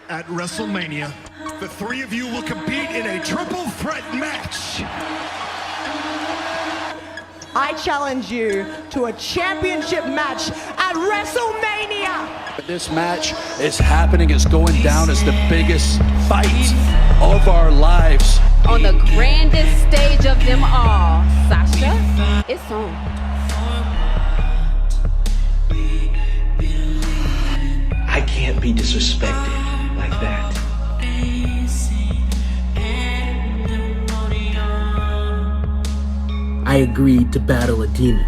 at WrestleMania, the three of you will compete in a triple threat match. I challenge you to a championship match at WrestleMania! This match is happening. It's going down as the biggest fight of our lives. On the grandest stage of them all, Sasha, it's on. I can't be disrespected like that. I agreed to battle a demon.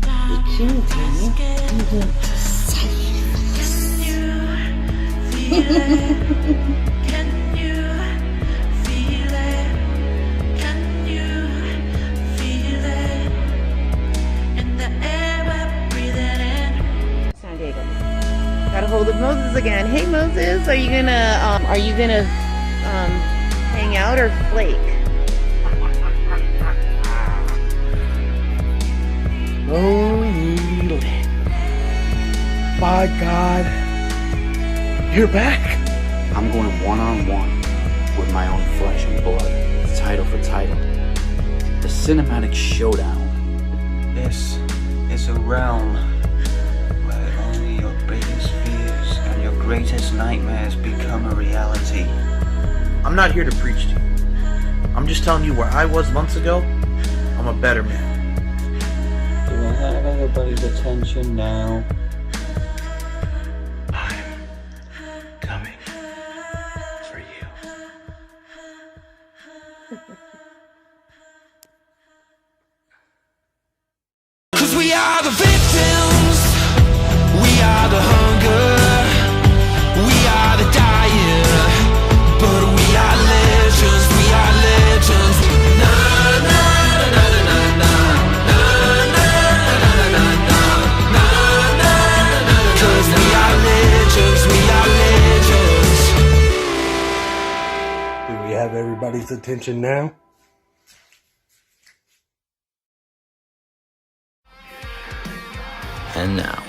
The king demon? Can you feel it? Can you feel it? In the air we're breathing in. San Diego. Got a hold of Moses again. Hey Moses, are you gonna hang out or flake? Lonely. By God, you're back. I'm going one-on-one with my own flesh and blood, title for title. The cinematic showdown. This is a realm where only your biggest fears and your greatest nightmares become a reality. I'm not here to preach to you. I'm just telling you where I was months ago. I'm a better man. Do I have everybody's attention now? I'm coming for you. Cause we are the victims, we are the hunger, we are the dying, but we are legends, we are legends. Na na na na na na na na na na na na. Cause we are legends, we are legends. Do we have everybody's attention now? And now,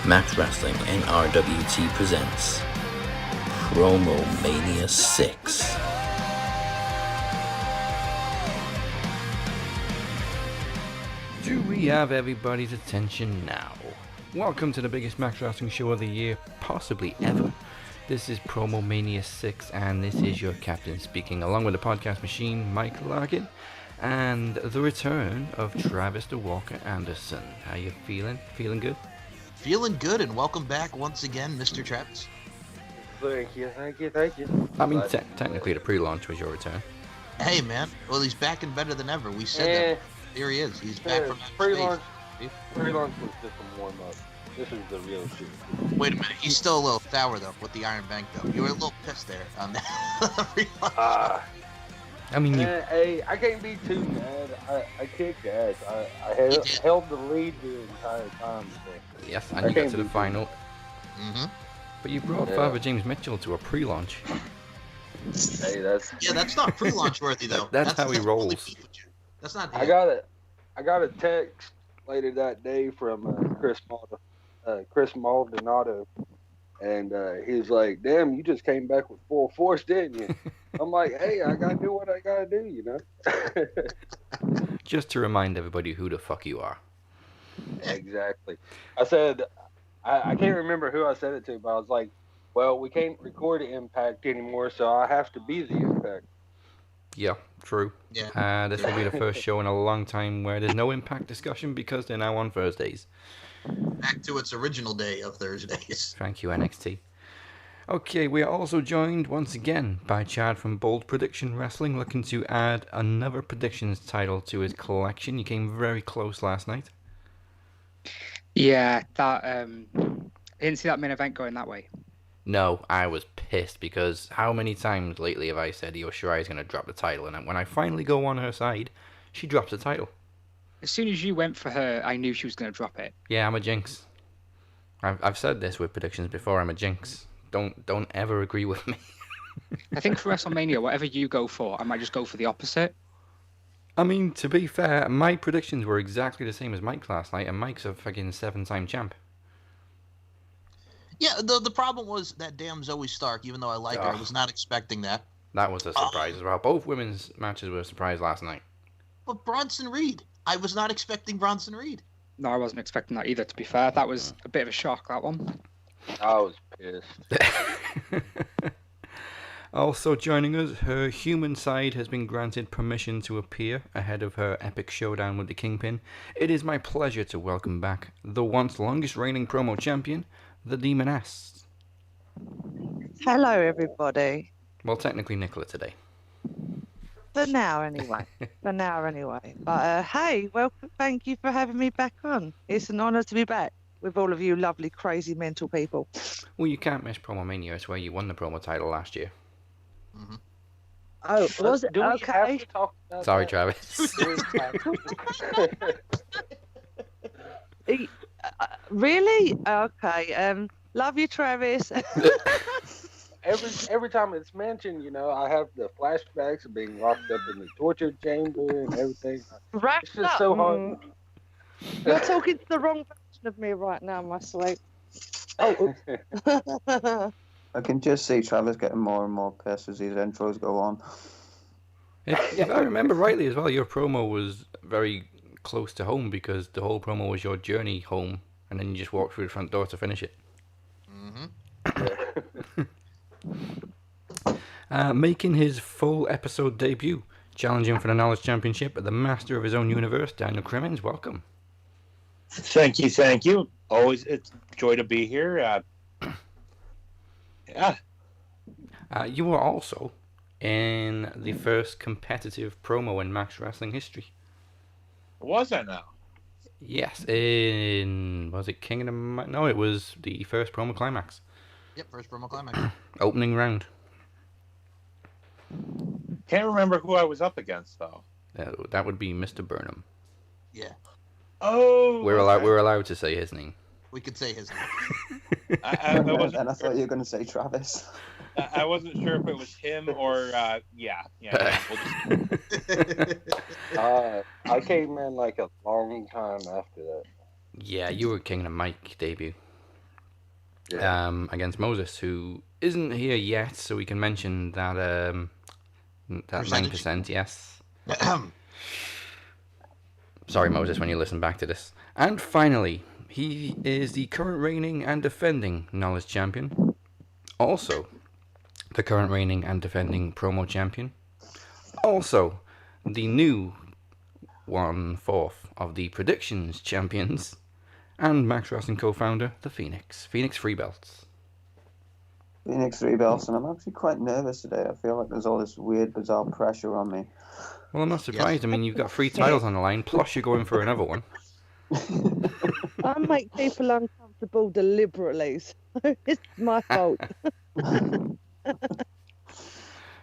Max Wrestling and RWT presents Promomania 6. Do we have everybody's attention now? Welcome to the biggest Max Wrestling show of the year, possibly ever. This is Promomania 6, and this is your captain speaking, along with the podcast machine, Mike Larkin, and the return of Travis the Walker Anderson. How you feeling? Feeling good? Feeling good, and welcome back once again, Mr. Travis. Thank you, thank you, thank you. I mean, technically the pre-launch was your return. Hey, man. Well, he's back and better than ever. We said that. Here he is. He's back from pre-launch. Pre-launch was just a warm-up. This is the real shit. Wait a minute. He's still a little sour, though, with the Iron Bank, though. You were a little pissed there on that pre-launch. I mean, hey, I can't be too mad. I kicked ass. I held the lead the entire time. So yes, and you got to the final. Mm-hmm. But you brought Father James Mitchell to a pre-launch. Hey, that's not pre-launch worthy though. That's how he rolls. That's not. I got a text later that day from Chris Maldonado, and he's like, "Damn, you just came back with full force, didn't you?" I'm like, "Hey, I gotta do what I gotta do, you know." Just to remind everybody who the fuck you are. Exactly. I said, I can't remember who I said it to, but I was like, well, we can't record Impact anymore, so I have to be the Impact. Yeah, true. Yeah. This will be the first show in a long time where there's no Impact discussion because they're now on Thursdays. Back to its original day of Thursdays. Thank you, NXT. Okay, we are also joined once again by Chad from Bold Prediction Wrestling, looking to add another predictions title to his collection. You came very close last night. Yeah, that I didn't see that main event going that way. No, I was pissed because how many times lately have I said Io Shirai's going to drop the title, and when I finally go on her side, she drops the title. As soon as you went for her, I knew she was going to drop it. Yeah, I'm a jinx. I've said this with predictions before. I'm a jinx. Don't ever agree with me. I think for WrestleMania, whatever you go for, I might just go for the opposite. I mean, to be fair, my predictions were exactly the same as Mike's last night, and Mike's a fucking 7-time champ. Yeah, the problem was that damn Zoe Stark. Even though I like her, I was not expecting that. That was a surprise as well. Both women's matches were a surprise last night. But Bronson Reed, I was not expecting Bronson Reed. No, I wasn't expecting that either, to be fair. That was a bit of a shock, that one. I was pissed. Also joining us, her human side has been granted permission to appear ahead of her epic showdown with the Kingpin. It is my pleasure to welcome back the once longest reigning promo champion, the Demoness. Hello, everybody. Well, technically Nicola today. For now, anyway. But hey, welcome. Thank you for having me back on. It's an honour to be back with all of you lovely, crazy, mental people. Well, you can't miss Promomania. It's where you won the promo title last year. Mm-hmm. Oh, was it? Do we Okay. have to talk about Sorry, that? Travis. Really? Okay. Love you, Travis. Every time it's mentioned, you know, I have the flashbacks of being locked up in the torture chamber and everything. It's just so hard. You're talking to the wrong version of me right now, my sweet. Oh. I can just see Travis getting more and more pissed as these intros go on. If I remember rightly as well, your promo was very close to home because the whole promo was your journey home, and then you just walked through the front door to finish it. Making his full episode debut, challenging for the Knowledge Championship, the master of his own universe, Daniel Crimmins. Welcome. Thank you. Always, it's a joy to be here. Yeah. You were also in the first competitive promo in Max Wrestling history. Was I now? Yes, was it King of the No, it was the first promo climax. Yep, first promo climax. Opening round. Can't remember who I was up against though. That would be Mr. Burnham. Yeah. Oh. We're allowed to say his name. We could say his name. I thought you were going to say Travis. I wasn't sure if it was him or yeah. I came in like a long time after that. Yeah, you were King of the Mike debut. Yeah. Against Moses, who isn't here yet, so we can mention that that 9%. Yes. Sorry, Moses, when you listen back to this. And finally, he is the current reigning and defending Knowledge Champion. Also, the current reigning and defending Promo Champion. Also, the new 1/4 of the Predictions Champions. And Max Wrestling co-founder, the Phoenix. Phoenix 3 belts. Phoenix 3 belts, and I'm actually quite nervous today. I feel like there's all this weird, bizarre pressure on me. Well, I'm not surprised. I mean, you've got 3 titles on the line, plus you're going for another one. I make people uncomfortable deliberately, so it's my fault.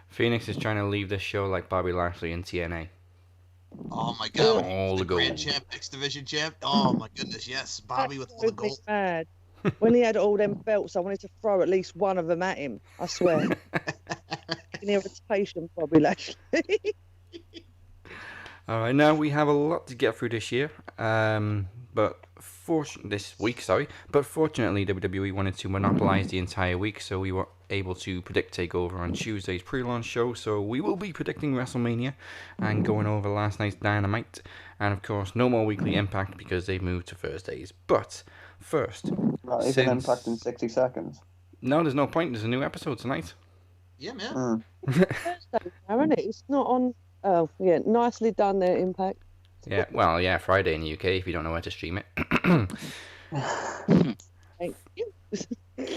Phoenix is trying to leave this show like Bobby Lashley in TNA. Oh my god. All the Grand gold. champ, X Division champ. Oh my goodness, yes. Bobby with all the gold. Mad. When he had all them belts, I wanted to throw at least one of them at him. I swear. An irritation, Bobby Lashley. All right, now we have a lot to get through this year, but fortunately WWE wanted to monopolize the entire week, so we were able to predict TakeOver on Tuesday's pre-launch show. So we will be predicting WrestleMania and going over last night's Dynamite, and of course no more weekly Impact because they've moved to Thursdays. But first, Right, even Impact in 60 seconds. No, there's no point. There's a new episode tonight. Yeah, man. Thursday, isn't it? It's not on. Oh, yeah, nicely done there, Impact. Yeah, well, yeah, Friday in the UK if you don't know where to stream it. Thank you.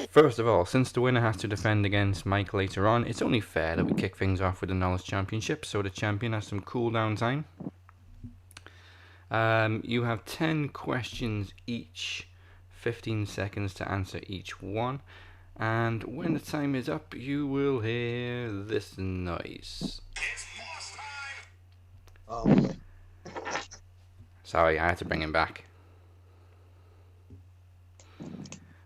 First of all, since the winner has to defend against Mike later on, it's only fair that we kick things off with the Knowledge Championship, so the champion has some cool-down time. You have 10 questions each, 15 seconds to answer each one, and when the time is up, you will hear this noise. Oh, sorry, I had to bring him back.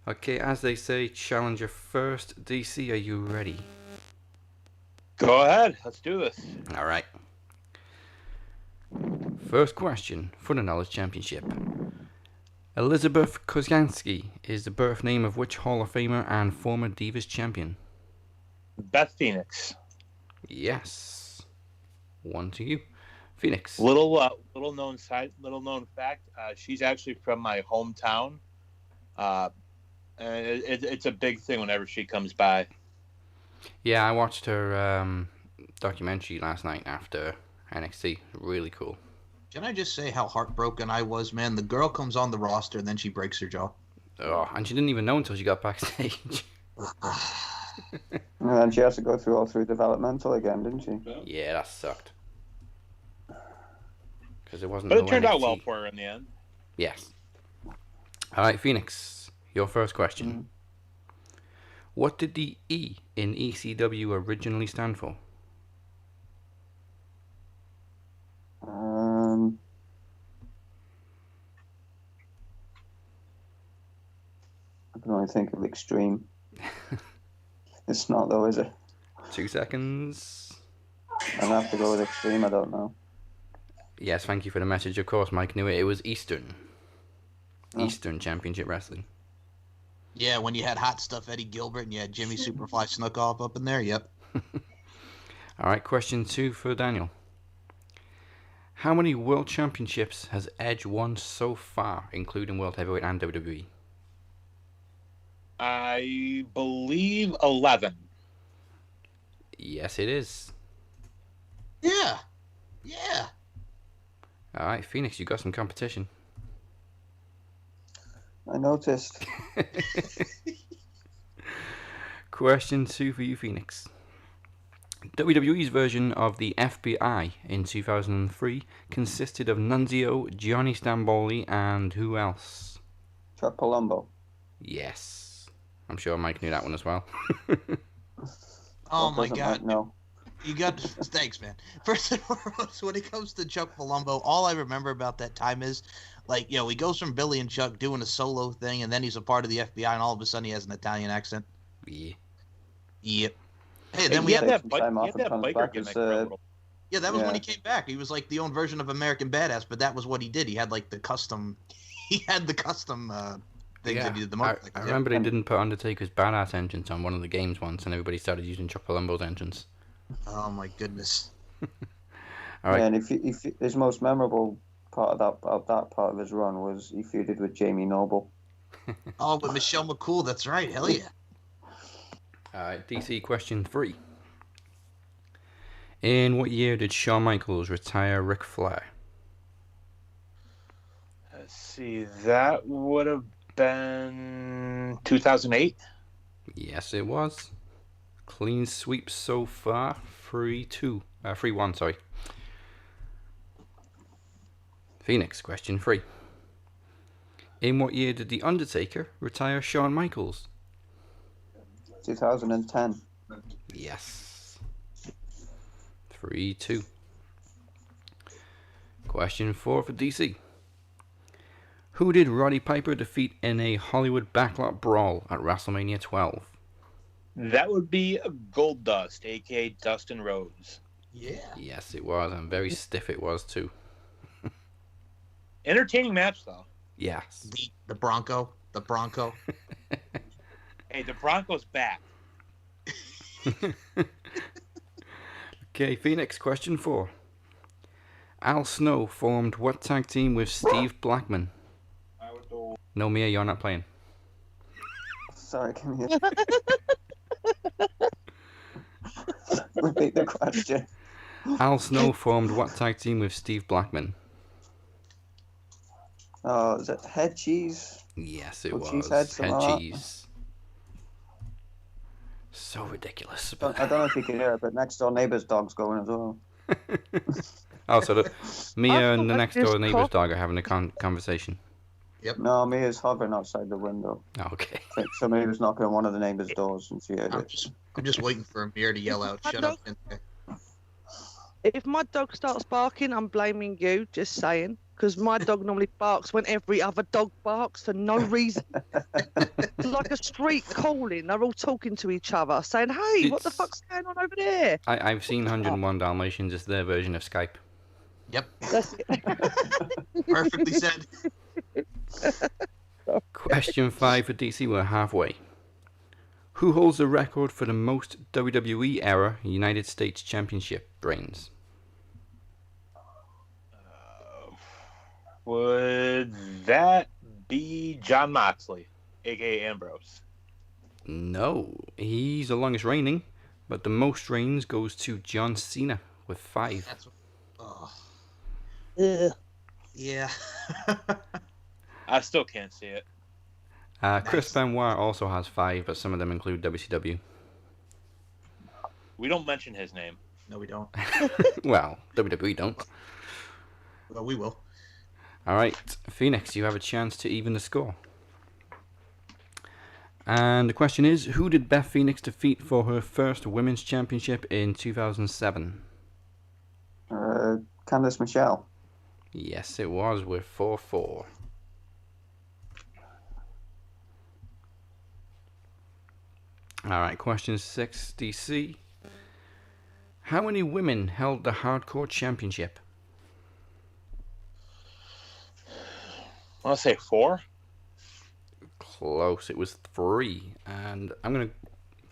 Okay, as they say, challenger first. DC, are you ready? Go ahead, let's do this. All right. First question for the Knowledge Championship. Elizabeth Kozianski is the birth name of which Hall of Famer and former Divas champion? Beth Phoenix. Yes. One to you. Phoenix. Little known fact. She's actually from my hometown. And it's a big thing whenever she comes by. Yeah, I watched her documentary last night after NXT. Really cool. Can I just say how heartbroken I was, man? The girl comes on the roster and then she breaks her jaw. Oh, and she didn't even know until she got backstage. And then she has to go through developmental again, didn't she? Yeah, that sucked. Because it wasn't. But it turned out well for her in the end. Yes. All right, Phoenix, your first question. What did the E in ECW originally stand for? I can only think of extreme. It's not though, is it? 2 seconds. I'll have to go with extreme. I don't know. Yes, thank you for the message. Of course, Mike knew it. It was Eastern. Oh. Eastern Championship Wrestling. Yeah, when you had Hot Stuff Eddie Gilbert and you had Jimmy Superfly Snuka up in there. Yep. All right, question 2 for Daniel. How many World Championships has Edge won so far, including World Heavyweight and WWE? I believe 11. Yes, it is. Yeah. Yeah. All right, Phoenix, you got some competition. I noticed. Question 2 for you, Phoenix. WWE's version of the FBI in 2003 consisted of Nunzio, Johnny Stamboli, and who else? Chuck Palumbo. Yes. I'm sure Mike knew that one as well. Oh my God. No. You got thanks, man. First and foremost, when it comes to Chuck Palumbo, all I remember about that time is, like, you know, he goes from Billy and Chuck doing a solo thing, and then he's a part of the FBI, and all of a sudden he has an Italian accent. Yeah. Yep. Hey, then we had had that biker gimmick for a little. Yeah, that was when he came back. He was like the own version of American Badass, but that was what he did. He had like the custom. He had the custom things that he did the most. I remember they didn't put Undertaker's Badass entrance on one of the games once, and everybody started using Chuck Palumbo's entrance. Oh my goodness! All right. Yeah, and if his most memorable part of that part of his run was he feuded with Jamie Noble. Oh, with Michelle McCool. That's right. Hell yeah. All right, DC question 3. In what year did Shawn Michaels retire Ric Flair? Let's see, that would have been 2008. Yes, it was. Clean sweep so far. 3-1, sorry. Phoenix, question 3. In what year did The Undertaker retire Shawn Michaels? 2010. Yes. 3-2. Question 4 for DC. Who did Roddy Piper defeat in a Hollywood backlot brawl at WrestleMania 12? That would be Goldust, a.k.a. Dustin Rhodes. Yeah. Yes, it was, and very stiff it was too. Entertaining match, though. Yes. The Bronco. Hey, the Bronco's back. Okay, Phoenix, question 4. Al Snow formed what tag team with Steve Blackman? No, Mia, you're not playing. Sorry, can you repeat the question? Al Snow formed what tag team with Steve Blackman? Oh, is it Head Cheese? Yes, it Or was. Cheesehead, something Head like that? Cheese. So ridiculous. I don't know if you can hear it, but next door neighbour's dog's going as well. Oh, so Mia and the I next just door neighbour's coughed. dog are having a conversation. Yep. No, Mia's hovering outside the window. Oh, okay. I think somebody was knocking on one of the neighbour's doors and she heard it. I'm just waiting for Amir to yell out, "Shut up!" If my dog starts barking, I'm blaming you, just saying. Because my dog normally barks when every other dog barks for no reason. It's like a street calling. They're all talking to each other, saying, hey, what the fuck's going on over there? I've seen 101 Dalmatians. It's their version of Skype. Yep. That's it. Perfectly said. Question 5 for DC. We're halfway. Who holds the record for the most WWE era United States Championship reigns? Would that be John Moxley, aka Ambrose? No, he's the longest reigning, but the most reigns goes to John Cena with 5. That's Ugh. yeah. I still can't see it. Chris Benoit also has 5, but some of them include WCW. We don't mention his name. No, we don't. Well, WWE don't. Well, we will. All right, Phoenix, you have a chance to even the score. And the question is, who did Beth Phoenix defeat for her first women's championship in 2007? Candice Michelle. Yes, it was with 4-4. All right, question 6, DC. How many women held the Hardcore Championship? I want to say 4. Close, it was 3. And I'm going to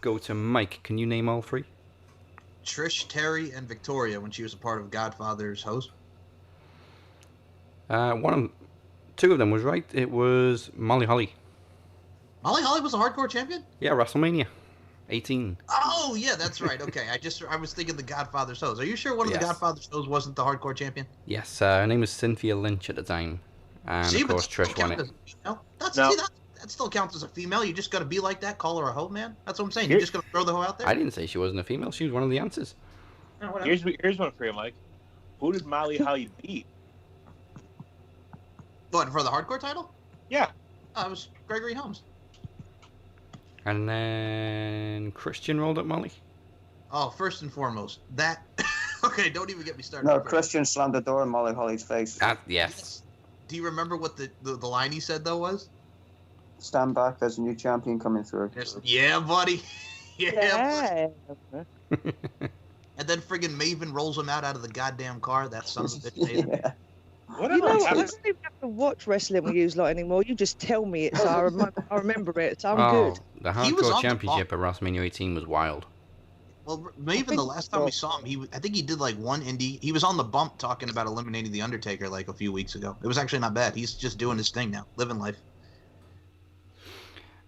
go to Mike. Can you name all 3? Trish, Terry, and Victoria when she was a part of Godfather's host. 2 of them was right. It was Molly Holly. Molly Holly was a hardcore champion? Yeah, Wrestlemania 18. Oh, yeah, that's right. Okay, I was thinking the Godfather's host. Are you sure one of the Godfather's hosts wasn't the hardcore champion? Yes, her name was Cynthia Lynch at the time. And of course, Trish won it. That still counts as a female. You just got to be like that, call her a hoe, man. That's what I'm saying. You're just going to throw the hoe out there? I didn't say she wasn't a female. She was one of the answers. Oh, Here's one for you, Mike. Who did Molly Holly beat? What, for the hardcore title? Yeah. It was Gregory Helms. And then Christian rolled up Molly. Oh, first and foremost, that... Okay, don't even get me started. No, Christian slammed the door in Molly Holly's face. Yes. Do you remember what the line he said, though, was? Stand back, there's a new champion coming through. Yeah, buddy. Yeah. Buddy. And then friggin' Maven rolls him out of the goddamn car. That son of a bitch. Yeah. You know what? I don't even have to watch wrestling with you lot anymore. You just tell me it, so I remember it. So I'm good. The Hardcore Championship at WrestleMania 18 was wild. Well, Maven, the last time we saw him, I think he did like one indie. He was on the bump talking about eliminating The Undertaker like a few weeks ago. It was actually not bad. He's just doing his thing now, living life.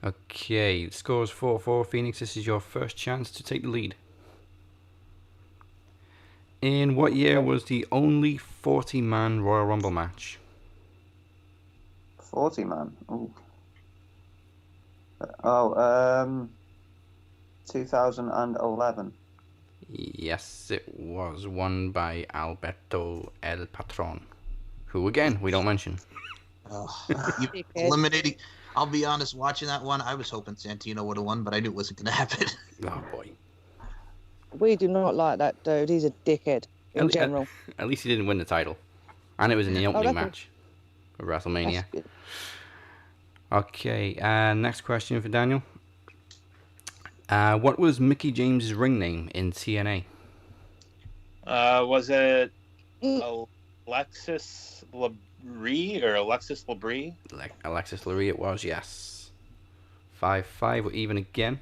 Okay, scores 4-4. Phoenix, this is your first chance to take the lead. In what year was the only 40-man Royal Rumble match? 40-man? Ooh. 2011. Yes, it was won by Alberto El Patron, who, again, we don't mention. You eliminating... I'll be honest, watching that one, I was hoping Santino would have won, but I knew it wasn't going to happen. Oh, boy. We do not like that dude. He's a dickhead in general. At least he didn't win the title. And it was in the opening match of WrestleMania. Okay, next question for Daniel. What was Mickey James' ring name in TNA? Was it Alexis Labrie or Alexis Labrie? Alexis Labrie it was, yes. 5-5, we're even again.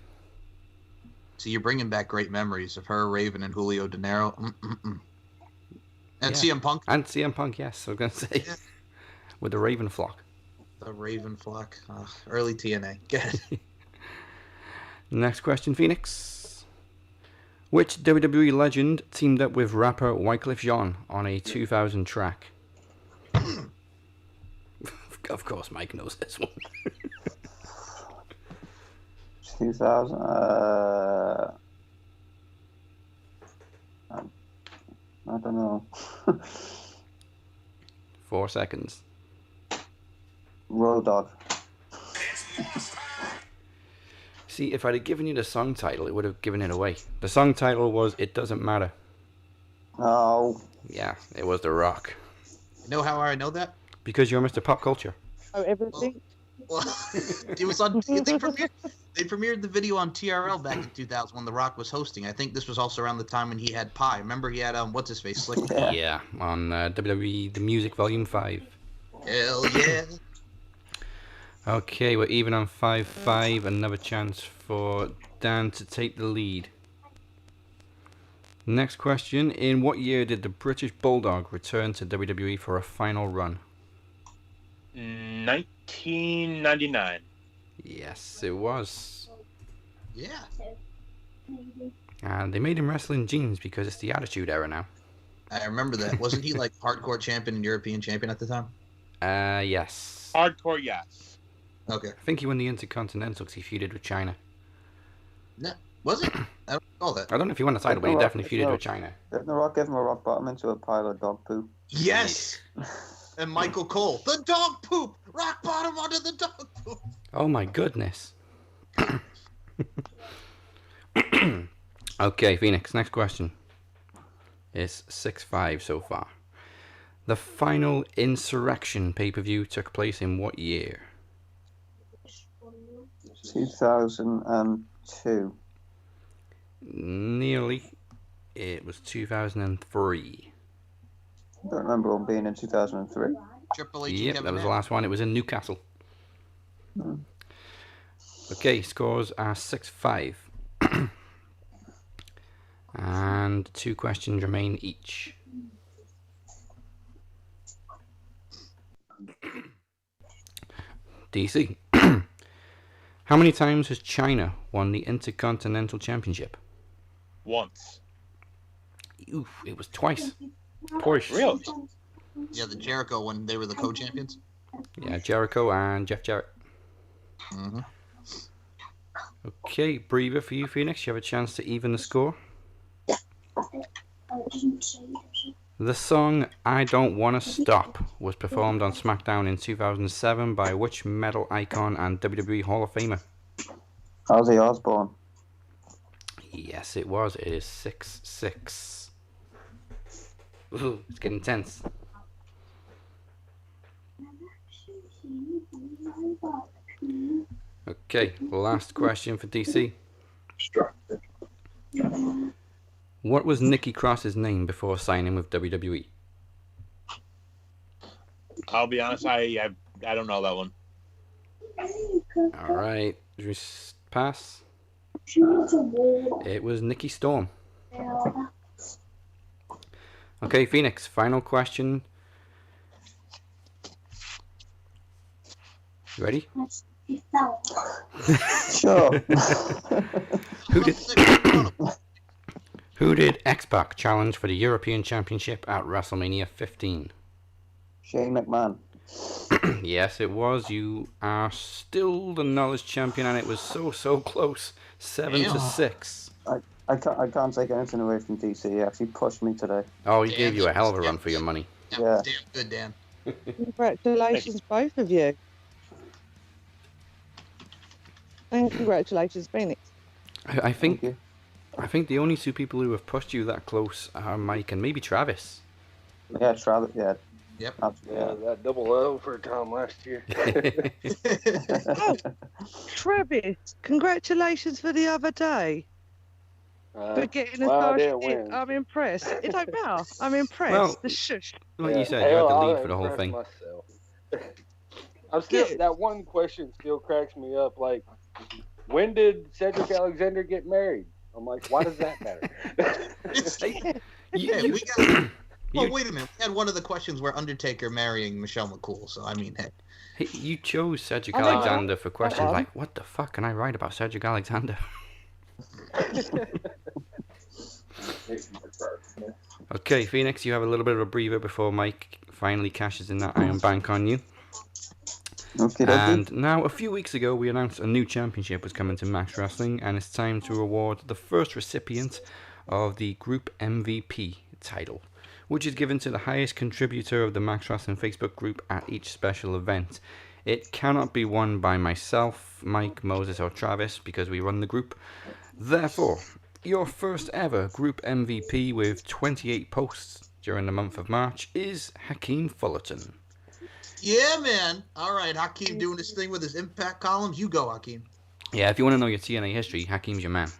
So you're bringing back great memories of her, Raven, and Julio De Niro. And CM Punk. And CM Punk, yes, I was going to say. Yeah. With the Raven flock. The Raven flock. Early TNA. Good. Next question, Phoenix. Which WWE legend teamed up with rapper Wyclef Jean on a 2000 track? Of course, Mike knows this one. 2000. I don't know. 4 seconds. Road Dog. See, if I'd have given you the song title, it would have given it away. The song title was "It Doesn't Matter." Oh. Yeah, it was The Rock. You know how I know that? Because you're Mr. Pop Culture. Oh, everything. Well, it was on. They premiered the video on TRL back in 2000 when The Rock was hosting. I think this was also around the time when he had Pie. Remember, he had what's his face, Slick. Yeah, on WWE The Music Volume 5. Hell yeah! Okay, we're even on 5-5. Another chance for Dan to take the lead. Next question. In what year did the British Bulldog return to WWE for a final run? 1999. Yes, it was. Yeah. And they made him wrestle in jeans because it's the Attitude Era now. I remember that. Wasn't he like hardcore champion and European champion at the time? Yes. Hardcore, yes. Okay. I think he won the Intercontinental because he feuded with China. No, was it? I don't recall that. I don't know if he won the title, but he definitely feuded with China. Didn't The Rock give him a rock bottom into a pile of dog poo? Yes. And Michael Cole, the dog poop, rock bottom onto the dog poop. Oh my goodness. Okay, Phoenix, next question. It's 6-5 so far. The final Insurrection pay-per-view took place in what year? 2002. Nearly. It was 2003. I don't remember one being in 2003. Triple H. Yep, that was the last one. It was in Newcastle. Okay, scores are 6-5. And 2 questions remain each. DC. How many times has China won the Intercontinental Championship? Once. Oof, it was twice. Porsche. Really? Yeah, the Jericho when they were the co-champions. Yeah, Jericho and Jeff Jarrett. Mm-hmm. Okay, breather for you, Phoenix. You have a chance to even the score. The song I Don't Wanna Stop was performed on SmackDown in 2007 by which metal icon and WWE Hall of Famer? Ozzy Osbourne. Yes, it was. It is 6-6. Ooh, it's getting tense. Okay, last question for DC. What was Nikki Cross's name before signing with WWE? I'll be honest, I don't know that one. All right, just pass. It was Nikki Storm. Okay, Phoenix, final question. You ready? Sure. Who did X-Pac challenge for the European Championship at WrestleMania 15? Shane McMahon. Yes, it was. You are still the knowledge champion, and it was so close. 7-6. I can't take anything away from DC. He actually pushed me today. Oh, he gave you a hell of a run for your money. Yeah. Damn good, Dan. Congratulations, both of you. And congratulations, Phoenix. I think the only 2 people who have pushed you that close are Mike and maybe Travis. Yeah, Travis. Yeah. Yep. Yeah, that double overtime last year. Oh, Travis, congratulations for the other day. For getting a first hit. I'm impressed. It don't matter. I'm impressed. Well, the shush. Like you said, you had the lead for the whole thing. I'm still that one question still cracks me up. Like, when did Cedric Alexander get married? I'm like, why does that matter? Wait a minute. We had one of the questions where Undertaker marrying Michelle McCool. So I mean, hey. You chose Cedric Alexander for questions like, what the fuck can I write about Cedric Alexander? Okay, Phoenix, you have a little bit of a breather before Mike finally cashes in that Iron Bank on you. Okay, and now, a few weeks ago, we announced a new championship was coming to Max Wrestling, and it's time to reward the first recipient of the Group MVP title, which is given to the highest contributor of the Max Wrestling Facebook group at each special event. It cannot be won by myself, Mike, Moses, or Travis, because we run the group. Therefore, your first ever group MVP with 28 posts during the month of March is Hakeem Fullerton. Yeah, man. All right, Hakeem doing this thing with his impact columns. You go, Hakeem. Yeah, if you want to know your TNA history, Hakeem's your man.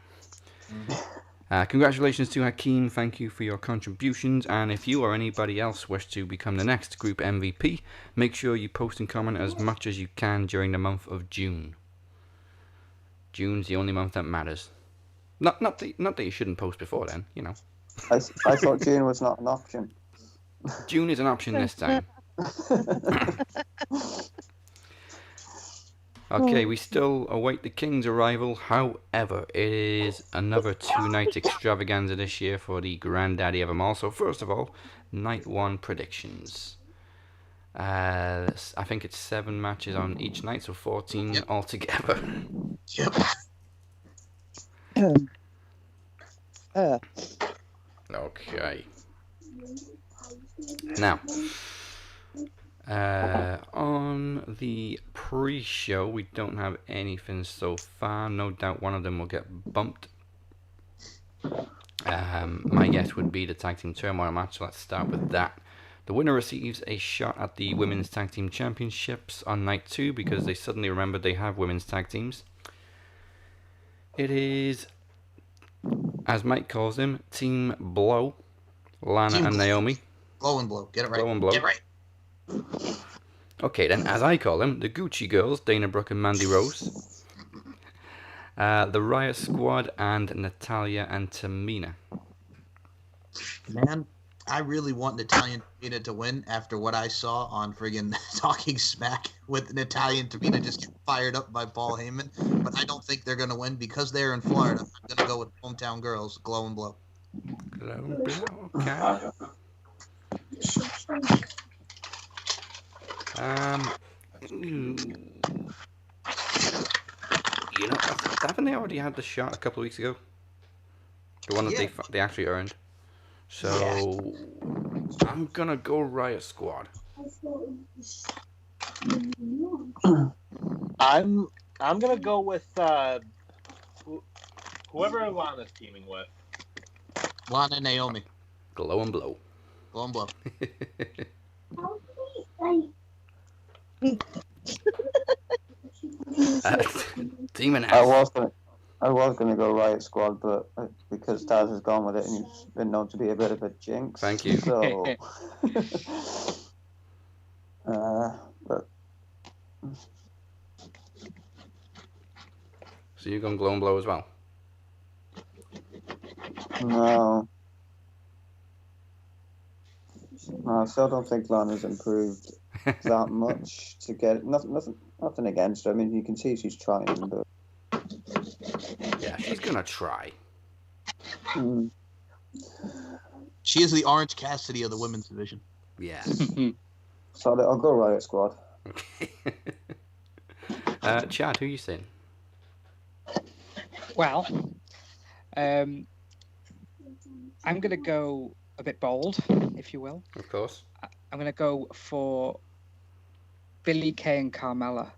Congratulations to Hakeem, thank you for your contributions, and if you or anybody else wish to become the next group MVP, make sure you post and comment as much as you can during the month of June. June's the only month that matters. Not that you shouldn't post before then, you know. I thought June was not an option. June is an option this time. Okay, we still await the King's arrival. However, it is another 2-night extravaganza this year for the granddaddy of them all. So first of all, night 1 predictions. I think it's 7 matches on each night, so 14 altogether. Yep. Okay. Now, on the pre-show, we don't have anything so far. No doubt one of them will get bumped. My guess would be the Tag Team Turmoil match, so let's start with that. The winner receives a shot at the Women's Tag Team Championships on night 2 because they suddenly remembered they have women's tag teams. It is, as Mike calls them, Team Blow, Lana and Naomi. Blow and Blow. Get it right. Blow and Blow. Get it right. Okay, then, as I call them, the Gucci Girls, Dana Brooke and Mandy Rose. The Riot Squad and Natalya and Tamina. Man, I really want Natalya and Tamina to win after what I saw on friggin' Talking Smack with Natalya and Tamina just get fired up by Paul Heyman. But I don't think they're going to win because they're in Florida. I'm going to go with Hometown Girls, Glow and Blow. Glow and Blow, okay. You know, haven't they already had the shot a couple of weeks ago? The one that they actually earned. So I'm gonna go Riot Squad. I'm gonna go with whoever Lana's teaming with. Lana and Naomi. Glow and Blow. Glow and Blow. Team and I was gonna go Riot Squad, but because Daz has gone with it and he's been known to be a bit of a jinx. Thank you. So, but so you're going Glow and Blow as well? no, I still don't think Lana's improved that much to get it. Nothing against her. I mean, you can see she's trying, but yeah, she's gonna try. She is the Orange Cassidy of the women's division. Yeah. So I'll go Riot Squad. Chad, who are you saying? Well, I'm going to go a bit bold, if you will. Of course. I'm going to go for Billie Kay and Carmella.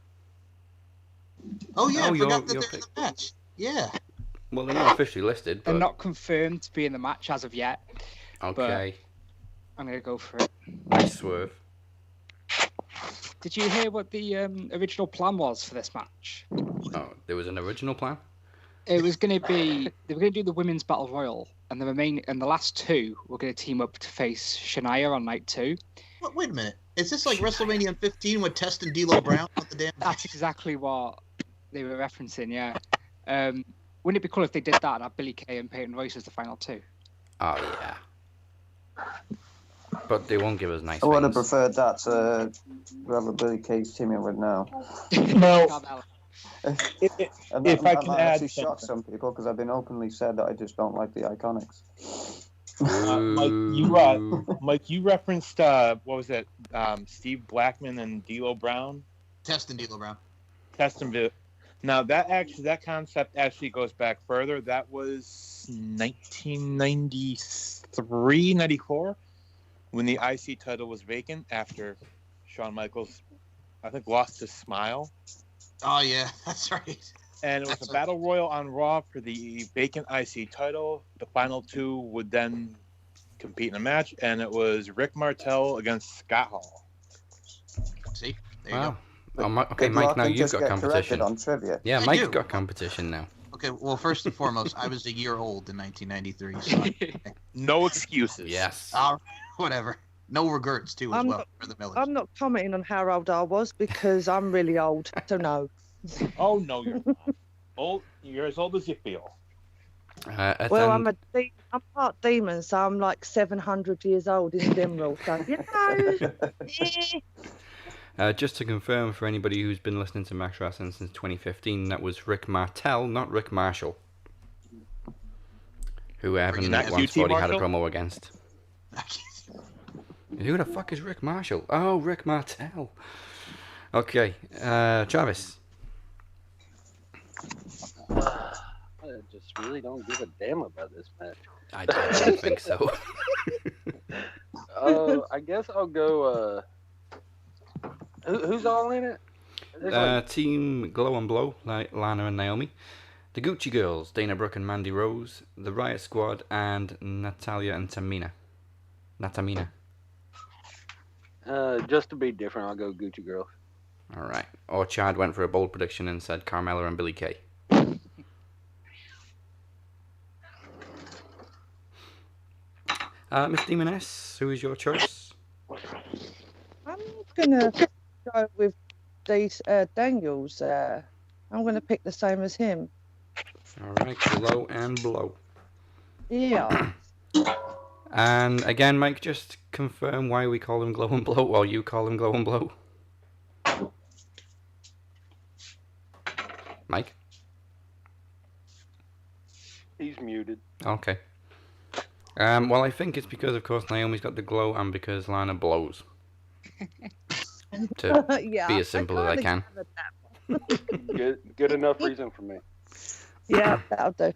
Oh, yeah, I forgot that they're in the match. Yeah. Well, they're not officially listed, but... They're not confirmed to be in the match as of yet. Okay. I'm going to go for it. Nice swerve. Did you hear what the original plan was for this match? Oh, there was an original plan? It was going to be... They were going to do the Women's Battle Royal, and the last two were going to team up to face Shania on night 2. Wait a minute. Is this like WrestleMania 15 with Test and D'Lo Brown? That's exactly what they were referencing, yeah. Wouldn't it be cool if they did that and had Billie Kay and Peyton Royce as the final 2? Oh, yeah. But they won't give us nice I would have things. preferred that to whoever Billie Kay's teaming with now. No. If I can add actually shock some people because I've been openly said that I just don't like the Iconics. Mike, you referenced what was it? Steve Blackman and D'Lo Brown. Test and D'Lo Brown. Test and Now that concept actually goes back further. That was 1993, 94, when the IC title was vacant after Shawn Michaels, I think, lost his smile. Oh yeah, that's right. And it was a battle royal on Raw for the vacant IC title. The final 2 would then compete in a match, and it was Rick Martel against Scott Hall. See, there you go. Oh, okay, Mike, now you've got competition. On trivia. Yeah, Mike's got competition now. Okay, well, first and foremost, I was a year old in 1993. So No excuses. Yes. Whatever. No regrets, too, as I'm well, not- for the Millers. I'm not commenting on how old I was because I'm really old, so no. Oh no, you're not. Old. You're as old as you feel. Well, I'm part demon, so I'm like 700 years old in them rules. So you know. Just to confirm for anybody who's been listening to Max Wrestling since 2015, that was Rick Martel, not Rick Marshall, who Evan Not once QT thought he had a Marshall? promo against. Who the fuck is Rick Marshall? Oh, Rick Martel. Okay, Travis. I just really don't give a damn about this match. I don't think so. I guess I'll go. Who's all in it? There's Team Glow and Blow, like Lana and Naomi. The Gucci Girls, Dana Brooke and Mandy Rose. The Riot Squad, and Natalia and Tamina. just to be different, I'll go Gucci Girls. Alright. Or Chad went for a bold prediction and said Carmella and Billie Kay. Miss Demoness, who is your choice? I'm gonna go with these Daniels. I'm gonna pick the same as him. Alright, Glow and Blow. Yeah. And again, Mike, just confirm why we call him Glow and Blow while you call him Glow and Blow. Mike? He's muted. Okay. Well, I think it's because, of course, Naomi's got the glow and because Lana blows. To Yeah, be as simple as I can. Good enough reason for me. Yeah, that'll do.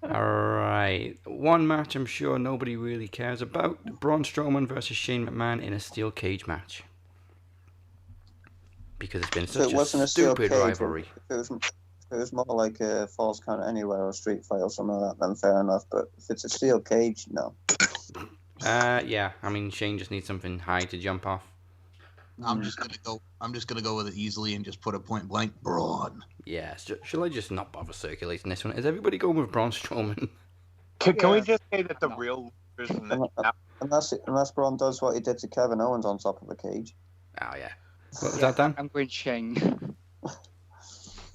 Alright. One match I'm sure nobody really cares about. Braun Strowman versus Shane McMahon in a steel cage match. Because it's been So such it wasn't a steel stupid cage, rivalry. If it was more like a false count anywhere or street fight or something like that, then fair enough. But if it's a steel cage, no. Yeah. I mean, Shane just needs something high to jump off. I'm just gonna go with it easily and just put a point blank Braun. Yes. Shall I just not bother circulating this one? Is everybody going with Braun Strowman? Can we just say that the real losers in the Unless Braun does what he did to Kevin Owens on top of a cage. Oh yeah. What was that, Dan? I'm going Shane.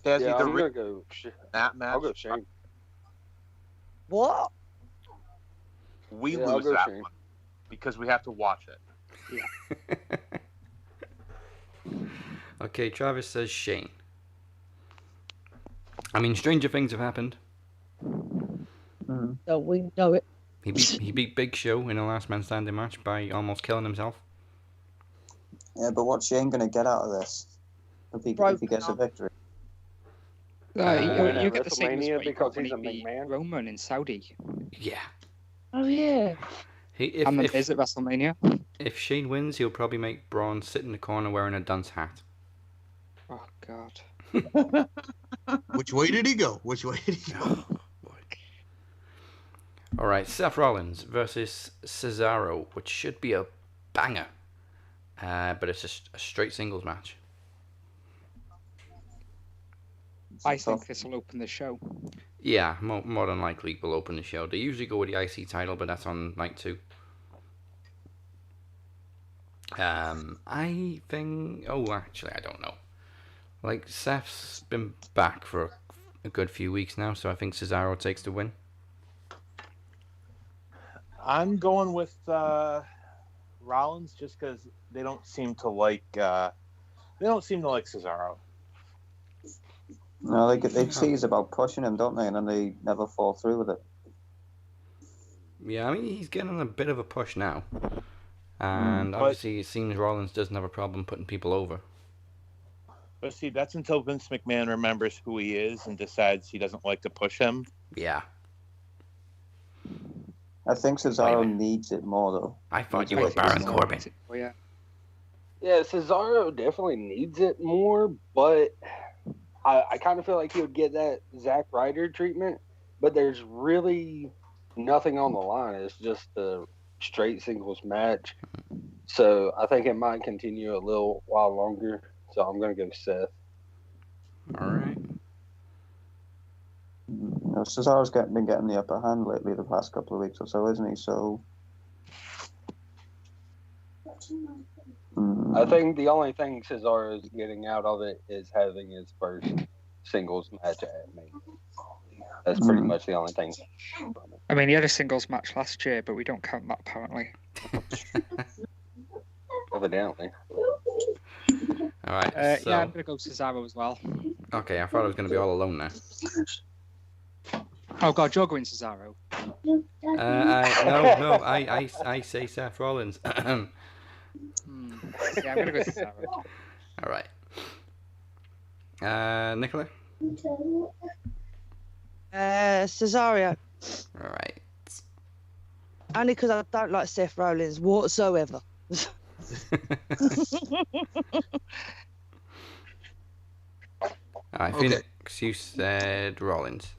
Dazzy, Yeah, the I'm real gonna go. that match. I'll go Shane. What? We Yeah, I'll lose go that Shane. one because we have to watch it. Okay, Travis says Shane. I mean, stranger things have happened. So we know it. He beat Big Show in a last man standing match by almost killing himself. Yeah, but what's Shane going to get out of this if he gets a victory? You get the same as WrestleMania what you because got when he's a he beat McMahon. Roman in Saudi. Yeah. Oh yeah. And then is it WrestleMania? If Shane wins, he'll probably make Braun sit in the corner wearing a dunce hat. Oh God. Which way did he go? Which way did he go? Alright, Seth Rollins versus Cesaro, which should be a banger. But it's a straight singles match. I think this will open the show. Yeah, more than likely will open the show. They usually go with the IC title, but that's on night 2. I think... Oh, actually, I don't know. Like, Seth's been back for a good few weeks now, so I think Cesaro takes the win. I'm going with Rollins just because they don't seem to like Cesaro. No, they tease about pushing him, don't they? And then they never fall through with it. Yeah, I mean, he's getting a bit of a push now. And obviously it seems Rollins doesn't have a problem putting people over. But see, that's until Vince McMahon remembers who he is and decides he doesn't like to push him. Yeah. I think Cesaro needs it more, though. I thought you were Baron Corbin. Oh yeah. Yeah, Cesaro definitely needs it more, but I kind of feel like he would get that Zack Ryder treatment. But there's really nothing on the line. It's just a straight singles match. So I think it might continue a little while longer. So I'm going to go Seth. All right. Cesaro's been getting the upper hand lately the past couple of weeks or so, isn't he? So. I think the only thing Cesaro's getting out of it is having his first singles match at Mania. That's pretty much the only thing. I mean, he had a singles match last year, but we don't count that apparently. Evidently. All right. So... Yeah, I'm gonna go Cesaro as well. Okay, I thought I was gonna be all alone now. Oh God, you're going Cesaro. I say Seth Rollins. Yeah, I'm gonna go Cesaro. All right. Nicola? Cesaro. All right. Only because I don't like Seth Rollins whatsoever. I Phoenix, you said Rollins.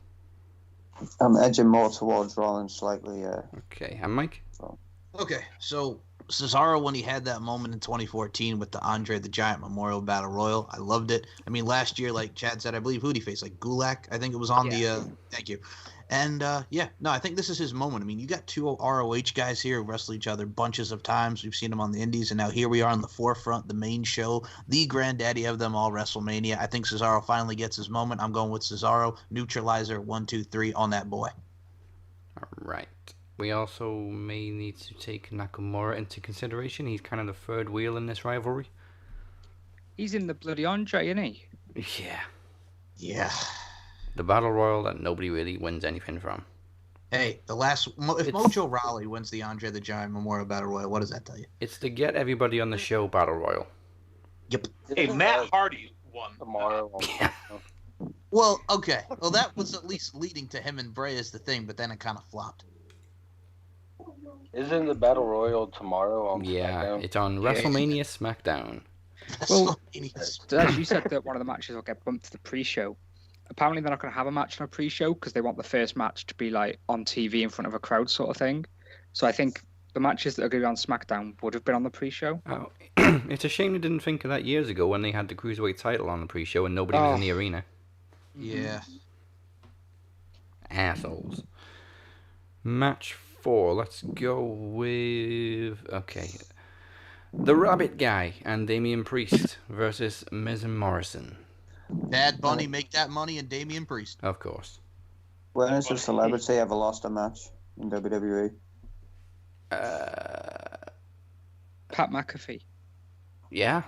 I'm edging more towards Rollins slightly, yeah. Okay, and Mike? Okay, so Cesaro, when he had that moment in 2014 with the Andre the Giant Memorial Battle Royal, I loved it. I mean, last year, like Chad said, I believe who'd he face? Like Gulak, I think it was on the. Thank you. And I think this is his moment. I mean, you got two ROH guys here who wrestle each other bunches of times. We've seen them on the Indies, and now here we are on the forefront, the main show, the granddaddy of them all, WrestleMania. I think Cesaro finally gets his moment. I'm going with Cesaro. Neutralizer, 1, 2, 3 on that boy. All right. We also may need to take Nakamura into consideration. He's kind of the third wheel in this rivalry. He's in the bloody Andre, isn't he? Yeah. Yeah. The battle royal that nobody really wins anything from. Hey, if Mojo Rawley wins the Andre the Giant Memorial Battle Royal, what does that tell you? It's to get everybody on the show battle royal. Yep. Hey, Matt Hardy won tomorrow. Yeah. Well, okay. Well, that was at least leading to him and Bray as the thing, but then it kind of flopped. Isn't the Battle Royal tomorrow on SmackDown? It's on WrestleMania SmackDown. Well, as you said that one of the matches will get bumped to the pre-show. Apparently they're not going to have a match on a pre-show because they want the first match to be like on TV in front of a crowd sort of thing. So I think the matches that are going to be on SmackDown would have been on the pre-show. Oh, it's a shame they didn't think of that years ago when they had the Cruiserweight title on the pre-show and nobody was in the arena. Yeah. Assholes. Match 4. Let's go with... Okay. The Rabbit Guy and Damian Priest versus Miz and Morrison. Bad Bunny make that money and Damian Priest. Of course. When has a celebrity ever lost a match in WWE? Pat McAfee. Yeah.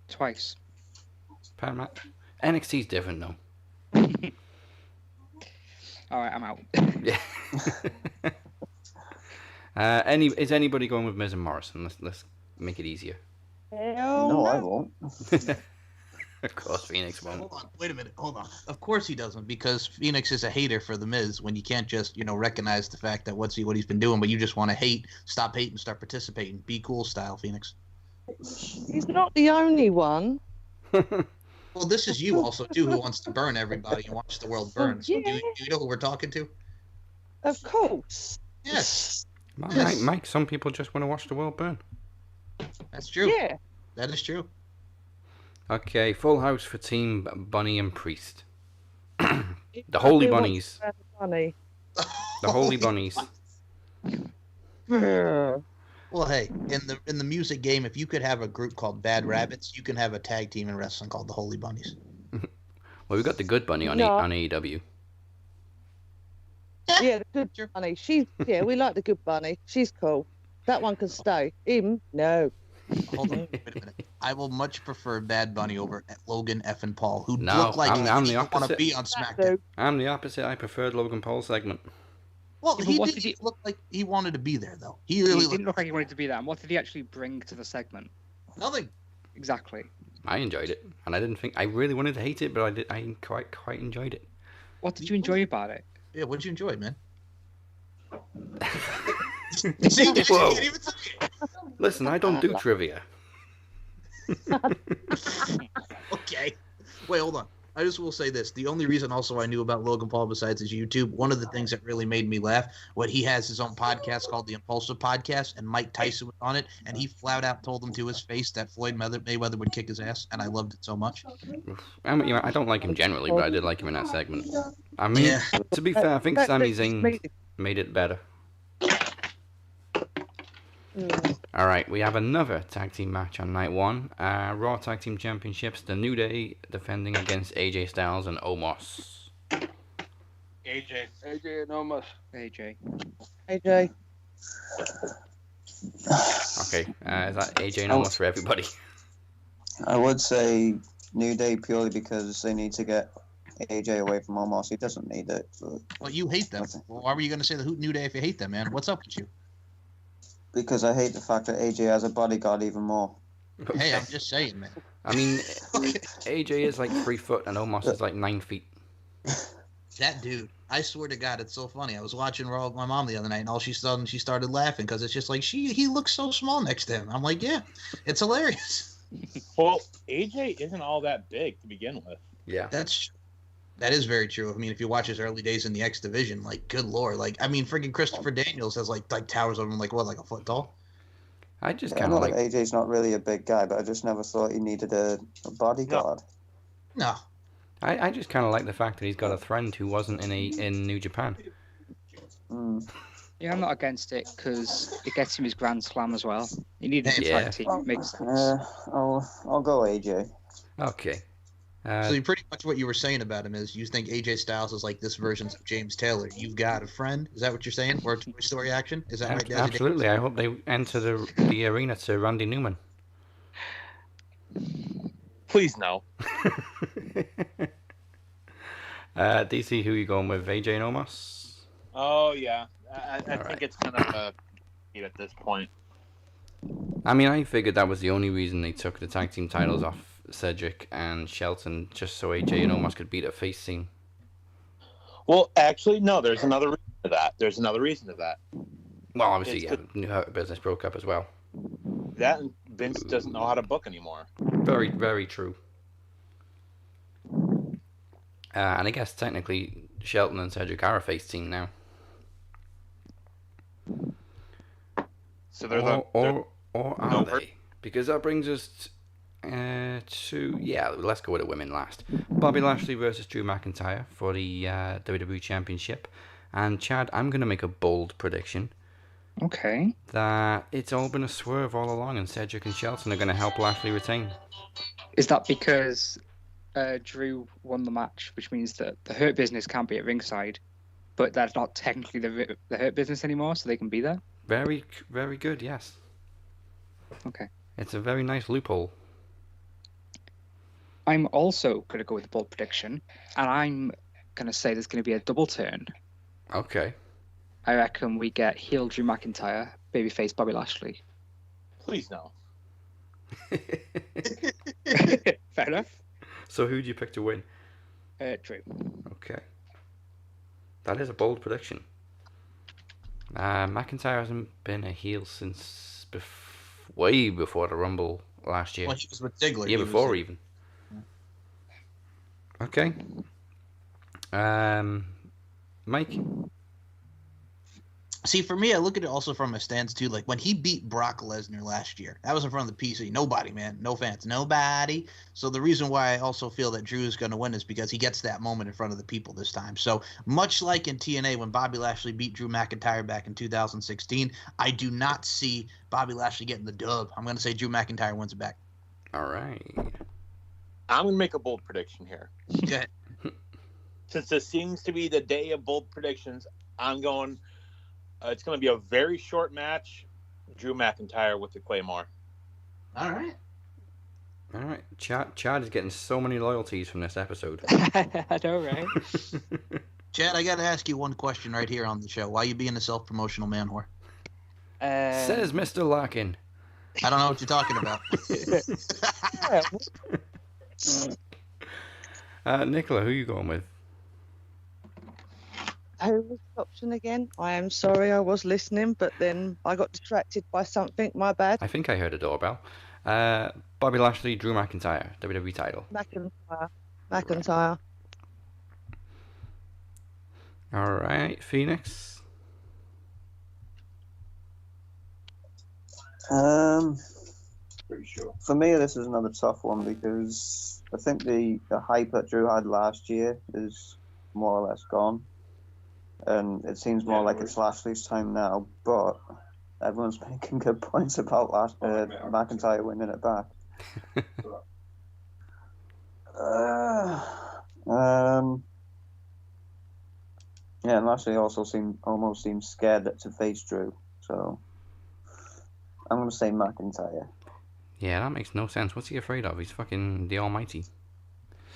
Twice. Pat NXT's different though. All right, I'm out. Yeah. Is anybody going with Miz and Morrison? Let's make it easier. No, I won't. Of course, Phoenix won't. Hold on, wait a minute, hold on. Of course he doesn't, because Phoenix is a hater for the Miz. When you can't just, recognize the fact that what he's been doing, but you just want to hate, stop hating, start participating. Be cool, style, Phoenix. He's not the only one. Well, this is you also too, who wants to burn everybody and watch the world burn. So Yeah. do you know who we're talking to? Of course. Yes. Mike, some people just want to watch the world burn. That's true. Yeah. That is true. Okay, full house for Team Bunny and Priest. The Holy Bunnies. Bunny. The Holy Bunnies. Well, hey, in the music game, if you could have a group called Bad Rabbits, you can have a tag team in wrestling called the Holy Bunnies. Well, we got the Good Bunny on No. on AEW. Yeah, the good bunny. We like the good bunny. She's cool. That one can stay. Him, no. Hold on, wait a minute. I will much prefer Bad Bunny over Logan and Paul, who No, look like I'm the want to opposite. be on SmackDown. I'm the opposite. I preferred Logan Paul's segment. Well, Yeah, he but didn't look like he wanted to be there, though. He He really didn't look like he wanted to be there. And what did he actually bring to the segment? Nothing. Exactly. I enjoyed it, and I didn't think I really wanted to hate it, but I did. I quite enjoyed it. What did you enjoy about it? Yeah, what did you enjoy, man? Whoa. Listen, I don't do trivia. Okay. Wait, hold on. I just will say this. The only reason also I knew about Logan Paul besides his YouTube, one of the things that really made me laugh, he has his own podcast called The Impulsive Podcast, and Mike Tyson was on it, and he flat out told him to his face that Floyd Mayweather would kick his ass, and I loved it so much. I mean, I don't like him generally, but I did like him in that segment. I mean, to be fair, I think Sami Zayn made it better. All right, we have another tag team match on night one. Raw Tag Team Championships, The New Day defending against AJ Styles and Omos. AJ and Omos. AJ. AJ. Okay, is that AJ and Omos for everybody? I would say New Day purely because they need to get AJ away from Omos. He doesn't need it. But... Well, you hate them. Well, why were you going to say the New Day if you hate them, man? What's up with you? Because I hate the fact that AJ has a bodyguard even more. Hey, I'm just saying, man. I mean, AJ is like 3 foot and Omos is like 9 feet. That dude, I swear to God, it's so funny. I was watching Raw with my mom the other night, and all she started laughing because it's just like he looks so small next to him. I'm like, yeah, it's hilarious. Well, AJ isn't all that big to begin with. Yeah, that is very true. I mean, if you watch his early days in the X division, like, good lord, like, I mean, freaking Christopher Daniels has like towers over him, like what, like a foot tall? I just kind of like AJ's not really a big guy, but I just never thought he needed a bodyguard. No. I just kind of like the fact that he's got a friend who wasn't in New Japan. Yeah, I'm not against it because it gets him his Grand Slam as well. He needed a tag team. Makes sense. I'll go AJ. Okay. So pretty much what you were saying about him is you think AJ Styles is like this version of James Taylor. You've got a friend. Is that what you're saying? Or a Toy Story action? Is that right, Dazzy? Absolutely. I hope they enter the arena to Randy Newman. Please no. DC, who are you going with? AJ and Omos? Oh yeah, I think it's gonna be at this point. I mean, I figured that was the only reason they took the tag team titles off Cedric and Shelton, just so AJ and Omos could beat a face scene. Well, actually, no. There's another reason to that. Well, obviously, New Hurt Business broke up as well. That and Vince doesn't know how to book anymore. Very, very true. And I guess technically Shelton and Cedric are a face team now. So they're or are they? Because that brings us to let's go with the women last. Bobby Lashley versus Drew McIntyre for the WWE Championship. And Chad, I'm going to make a bold prediction. Okay. That it's all been a swerve all along, and Cedric and Shelton are going to help Lashley retain. Is that because Drew won the match, which means that the Hurt Business can't be at ringside, but that's not technically the Hurt Business anymore, so they can be there? Very, very good, yes. Okay. It's a very nice loophole. I'm also going to go with the bold prediction, and I'm going to say there's going to be a double turn. Okay. I reckon we get heel Drew McIntyre, babyface Bobby Lashley. Please no. Fair enough. So who do you pick to win? Drew. Okay. That is a bold prediction. McIntyre hasn't been a heel since way before the Rumble last year. Well, he was with Ziggler. Year before, even. Okay. Mike? See, for me, I look at it also from a stance, too. Like, when he beat Brock Lesnar last year, that was in front of the PC. Nobody, man. No fans. Nobody. So the reason why I also feel that Drew is going to win is because he gets that moment in front of the people this time. So much like in TNA when Bobby Lashley beat Drew McIntyre back in 2016, I do not see Bobby Lashley getting the dub. I'm going to say Drew McIntyre wins it back. All right. I'm going to make a bold prediction here. Okay. Since this seems to be the day of bold predictions, I'm going... it's going to be a very short match. Drew McIntyre with the Claymore. All right. All right. Chad is getting so many loyalties from this episode. I know, right? Chad, I got to ask you one question right here on the show. Why are you being a self-promotional man whore? Says Mr. Larkin. I don't know what you're talking about. Nicola, who are you going with? Who was the option again? I am sorry, I was listening, but then I got distracted by something. My bad. I think I heard a doorbell. Bobby Lashley, Drew McIntyre, WWE title. McIntyre. McIntyre. All right, Phoenix. Pretty sure. For me, this is another tough one because I think the hype that Drew had last year is more or less gone, and it seems more like it's Lashley's time now. But everyone's making good points about McIntyre winning it back. Yeah, and Lashley also almost seems scared to face Drew, so I'm gonna say McIntyre. Yeah, that makes no sense. What's he afraid of? He's fucking the Almighty.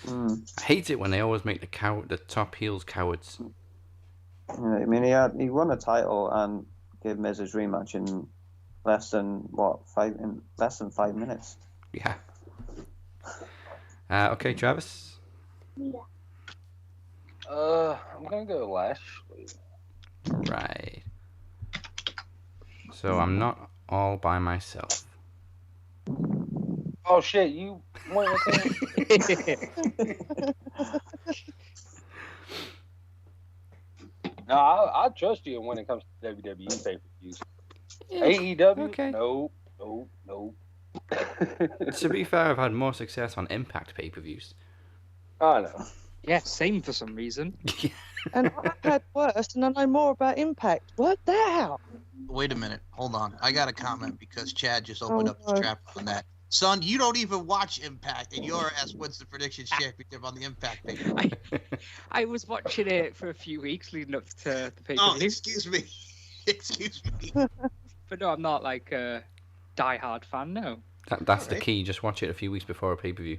Mm. I hate it when they always make the top heels cowards. Yeah, I mean, he won a title and gave Miz his rematch in less than 5 minutes. Yeah. Okay, Travis. I'm gonna go Lashley. Right. So I'm not all by myself. Oh shit, you went with him? No, I trust you when it comes to WWE pay-per-views. Yeah, AEW? okay. Nope. To be fair, I've had more success on Impact pay-per-views. I know. Yeah, same for some reason. And I've had worse, and I know more about Impact. What the hell? Wait a minute. Hold on. I got a comment because Chad just opened up his trap on that. Son, you don't even watch Impact, and your ass wins the Predictions Championship on the Impact pay. I was watching it for a few weeks leading up to the pay-per-view. Oh, excuse me. Excuse me. But no, I'm not like a die-hard fan, no. That's the key. Just watch it a few weeks before a pay-per-view.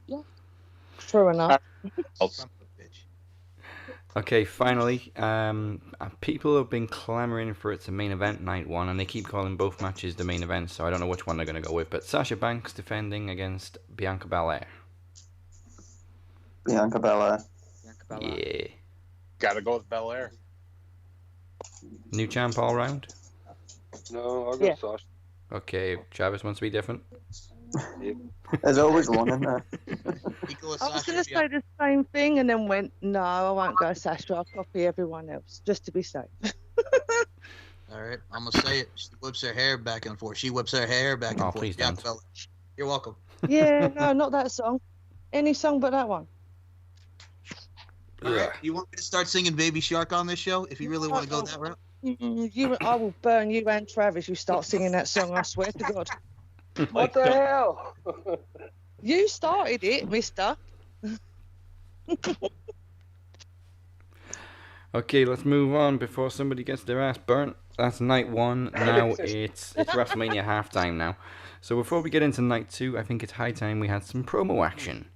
Yeah. True enough. Okay, finally, people have been clamoring for its main event night one, and they keep calling both matches the main event, so I don't know which one they're going to go with. But Sasha Banks defending against Bianca Belair. Bianca Belair. Yeah. Gotta go with Belair. New champ all round? No, I'll go Sasha. Okay, Travis wants to be different. There's always one in there. I was going to say the same thing and then went, no, I won't go Sasha. I'll copy everyone else just to be safe. All right, I'm gonna say it. She whips her hair back and forth. She whips her hair back and forth. Please Yeah, don't. you're welcome. Yeah, no, not that song. Any song but that one. All right, you want me to start singing Baby Shark on this show if you really want to go that route? I will burn you and Travis. You start singing that song, I swear to God. What the hell? You started it, mister. Okay, let's move on before somebody gets their ass burnt. That's night one. Now it's WrestleMania halftime now. So before we get into night two, I think it's high time we had some promo action.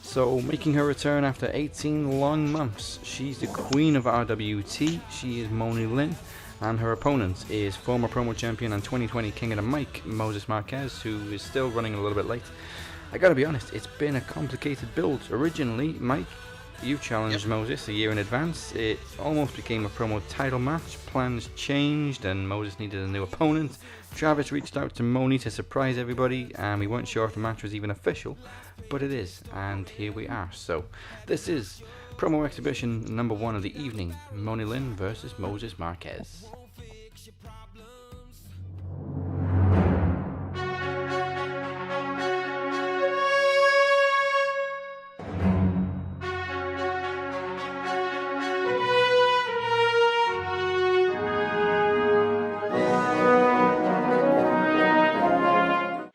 So making her return after 18 long months, she's the queen of RWT. She is Moni Lynn, and her opponent is former promo champion and 2020 King of the Mic, Moses Marquez, who is still running a little bit late. I gotta be honest, it's been a complicated build. Originally, Mike, you challenged Moses a year in advance. It almost became a promo title match. Plans changed and Moses needed a new opponent. Travis reached out to Moni to surprise everybody, and we weren't sure if the match was even official, but it is, and here we are. So this is promo exhibition number one of the evening, Moni Lynn versus Moses Marquez.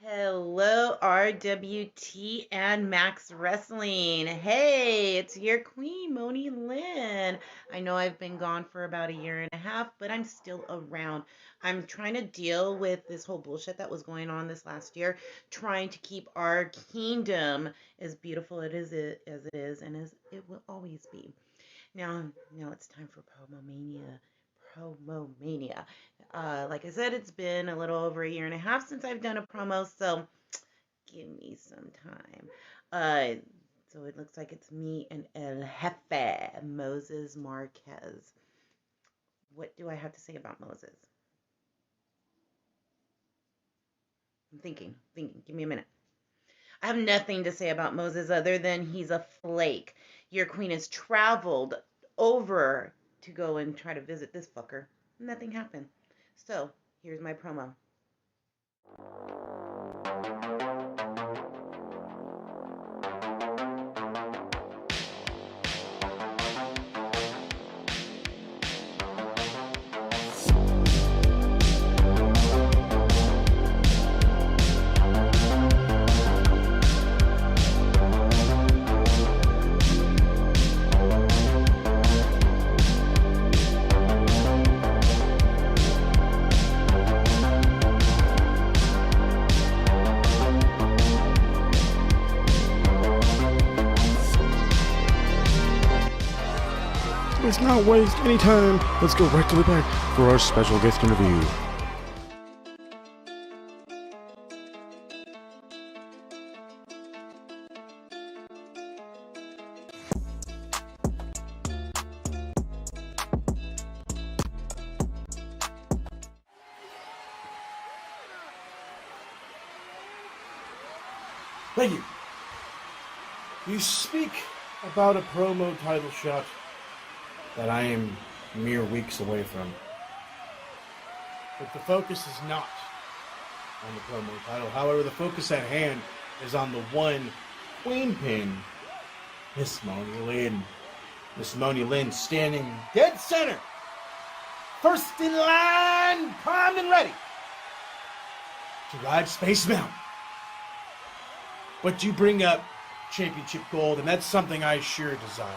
Hello, RWT and Max Wrestling. Hey, it's your queen, Moni Lynn. I know I've been gone for about a year and a half, but I'm still around. I'm trying to deal with this whole bullshit that was going on this last year, trying to keep our kingdom as beautiful as it is and as it will always be. Now it's time for Promomania. Like I said, it's been a little over a year and a half since I've done a promo, so give me some time. So it looks like it's me and El Jefe, Moses Marquez. What do I have to say about Moses? I'm thinking. Give me a minute. I have nothing to say about Moses other than he's a flake. Your queen has traveled over to go and try to visit this fucker. Nothing happened. So, here's my promo. Let's not waste any time. Let's go right to the back for our special guest interview. Thank you. You speak about a promo title shot that I am mere weeks away from. But the focus is not on the promo title. However, the focus at hand is on the one queen pin, Miss Moni Lynn. Miss Moni Lynn standing dead center, first in line, primed and ready to ride Space Mountain. But you bring up championship gold, and that's something I sure desire.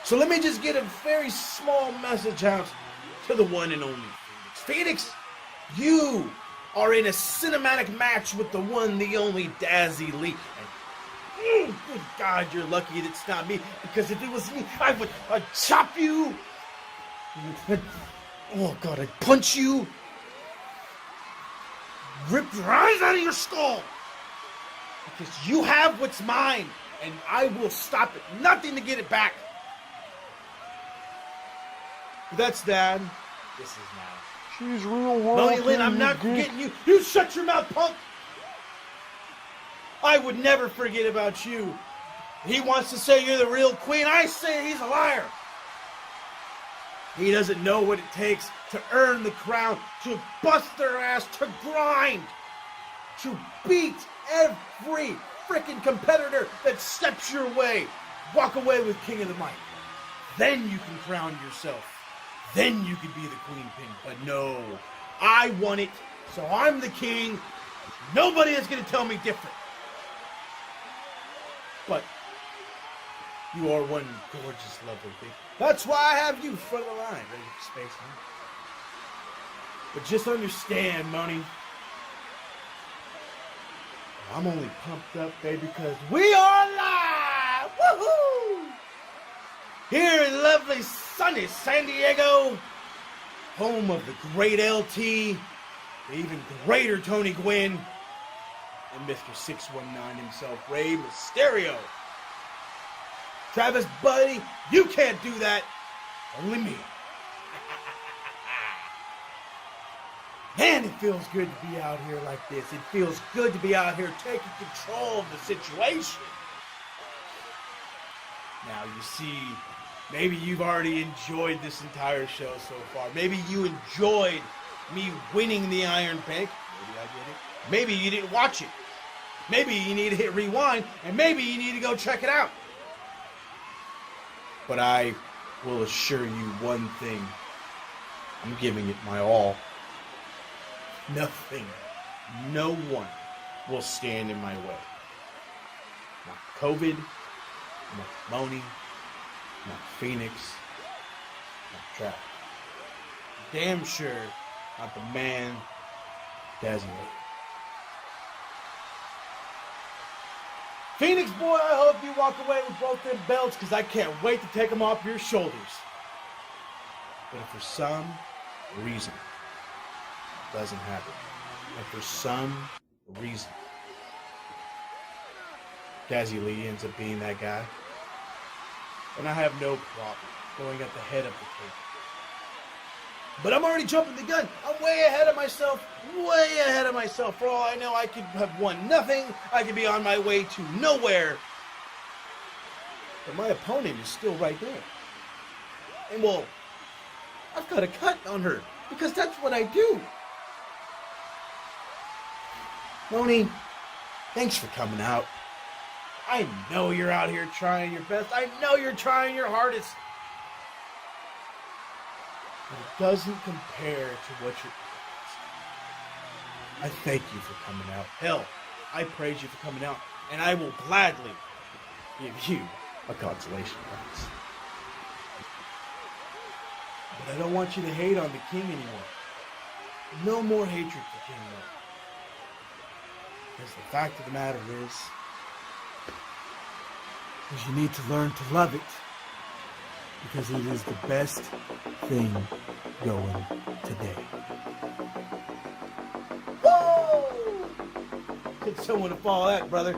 So let me just get a very small message out to the one and only Phoenix. Phoenix, you are in a cinematic match with the one, the only Dazzy Lee. And good God, you're lucky it's not me, because if it was me, I'd chop you. Oh God, I'd punch you. Rip your eyes out of your skull. Because you have what's mine, and I will stop at nothing to get it back. But that's Dad. This is now. She's real Moni Lynn, I'm not forgetting you. You shut your mouth, punk. I would never forget about you. He wants to say you're the real queen. I say he's a liar. He doesn't know what it takes to earn the crown, to bust their ass, to grind, to beat every freaking competitor that steps your way. Walk away with King of the Mic. Then you can crown yourself. Then you can be the queen pin. But no, I want it, so I'm the king. Nobody is going to tell me different. But you are one gorgeous, lovely thing. That's why I have you front of the line, ready for Space Mountain. But just understand, Moni, I'm only pumped up, baby, because we are live! Woohoo! Here in lovely, sunny San Diego, home of the great LT, the even greater Tony Gwynn, and Mr. 619 himself, Rey Mysterio. Travis, buddy, you can't do that. Only me. Man, it feels good to be out here like this. It feels good to be out here taking control of the situation. Now, you see, maybe you've already enjoyed this entire show so far. Maybe you enjoyed me winning the Iron Bank. Maybe I did it. Maybe you didn't watch it. Maybe you need to hit rewind, and maybe you need to go check it out. But I will assure you one thing. I'm giving it my all. Nothing, no one will stand in my way. Not COVID, not Moni, not Phoenix, not Travis. Damn sure not the man, Dazzy. Phoenix boy, I hope you walk away with both them belts, because I can't wait to take them off your shoulders. But if for some reason it doesn't happen, and for some reason Dazzy Lee ends up being that guy, then I have no problem going at the head of the table. But I'm already jumping the gun. I'm way ahead of myself. Way ahead of myself. For all I know, I could have won nothing. I could be on my way to nowhere. But my opponent is still right there. And well, I've got a cut on her because that's what I do. Moni, thanks for coming out. I know you're out here trying your best. I know you're trying your hardest. But it doesn't compare to what you're doing. I thank you for coming out. Hell, I praise you for coming out, and I will gladly give you a consolation prize. But I don't want you to hate on the king anymore. No more hatred for King Mo. Because the fact of the matter is you need to learn to love it. Because it is the best thing going today. Woo! Get someone to follow that, brother.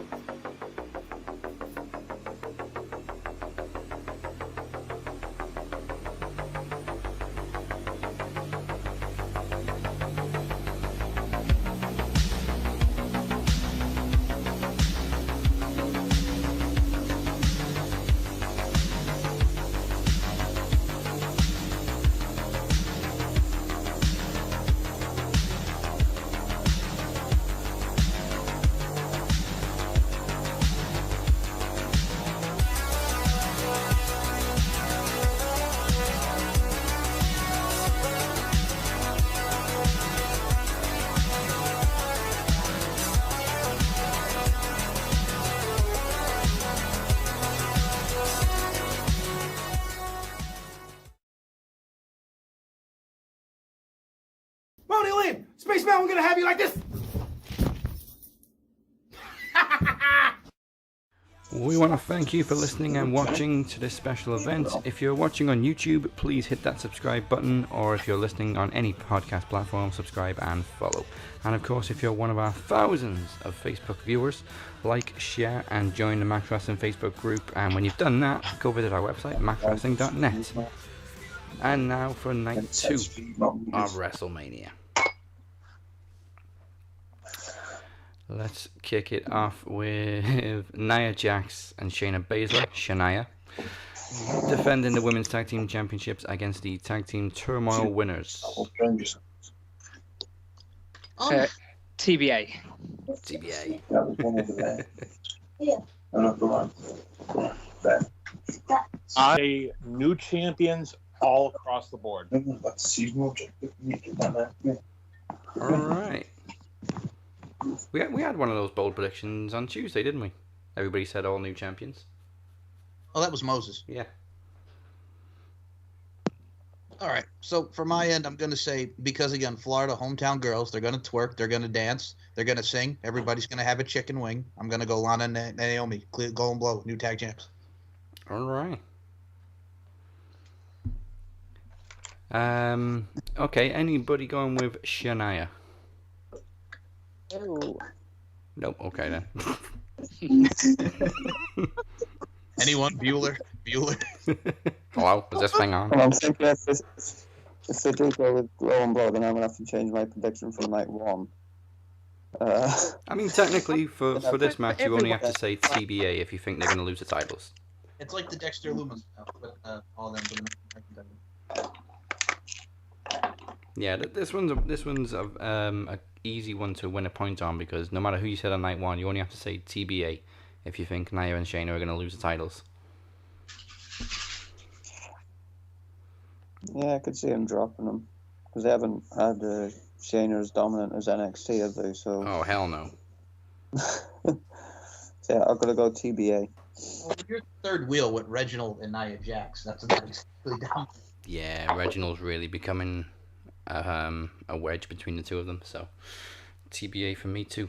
Moni Lynn, Spaceman, I'm gonna have you like this. We want to thank you for listening and watching to this special event. If you're watching on YouTube, please hit that subscribe button, or if you're listening on any podcast platform, subscribe and follow. And of course, if you're one of our thousands of Facebook viewers, like, share and join the Max Wrestling Facebook group. And when you've done that, go visit our website, maxwrestling.net. And now for night 2 of WrestleMania. Let's kick it off with Nia Jax and Shayna Baszler, Shania, defending the Women's Tag Team Championships against the Tag Team Turmoil winners. TBA. I new champions all across the board. Alright. We had one of those bold predictions on Tuesday, didn't we? Everybody said all new champions. Oh, that was Moses. Yeah. All right. So for my end, I'm going to say, because again, Florida hometown girls, they're going to twerk, they're going to dance, they're going to sing. Everybody's going to have a chicken wing. I'm going to go Lana and Naomi, Golden Blow, new tag champs. All right. Okay. Anybody going with Shania? Oh. Nope. Okay then. Anyone? Bueller? Hello, is this thing on? Well, I'm thinking if they do go with Golden Blow, then I'm going to have to change my prediction from night 1. I mean, technically, for this match, you only have to say TBA if you think they're going to lose the titles. It's like the Dexter Lumis stuff, but all them. Yeah, this one's a easy one to win a point on, because no matter who you said on night 1, you only have to say TBA if you think Nia and Shayna are going to lose the titles. Yeah, I could see him dropping them, because they haven't had Shayna as dominant as NXT, have they? So. Oh, hell no. So yeah, I'm gonna go TBA. Well, you're third wheel with Reginald and Nia Jax. That's really down. Yeah, Reginald's really becoming a wedge between the two of them, so TBA for me too.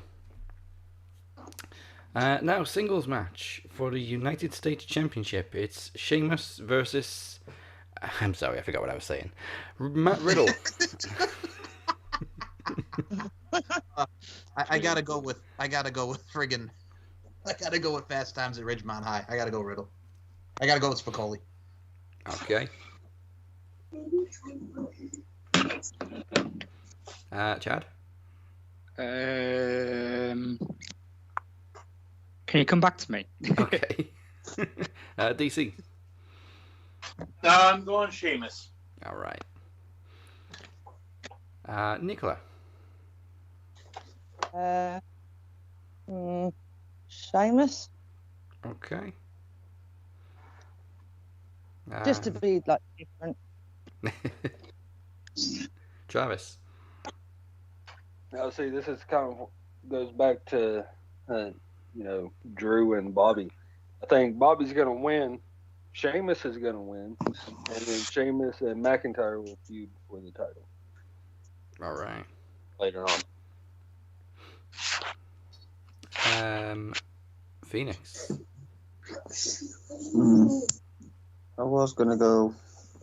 Now, singles match for the United States Championship. It's Sheamus versus... I'm sorry, I forgot what I was saying. Matt Riddle. I gotta go with Fast Times at Ridgemont High. I gotta go Riddle. I gotta go with Spicoli. Okay. Chad? Can you come back to me? Okay. DC? I'm going Sheamus. All right. Nicola? Sheamus. Okay. Just to be like different. Travis? Now, see, this is kind of goes back to, Drew and Bobby. I think Bobby's going to win. Sheamus is going to win. And then Sheamus and McIntyre will feud for the title. All right. Later on. Phoenix? I was going to go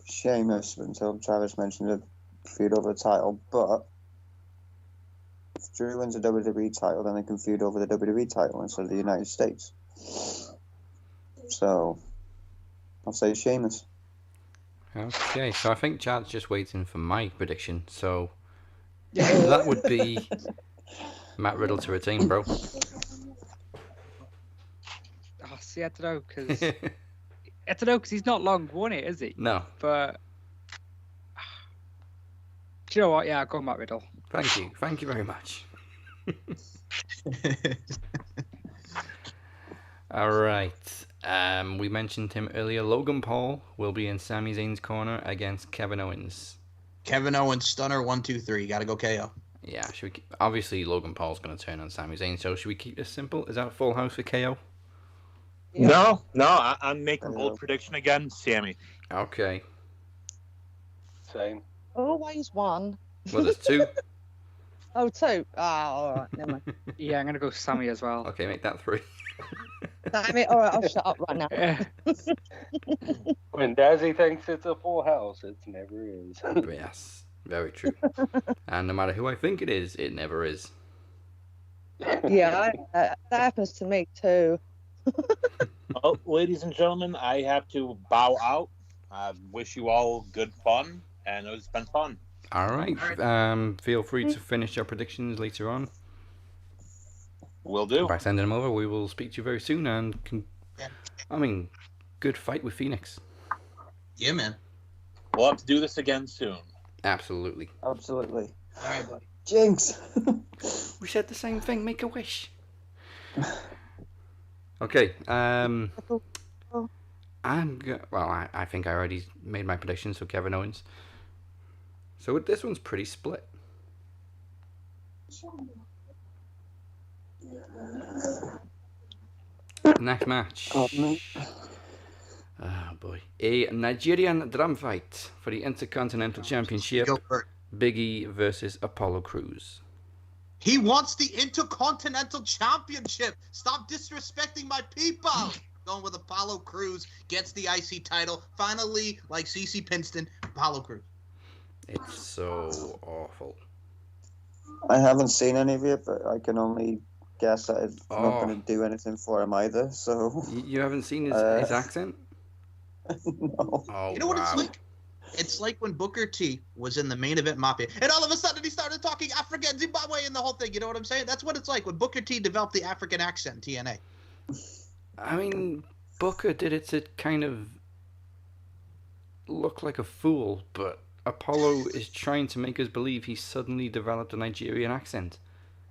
Sheamus until Travis mentioned a feud over the title, but if Drew wins the WWE title, then they can feud over the WWE title instead of the United States. So, I'll say Sheamus. Okay, so I think Chad's just waiting for my prediction, so that would be Matt Riddle to retain, bro. Oh, see, I don't know, because he's not long won it, is he? No. But do you know what? Yeah, I'll go Matt Riddle. Thank you. Thank you very much. All right. We mentioned him earlier. Logan Paul will be in Sami Zayn's corner against Kevin Owens. Kevin Owens, stunner, 1, 2, 3. Gotta go KO. Yeah, should we obviously Logan Paul's going to turn on Sami Zayn, so should we keep this simple? Is that a full house for KO? No, I'm making a bold prediction again. Sammy. Okay. Same. Always one. Well, there's two. Oh, two. Ah, all right. Never mind. Yeah, I'm going to go Sammy as well. Okay, make that 3. Damn it. All right, I'll shut up right now. When Dazzy thinks it's a full house, it never is. Yes, very true. And no matter who I think it is, it never is. Yeah, that happens to me too. Well, ladies and gentlemen, I have to bow out. I wish you all good fun, and it's been fun. All right. Feel free to finish your predictions later on. Will do. By sending them over, we will speak to you very soon. And good fight with Phoenix. Yeah, man. We'll have to do this again soon. Absolutely. Absolutely. All right, buddy. Jinx. We said the same thing. Make a wish. Okay. I think I already made my predictions for Kevin Owens. So this one's pretty split. Next match. Oh boy. A Nigerian drum fight for the Intercontinental Championship. Big E versus Apollo Crews. He wants the Intercontinental Championship. Stop disrespecting my people. Going with Apollo Crews, gets the IC title. Finally, like CeCe Pinston, Apollo Crews. It's so awful. I haven't seen any of it, but I can only guess that it's not going to do anything for him either. So you haven't seen his accent? No. Oh, you know what it's like? It's like when Booker T was in the main event Mafia, and all of a sudden he started talking African, Zimbabwe, and the whole thing. You know what I'm saying? That's what it's like when Booker T developed the African accent, TNA. I mean, Booker did it to kind of look like a fool, but Apollo is trying to make us believe he suddenly developed a Nigerian accent.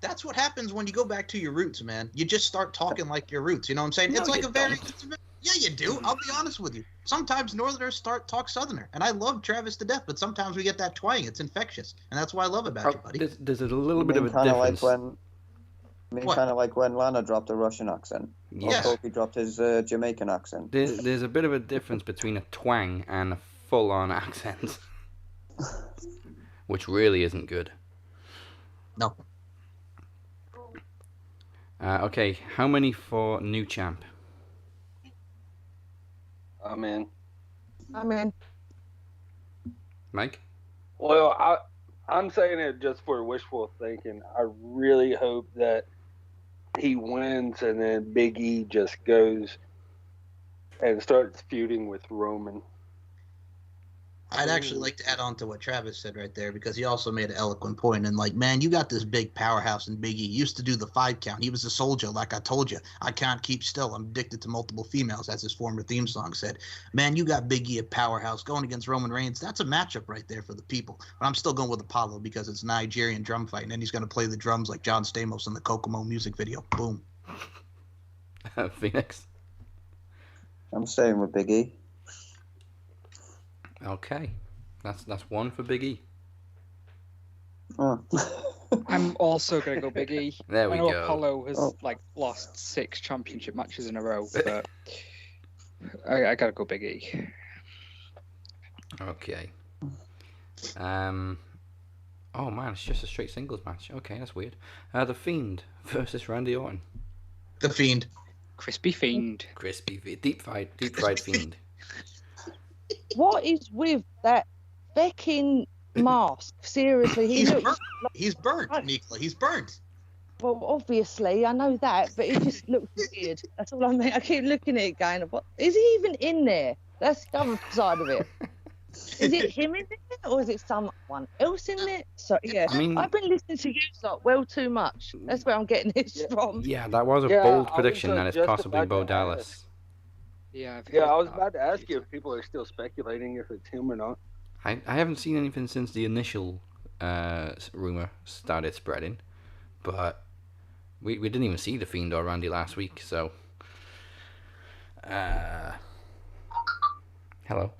That's what happens when you go back to your roots, man. You just start talking like your roots. You know what I'm saying? No, it's like you a very... don't. Yeah, you do. I'll be honest with you. Sometimes Northerners talk Southerner, and I love Travis to death, but sometimes we get that twang. It's infectious, and that's what I love about you, buddy. There's a little bit of a difference. Kind of like when Lana dropped a Russian accent. Yes. Or Kofi dropped his Jamaican accent. There's a bit of a difference between a twang and a full-on accent, which really isn't good. No. Okay, how many for new champ? I'm in. Mike? Well, I'm saying it just for wishful thinking. I really hope that he wins and then Big E just goes and starts feuding with Roman. I'd actually like to add on to what Travis said right there, because he also made an eloquent point. And like, man, you got this big powerhouse in Big E. He used to do the 5 count. He was a soldier, like I told you. I can't keep still. I'm addicted to multiple females, as his former theme song said. Man, you got Big E, a powerhouse, going against Roman Reigns. That's a matchup right there for the people. But I'm still going with Apollo because it's a Nigerian drum fight, and then he's going to play the drums like John Stamos in the Kokomo music video. Boom. Phoenix. I'm staying with Big E. Okay, that's one for Big E. Oh. I'm also gonna go Big E. There we I know go. Apollo has like lost 6 championship matches in a row, but I gotta go Big E. Okay. Oh man, it's just a straight singles match. Okay, that's weird. The Fiend versus Randy Orton. The Fiend. Crispy Fiend. Deep fried Fiend. What is with that fecking mask? Seriously, He's burnt. He's burnt, Nicola. He's burnt. Well, obviously, I know that, but it just looks weird. That's all I mean. I keep looking at it going, what is he even in there? That's the other side of it. Is it him in there, or is it someone else in there? So yeah, I mean, I've been listening to you lot well too much. That's where I'm getting this from. Yeah, that was a bold prediction that it's possibly Bo Dallas. Yeah, I was about to ask you if people are still speculating if it's him or not. I haven't seen anything since the initial rumor started spreading, but we didn't even see the Fiend or Randy last week, so hello.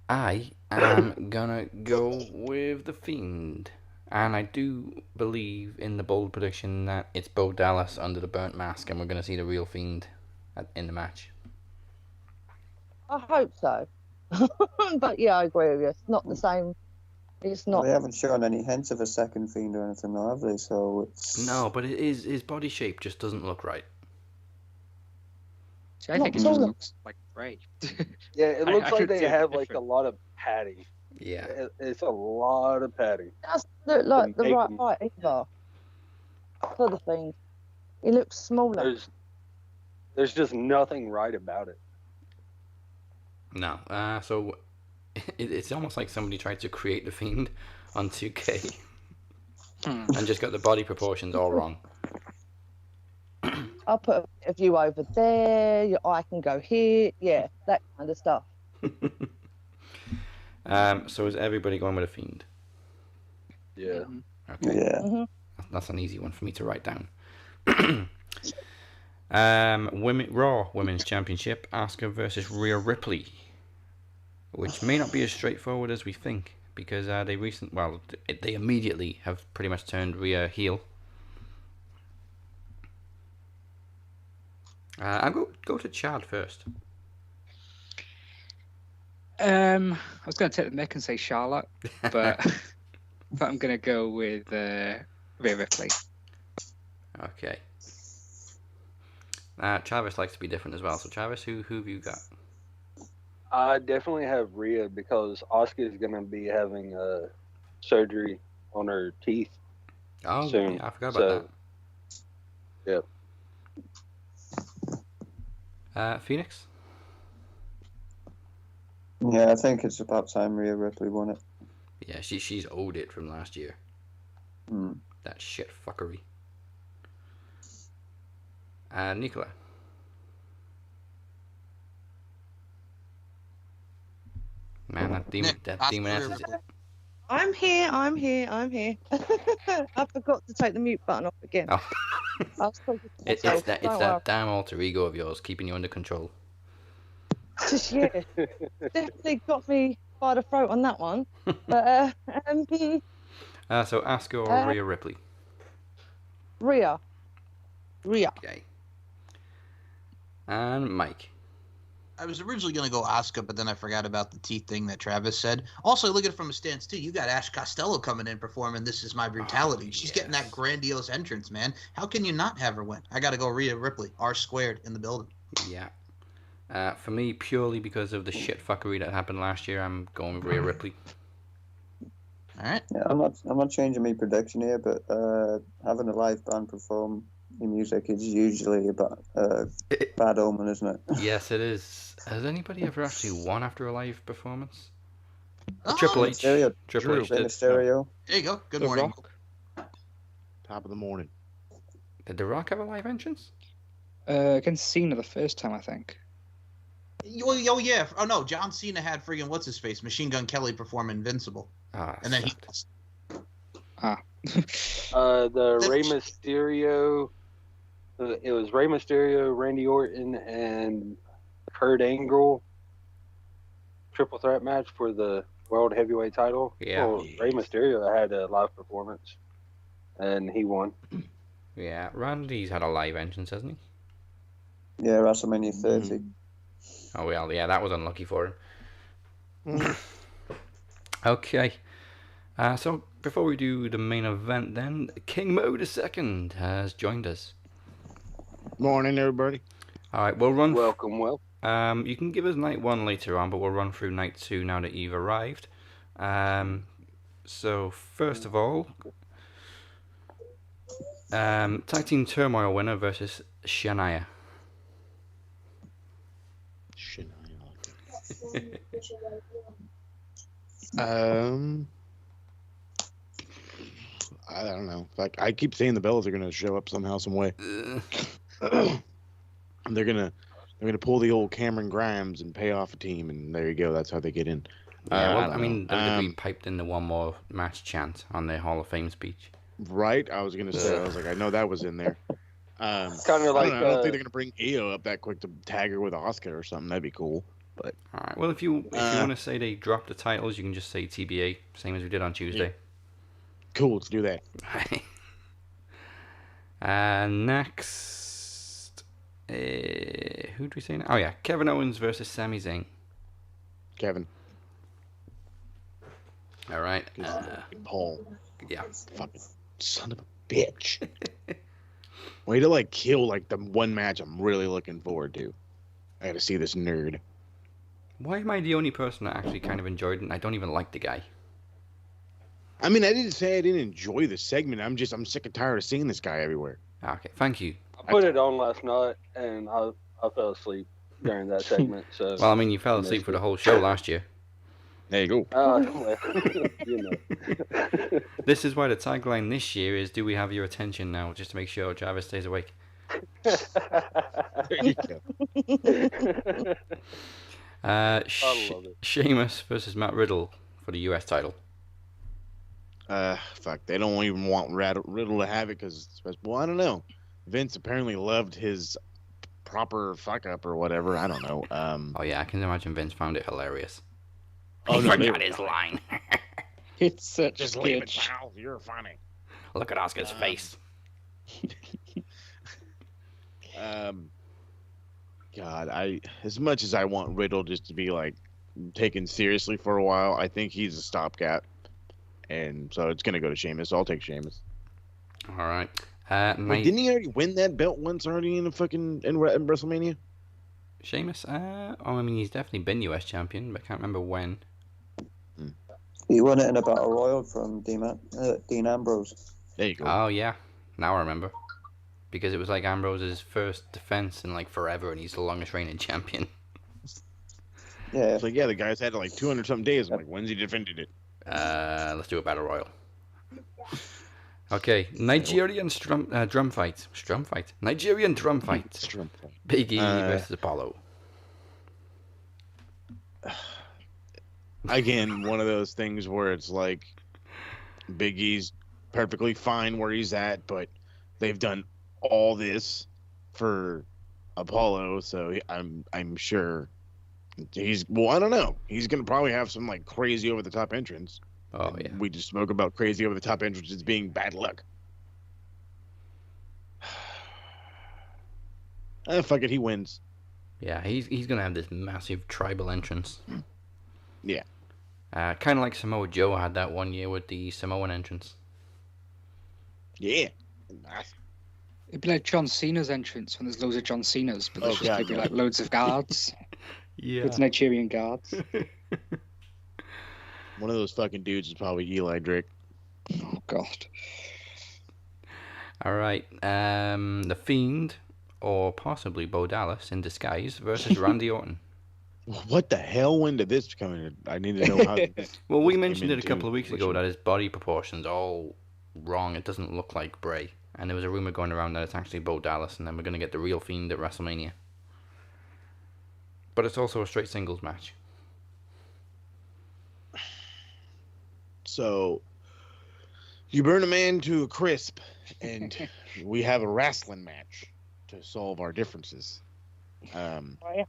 I am gonna go with the Fiend, and I do believe in the bold prediction that it's Bo Dallas under the burnt mask, and we're gonna see the real Fiend in the match. I hope so. But yeah, I agree with you. It's not the same. It's not. They haven't shown any hints of a second Fiend or anything, though, have they? So it's... No, but his body shape just doesn't look right. See, I think it just looks like Ray. Yeah, it looks like they have like different. a lot of padding. Yeah. It's a lot of padding. It doesn't look like the right height either. For the Fiend, he looks smaller. There's just nothing right about it. No, so it's almost like somebody tried to create the Fiend on 2K and just got the body proportions all wrong. I'll put a view over there. Your eye can go here. Yeah, that kind of stuff. So is everybody going with a Fiend? Yeah. Okay. Yeah. Mm-hmm. That's an easy one for me to write down. Raw Women's Championship, Asuka versus Rhea Ripley, which may not be as straightforward as we think, because they immediately have pretty much turned Rhea heel. I'll go to Chad first. I was going to take the mick and say Charlotte, but I'm going to go with Rhea Ripley. Okay. Travis likes to be different as well. So Travis, who have you got? I definitely have Rhea because Asuka is going to be having surgery on her teeth soon. Yeah, I forgot about that. Yep. Phoenix? Yeah, I think it's about time Rhea Ripley won it. Yeah, she's owed it from last year. That shit fuckery. Nicola. Man, that demon ass is... I'm here. I forgot to take the mute button off again. Oh. I was talking to It's myself. that damn alter ego of yours keeping you under control. Just, yeah, definitely got me by the throat on that one. But So Asuka or Rhea Ripley? Rhea. Okay. And Mike. I was originally going to go Asuka, but then I forgot about the teeth thing that Travis said. Also, look at it from a stance, too. You got Ash Costello coming in performing This Is My Brutality. She's getting that grandiose entrance, man. How can you not have her win? I got to go Rhea Ripley, R² in the building. Yeah. For me, purely because of the shit fuckery that happened last year, I'm going with Rhea Ripley. All right. Yeah, I'm not changing my prediction here, but having a live band perform the music is usually a bad omen, isn't it? Yes, it is. Has anybody ever actually won after a live performance? Triple H. Mysterio. Triple H Rey did. Mysterio. There you go. Good The morning. Rock. Top of the morning. Did The Rock have a live entrance? Against Cena the first time, I think. Oh yeah. Oh no, John Cena had friggin' what's his face, Machine Gun Kelly perform Invincible, and then he. The Rey Mysterio. It was Rey Mysterio, Randy Orton, and Kurt Angle triple threat match for the World Heavyweight title. Yeah. Well, Rey Mysterio had a live performance, and he won. Yeah, Randy's had a live entrance, hasn't he? Yeah, WrestleMania 30. Oh well, yeah, that was unlucky for him. Okay. So before we do the main event, then King Mo II has joined us. Morning, everybody. All right, we'll run. Welcome. You can give us night 1 later on, but we'll run through night 2 now that you've arrived. So first of all, Tag Team Turmoil winner versus Shania. I don't know. Like, I keep saying the Bellas are gonna show up somehow, some way. They're gonna pull the old Cameron Grimes and pay off a team, and there you go. That's how they get in. Yeah, well, I mean, WWE piped in the one more match chant on their Hall of Fame speech. Right? I was gonna say. I was like, I know that was in there. Kind of I like. don't know, I don't think they're gonna bring Io up that quick to tag her with Asuka or something. That'd be cool. But all right. Well, if you want to say they dropped the titles, you can just say TBA, same as we did on Tuesday. Yeah. Cool. Let's do that. Next, who do we say now? Oh yeah, Kevin Owens versus Sami Zayn. Kevin. All right. Paul. Yeah. Fucking son of a bitch. Way to like kill like the one match I'm really looking forward to. I got to see this nerd. Why am I the only person that actually kind of enjoyed it? And I don't even like the guy. I mean, I didn't say I didn't enjoy the segment. I'm sick and tired of seeing this guy everywhere. Okay, thank you. I put it on last night, and I fell asleep during that segment. So. Well, I mean, you fell asleep for the whole show last year. There you go. Well, you know. This is why the tagline this year is "Do we have your attention now?" Just to make sure Travis stays awake. There you go. I love it. Sheamus versus Matt Riddle for the US title. Fuck. They don't even want Riddle to have it because, well, I don't know. Vince apparently loved his proper fuck up or whatever. I don't know. Oh yeah, I can imagine Vince found it hilarious. Oh, He no, forgot his line. It's such Just a leave it, sketch. pal. You're funny. Look at Oscar's face. God, as much as I want Riddle just to be like taken seriously for a while, I think he's a stopgap, and so it's gonna go to Sheamus. I'll take Sheamus. All right. Wait, didn't he already win that belt once already in WrestleMania? Sheamus? I mean, he's definitely been US champion, but I can't remember when. He won it in a battle royal from Dean Ambrose. There you go. Oh yeah, now I remember. Because it was like Ambrose's first defense in like forever, and he's the longest reigning champion. Yeah. It's like, yeah, the guy's had it like 200 something days. I'm like, when's he defended it? Let's do a battle royal. Okay, Nigerian drum fight. Strum fight. Nigerian drum fight. Strum fight. Big E versus Apollo. Again, one of those things where it's like Big E's perfectly fine where he's at, but they've done all this for Apollo, so I'm sure he's, well, I don't know. He's gonna probably have some like crazy over the top entrance. Oh yeah. We just spoke about crazy over the top entrances being bad luck. Fuck it, he wins. Yeah, he's gonna have this massive tribal entrance. Yeah. Kind of like Samoa Joe had that one year with the Samoan entrance. Yeah. It'd be like John Cena's entrance when there's loads of John Cena's, but there's just gonna be like loads of guards. Yeah. It's Nigerian guards. One of those fucking dudes is probably Eli Drake. Oh God. All right. The Fiend, or possibly Bo Dallas in disguise versus Randy Orton. What the hell? When did this come in? I need to know how. Well, we mentioned it a couple of weeks ago that his body proportions all wrong. It doesn't look like Bray, and there was a rumor going around that it's actually Bo Dallas, and then we're gonna get the real Fiend at WrestleMania. But it's also a straight singles match. So you burn a man to a crisp, and we have a wrestling match to solve our differences.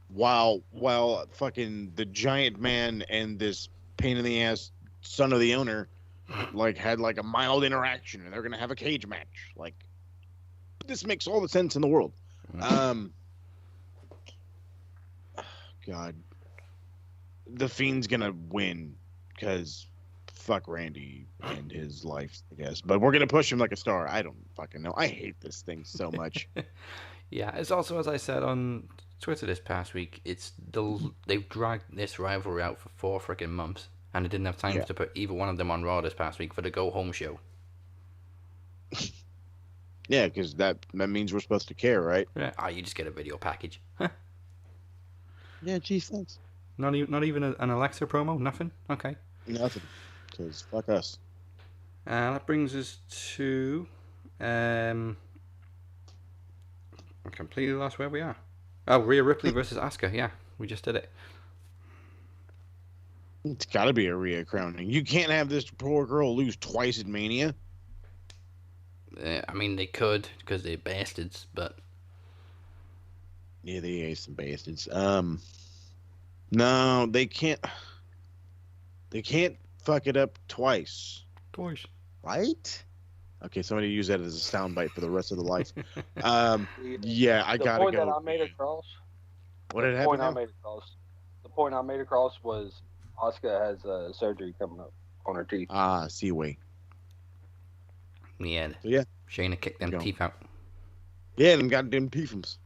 While fucking the giant man and this pain in the ass son of the owner had a mild interaction, and they're gonna have a cage match. This makes all the sense in the world. God, the Fiend's gonna win because fuck Randy and his life, I guess. But we're gonna push him like a star. I don't fucking know. I hate this thing so much. Yeah, it's also, as I said on Twitter this past week, they've dragged this rivalry out for 4 freaking months, and they didn't have time to put either one of them on Raw this past week for the go home show. Yeah, because that means we're supposed to care, right? Yeah. Oh, you just get a video package. Huh. Yeah, geez, thanks. Not even an Alexa promo? Nothing? Okay. Nothing. Because fuck us. That brings us to... I completely lost where we are. Oh, Rhea Ripley versus Asuka. Yeah, we just did it. It's got to be a Rhea crowning. You can't have this poor girl lose twice at Mania. I mean, they could, because they're bastards, but... Yeah, they ain't some bastards. No, they can't... They can't fuck it up twice. Twice. Right? Okay, somebody use that as a soundbite for the rest of the life. Yeah, I gotta go. The point go. that I made across. What had happened? The point I made across was Asuka has surgery coming up on her teeth. Seaway. Yeah. So, yeah. Shayna kicked them teeth out. Yeah, them goddamn teethums.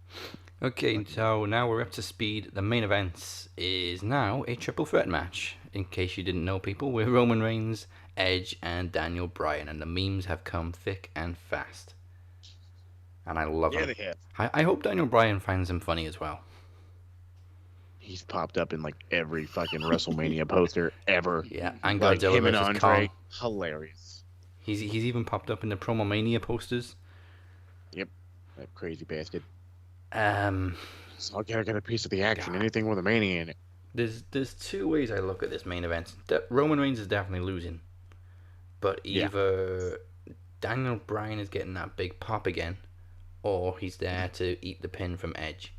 Okay, so now we're up to speed. The main event is now a triple threat match. In case you didn't know, people, with Roman Reigns, Edge, and Daniel Bryan, and the memes have come thick and fast. And I love them. They have. I hope Daniel Bryan finds them funny as well. He's popped up in every fucking WrestleMania poster ever. Yeah, and Godzilla him and versus Andre. Kong. Hilarious. He's even popped up in the Promomania posters. Yep, that crazy bastard. So I'll get a piece of the action. Anything with a Mania in it. There's 2 ways I look at this main event. Roman Reigns is definitely losing, but either Daniel Bryan is getting that big pop again, or he's there to eat the pin from Edge,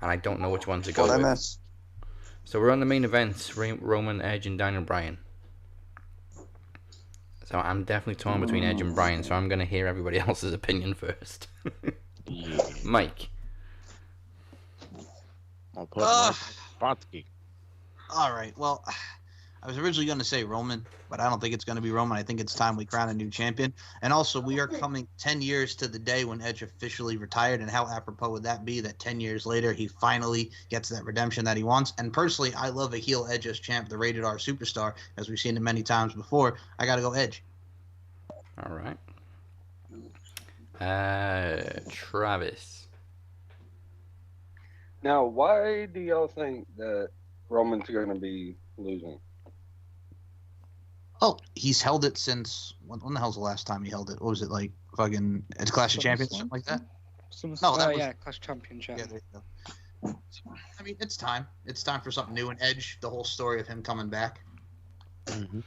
and I don't know which one to go with. So we're on the main event: Roman, Edge, and Daniel Bryan. So I'm definitely torn between Edge and Bryan. So I'm gonna hear everybody else's opinion first. Mike. I'll put Spotsky. All right. Well, I was originally going to say Roman, but I don't think it's going to be Roman. I think it's time we crown a new champion. And also, we are coming 10 years to the day when Edge officially retired. And how apropos would that be that 10 years later he finally gets that redemption that he wants? And personally, I love a heel Edge as champ, the rated R superstar, as we've seen it many times before. I got to go Edge. All right. Travis. Now, why do y'all think that Roman's going to be losing? Oh, he's held it since when the hell's the last time he held it? What was it fucking at Clash of Champions, something like that? No, that was Clash Championship. Yeah, there you go. I mean, it's time. It's time for something new. And Edge, the whole story of him coming back. Mm-hmm.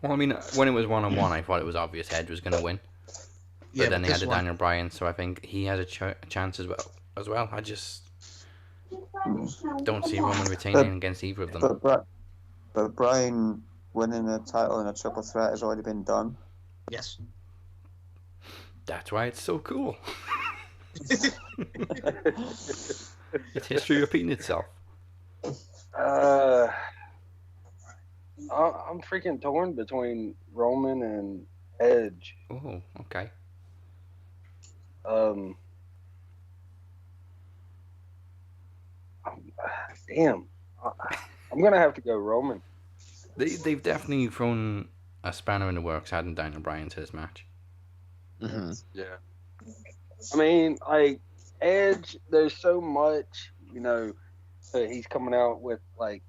Well, I mean, when it was 1-on-1, I thought it was obvious Edge was going to win. But then they had the Daniel Bryan, so I think he has a chance as well. I just don't see Roman retaining against either of them. But Bryan winning a title in a triple threat has already been done. Yes. That's why it's so cool. It's history repeating itself. I'm freaking torn between Roman and Edge. Oh, okay. Damn. I'm gonna have to go Roman. They've definitely thrown a spanner in the works adding Daniel Bryan to this match. Mm-hmm. Yeah. I mean, Edge, there's so much, So he's coming out with like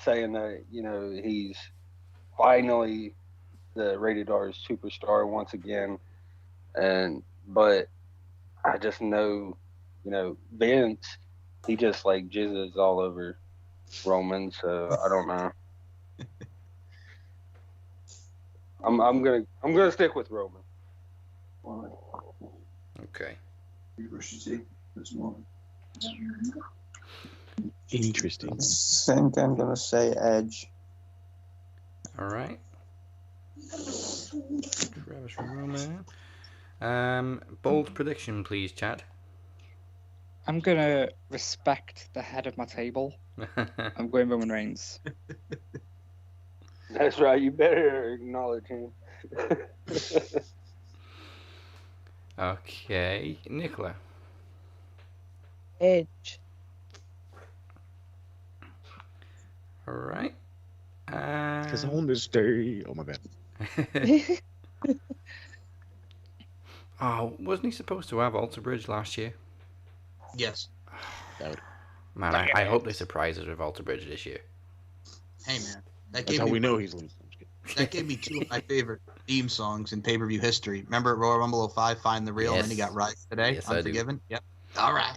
saying that he's finally the rated R superstar once again, but I just know Vince, he just like jizzes all over Roman, so I don't know. I'm gonna stick with Roman. Okay. Interesting. I think I'm gonna say Edge. All right. Travis Roman. Bold prediction, please, Chad. I'm gonna respect the head of my table. I'm going Roman Reigns. That's right. You better acknowledge him. Okay, Nicola. Edge. All right. Because on this day, oh my bad. Oh, wasn't he supposed to have Alter Bridge last year? Yes. Man, I hope they surprise us with Alter Bridge this year. Hey man, That's how we know he's losing. That gave me two of my favorite theme songs in pay-per-view history. Remember at Royal Rumble 05, Find the Real, and then he got Rise Today, Yes, I do. Unforgiven? Yep. All right.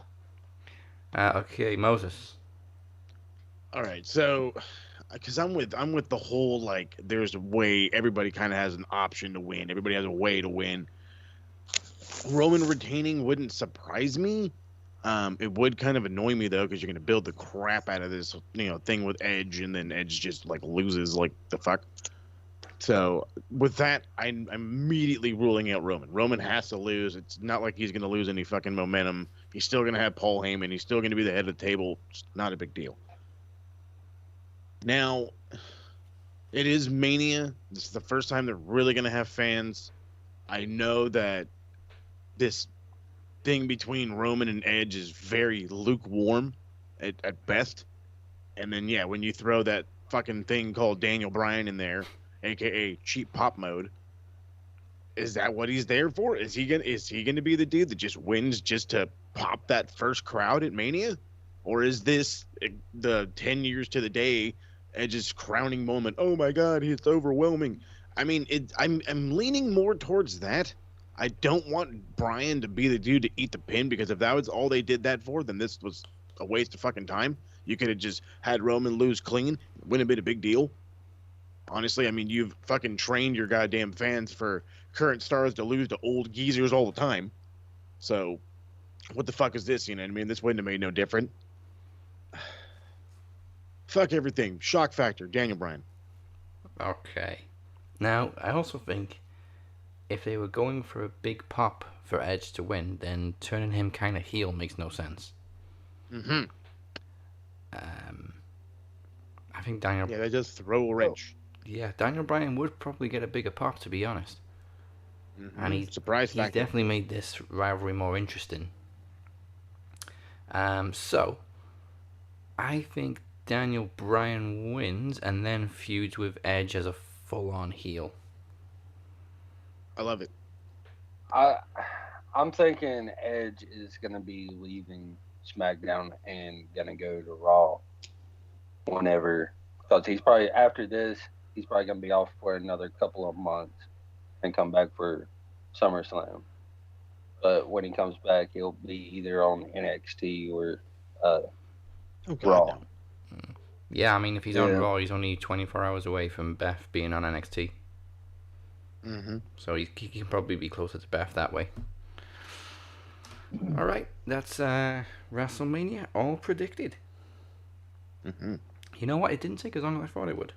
Okay, Moses. All right, so because I'm with the whole like there's a way everybody kind of has an option to win. Everybody has a way to win. Roman retaining wouldn't surprise me. It would kind of annoy me though because you're gonna build the crap out of this thing with Edge and then Edge just like loses like the fuck. So with that, I'm immediately ruling out Roman. Roman has to lose. It's not like he's gonna lose any fucking momentum. He's still gonna have Paul Heyman. He's still gonna be the head of the table. It's not a big deal. Now, it is Mania. This is the first time they're really going to have fans. I know that this thing between Roman and Edge is very lukewarm at best. And then, yeah, when you throw that fucking thing called Daniel Bryan in there, a.k.a. cheap pop mode, is that what he's there for? Is he gonna be the dude that just wins just to pop that first crowd at Mania? Or is this the 10 years to the day Edge's crowning moment? Oh my God, it's overwhelming. I mean, I'm leaning more towards that. I don't want Bryan to be the dude to eat the pin, because if that was all they did that for, then this was a waste of fucking time. You could have just had Roman lose clean. Wouldn't have been a big deal. Honestly, I mean, you've fucking trained your goddamn fans for current stars to lose to old geezers all the time. So, what the fuck is this? You know what I mean? This wouldn't have made no different. Fuck everything. Shock factor. Daniel Bryan. Okay. Now, I also think if they were going for a big pop for Edge to win, then turning him kind of heel makes no sense. Mm-hmm. I think Daniel... Yeah, they just throw a wrench. Yeah, Daniel Bryan would probably get a bigger pop, to be honest. Mm-hmm. And he's factor. definitely made this rivalry more interesting. So, I think Daniel Bryan wins and then feuds with Edge as a full-on heel. I love it. I'm thinking Edge is going to be leaving SmackDown and going to go to Raw whenever. Because he's probably, after this, he's probably going to be off for another couple of months and come back for SummerSlam. But when he comes back, he'll be either on NXT or Raw. Yeah, I mean, if he's on Raw, he's only 24 hours away from Beth being on NXT. Mm-hmm. So he can probably be closer to Beth that way. All right, that's WrestleMania, all predicted. Mm-hmm. You know what? It didn't take as long as I thought it would.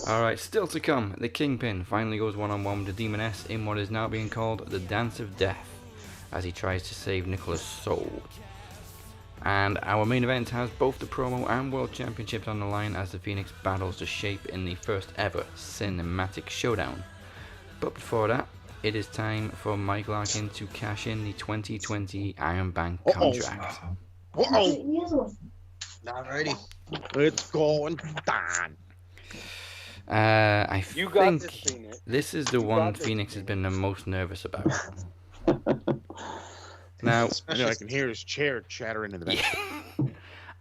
All right, still to come, the Kingpin finally goes one-on-one with the Demoness in what is now being called the Dance of Death, as he tries to save Nicola's soul. And our main event has both the promo and World Championships on the line as the Phoenix battles the Shape in the first ever cinematic showdown. But before that, it is time for Mike Larkin to cash in the 2020 Iron Bank contract. Whoa! Alrighty. It's going down. I You got think this, Phoenix. this is the You one got this, Phoenix has been the most nervous about. Now, I know I can hear his chair chattering in the back.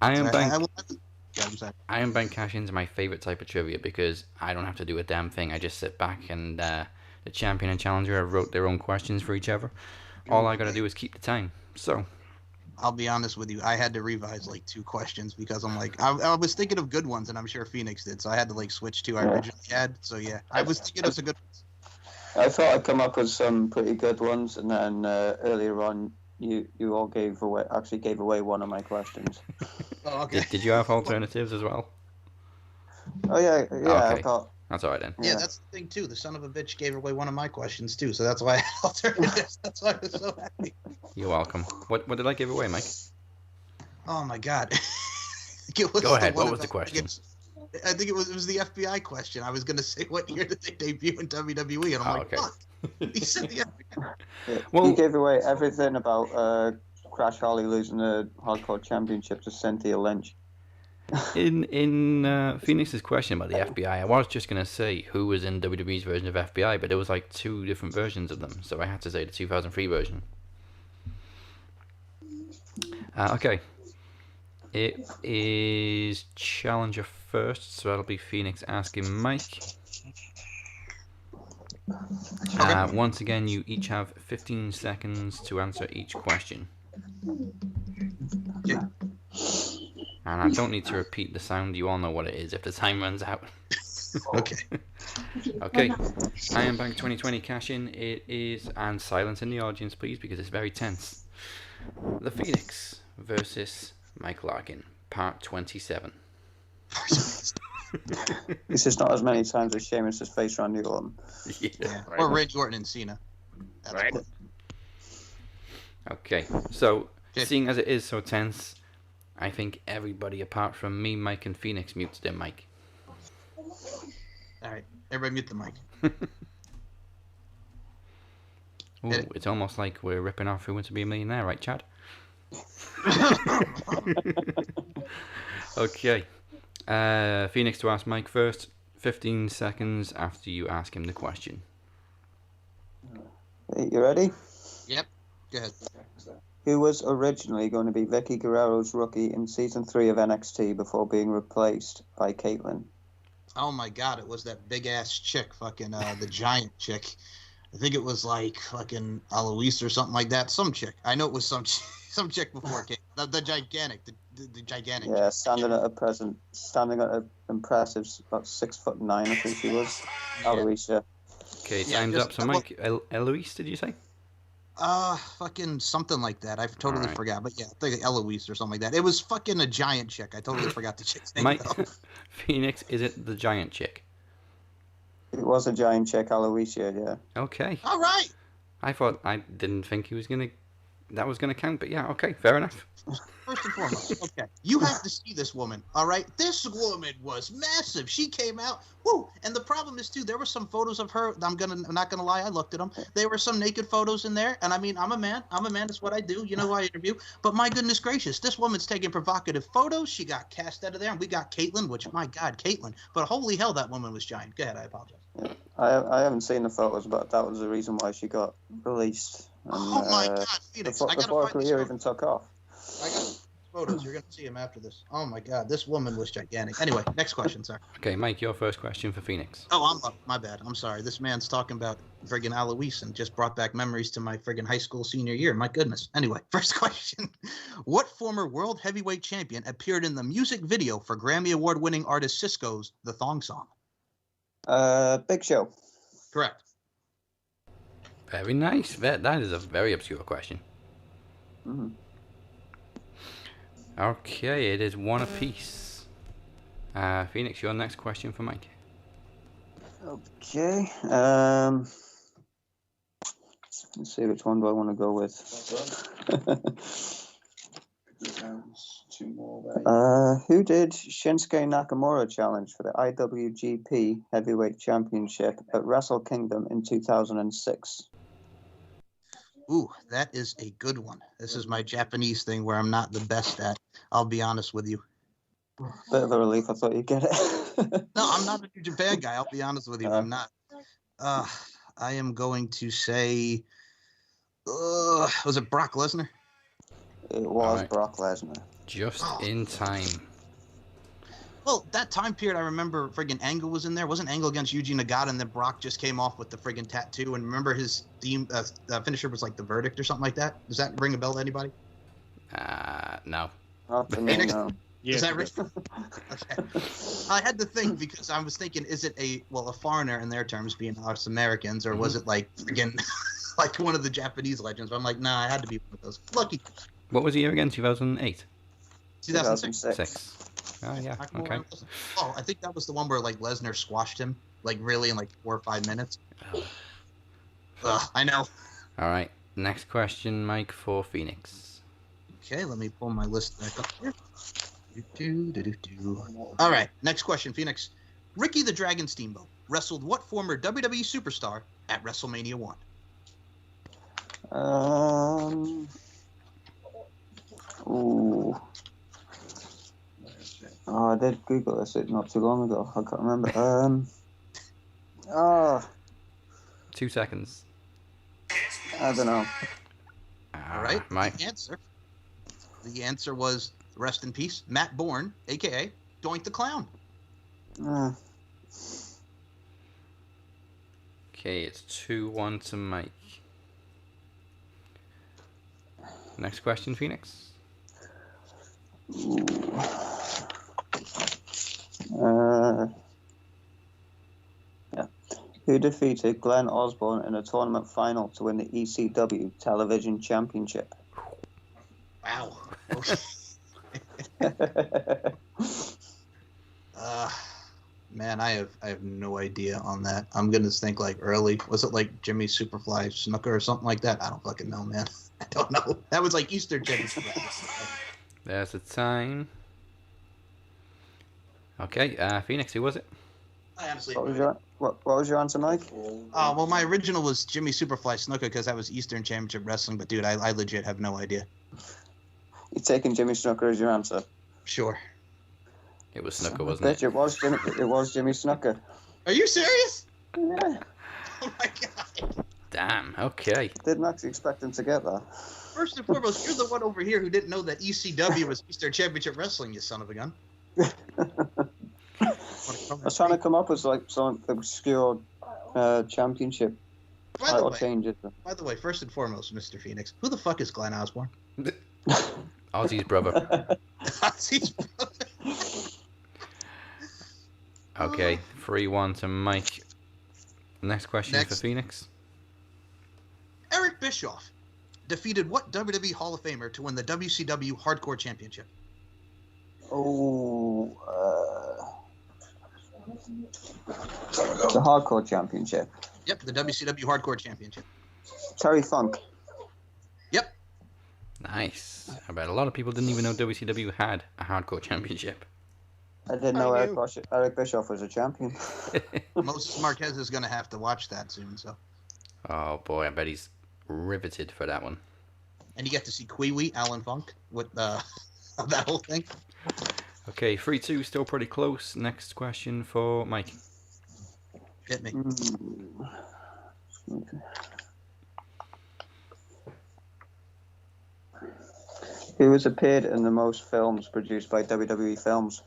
Iron Bank. Yeah, I'm sorry. Iron Bank cash-ins are my favorite type of trivia because I don't have to do a damn thing. I just sit back and the champion and challenger have wrote their own questions for each other. All I gotta do is keep the time. So, I'll be honest with you. I had to revise like 2 questions because I'm like, I was thinking of good ones, and I'm sure Phoenix did, so I had to like switch 2 I originally had. So yeah, I was thinking of some good ones. I thought I'd come up with some pretty good ones, and then earlier on, you all gave away one of my questions. Oh, okay. Did you have alternatives as well? Oh yeah. Okay. I thought. That's all right then. Yeah, that's the thing too. The son of a bitch gave away one of my questions too, so that's why I had alternatives. That's why I was so happy. You're welcome. What did I give away, Mike? Oh my god. Go ahead. What was the question? I think it was the FBI question. I was gonna say what year did they debut in WWE, and I'm like, okay. fuck. He said the FBI. Yeah, you gave away everything about Crash Holly losing the Hardcore Championship to Cynthia Lynch. In Phoenix's question about the FBI, I was just gonna say who was in WWE's version of FBI, but there was like 2 different versions of them, so I had to say the 2003 version. Okay. It is challenger first, so that'll be Phoenix asking Mike. Once again, you each have 15 seconds to answer each question. Yeah. And I don't need to repeat the sound, you all know what it is if the time runs out. Okay. Okay. Iron Bank 2020 cash in, it is, and silence in the audience please because it's very tense. The Phoenix versus Mike Larkin, part 27. It's just not as many times as Sheamus' face Randy Orton. Yeah. Or Randy Orton and Cena. Right. Okay, so seeing as it is so tense, I think everybody apart from me, Mike, and Phoenix mutes their mic. Alright, everybody mute the mic. Ooh, it's almost like we're ripping off Who Wants to Be a Millionaire, right, Chad? Okay. Phoenix to ask Mike first. 15 seconds after you ask him the question. You ready? Yep. Go ahead. Who was originally going to be Vicky Guerrero's rookie in season 3 of NXT before being replaced by Caitlyn? Oh my god, it was that big ass chick, fucking the giant chick. I think it was like fucking Aloise or something like that. Some chick. I know it was some chick before Caitlyn. The gigantic. The gigantic. Yeah, standing at an impressive about 6'9", I think she was. Aloysia. Okay, time's up. So Mike, Eloise, did you say? Fucking something like that. I totally forgot. But yeah, I think Eloise or something like that. It was fucking a giant chick. I totally forgot the chick's name. Mike, Phoenix, is it the giant chick? It was a giant chick, Aloysia, yeah. Okay. All right. I didn't think that was gonna count, but yeah, okay, fair enough. First and foremost, okay, you have to see this woman, all right? This woman was massive. She came out, woo! And the problem is too, there were some photos of her. I'm not gonna lie, I looked at them. There were some naked photos in there, and I mean, I'm a man. That's what I do. You know who I interview. But my goodness gracious, this woman's taking provocative photos. She got cast out of there, and we got Caitlyn, which my God, Caitlyn. But holy hell, that woman was giant. Go ahead, I apologize. Yeah. I haven't seen the photos, but that was the reason why she got released. And, oh my God, Phoenix! Before her career even took off. I got photos. You're gonna see them after this. Oh my God, this woman was gigantic. Anyway, next question, sir. Okay, Mike, your first question for Phoenix. Oh, I'm up. My bad. I'm sorry. This man's talking about friggin' Aloise and just brought back memories to my friggin' high school senior year. My goodness. Anyway, first question: what former world heavyweight champion appeared in the music video for Grammy Award-winning artist Sisqó's "The Thong Song"? Big Show. Correct. Very nice. That is a very obscure question. Mm-hmm. Okay, it is one apiece. Phoenix, your next question for Mike. Okay. Let's see, which one do I want to go with? Who did Shinsuke Nakamura challenge for the IWGP Heavyweight Championship at Wrestle Kingdom in 2006? Ooh, that is a good one. This is my Japanese thing where I'm not the best at. I'll be honest with you. Bit of a relief. I thought you'd get it. No, I'm not a New Japan guy. I'll be honest with you. I'm not. I am going to say Was it Brock Lesnar? It was Alright. Brock Lesnar. Just in time. Well, that time period, I remember friggin' Angle was in there. Wasn't Angle against Yuji Nagata, and then Brock just came off with the friggin' tattoo. And remember his theme finisher was like the Verdict or something like that. Does that ring a bell to anybody? No. Not to me, no. Is that right? Okay. I had to think because I was thinking, is it a foreigner in their terms, being us Americans, or was it like friggin' like one of the Japanese legends? But I'm like, nah, it had to be one of those. Lucky. What was the year again? 2008? 2006. Oh, yeah. Okay. Oh, I think that was the one where like Lesnar squashed him, like really in like 4 or 5 minutes. I know. All right. Next question, Mike, for Phoenix. Okay, let me pull my list back up here. All right, next question, Phoenix. Ricky the Dragon Steamboat wrestled what former WWE superstar at WrestleMania 1? Ooh. Oh, I did Google this not too long ago. I can't remember. 2 seconds. I don't know. All right, Mike. The answer was, rest in peace, Matt Bourne, a.k.a. Doink the Clown. Okay, it's 2-1 to Mike. Next question, Phoenix. Yeah. Who defeated Glenn Osborne in a tournament final to win the ECW Television Championship? Wow. Man, I have no idea on that. I'm gonna think like early. Was it like Jimmy Superfly Snooker or something like that? I don't fucking know, man. I don't know. That was like Easter Jimmy. There's the time. Okay, Phoenix, who was it? I honestly. What was your answer, Mike? Well, my original was Jimmy Superfly Snooker because that was Eastern Championship Wrestling. But dude, I legit have no idea. You're taking Jimmy Snooker as your answer? Sure. It was Snooker, wasn't it? It was Jimmy Snooker. Are you serious? Yeah. Oh my god. Damn, okay. Didn't actually expect him to get that. First and foremost, you're the one over here who didn't know that ECW was Eastern Championship Wrestling, you son of a gun. I was trying to come up with like some obscure championship title changes. By the way, first and foremost, Mr. Phoenix, who the fuck is Glenn Osborne? Ozzy's brother. Ozzy's brother. Okay, 3-1 to Mike. Next question for Phoenix. Eric Bischoff defeated what WWE Hall of Famer to win the WCW Hardcore Championship? Oh, the Hardcore Championship. Yep, the WCW Hardcore Championship. Terry Funk. Yep. Nice. I bet a lot of people didn't even know WCW had a Hardcore Championship. I didn't know Eric Bischoff was a champion. Moses Marquez is going to have to watch that soon, so. Oh boy, I bet he's riveted for that one. And you get to see Kwee-Wee, Alan Funk, with that whole thing. Okay, 3-2, still pretty close. Next question for Mike. Hit me. Who has appeared in the most films produced by WWE Films?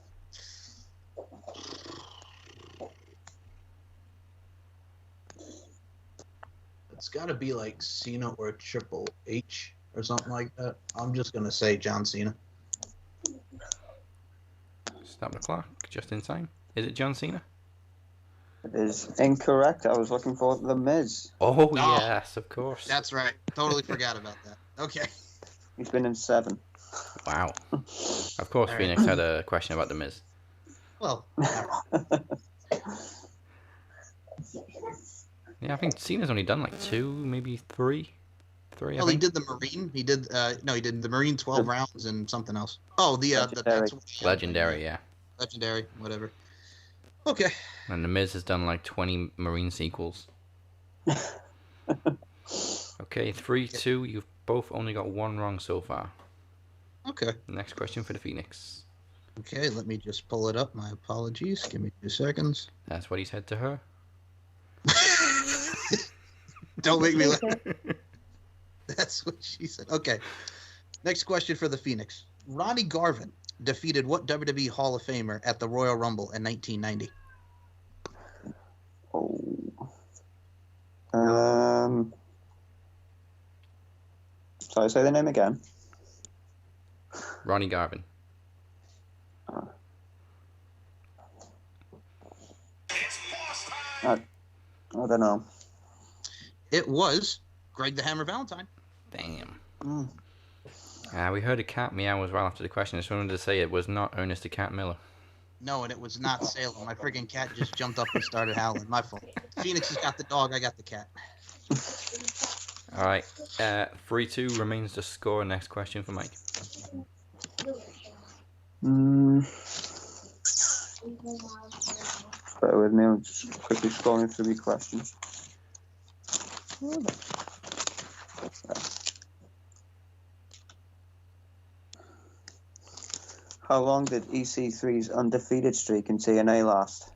It's got to be like Cena or Triple H or something like that. I'm just going to say John Cena. Stop the clock, just in time. Is it John Cena? It is incorrect. I was looking for The Miz. Oh, yes, of course. That's right. Totally forgot about that. Okay. He's been in 7. Wow. Of course, Phoenix had a question about The Miz. Well. Yeah, I think Cena's only done like 2, maybe 3. Well, he did the Marine. He did he did the Marine 12 rounds and something else. Oh, Legendary, yeah. Legendary, whatever. Okay. And The Miz has done like 20 Marine sequels. Okay, 3-2. You've both only got 1 wrong so far. Okay. Next question for the Phoenix. Okay, let me just pull it up. My apologies. Give me 2 seconds. That's what he said to her. Don't make me laugh. That's what she said. Okay. Next question for the Phoenix. Ronnie Garvin defeated what WWE Hall of Famer at the Royal Rumble in 1990? Sorry, say the name again. Ronnie Garvin. I don't know. It was Greg the Hammer Valentine. Damn. We heard a cat meow as well after the question. I just wanted to say it was not Ernest the Cat Miller. No, and it was not Salem. My friggin' cat just jumped up and started howling. My fault. Phoenix has got the dog. I got the cat. All right. 3-2 remains the score. Next question for Mike. Bear with me. I'm just quickly scrolling through the questions. How long did EC3's undefeated streak in TNA last?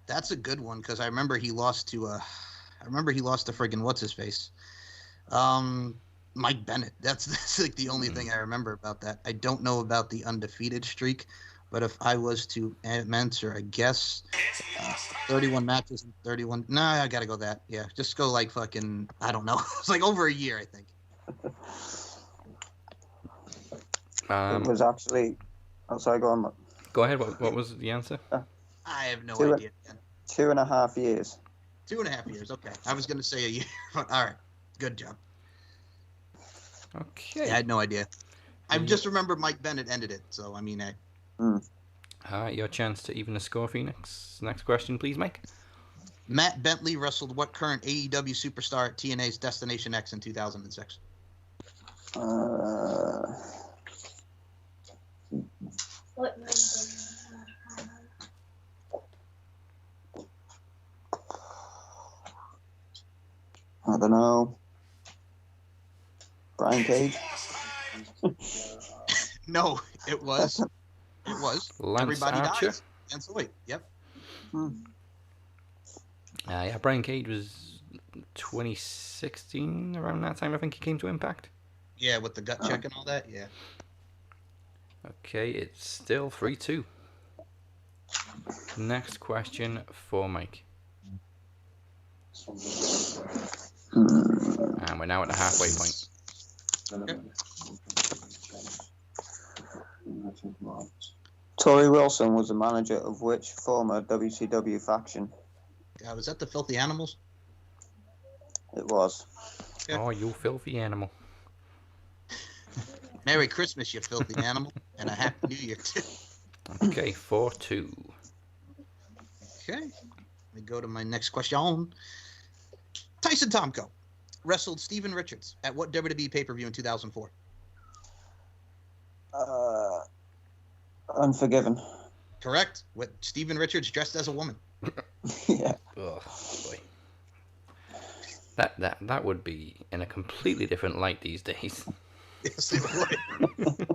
That's a good one because I remember he lost to friggin' what's his face, Mike Bennett. That's like the only thing I remember about that. I don't know about the undefeated streak, but if I was to answer, I guess 31 matches and 31. Nah, I gotta go that. Yeah, just go like fucking. I don't know. It's like over a year, I think. It was actually. Oh, sorry, go on. Go ahead. What was the answer? I have no idea. 2.5 years. 2.5 years. Okay, I was gonna say a year, but all right, good job. Okay. Yeah, I had no idea. I just remember Mike Bennett ended it, so I mean, All right, your chance to even the score, Phoenix. Next question, please, Mike. Matt Bentley wrestled what current AEW superstar at TNA's Destination X in 2006? I don't know. Brian Cage? No, it was. Lance Everybody Archer? dies. Lance Lloyd. Yep. Yeah, Brian Cage was 2016, around that time I think he came to Impact. Yeah, with the gut check and all that. Yeah. Okay, it's still 3-2. Next question for Mike. And we're now at the halfway point. Torrie Wilson was the manager of which former WCW faction? Was that the Filthy Animals? It was. Yeah. Oh, you filthy animal. Merry Christmas, you filthy animal, and a Happy New Year too. Okay, 4-2. Okay, let me go to my next question. Tyson Tomko wrestled Steven Richards at what WWE pay-per-view in 2004? Unforgiven. Correct, with Steven Richards dressed as a woman. Yeah. Oh boy. That would be in a completely different light these days. Yes, it would.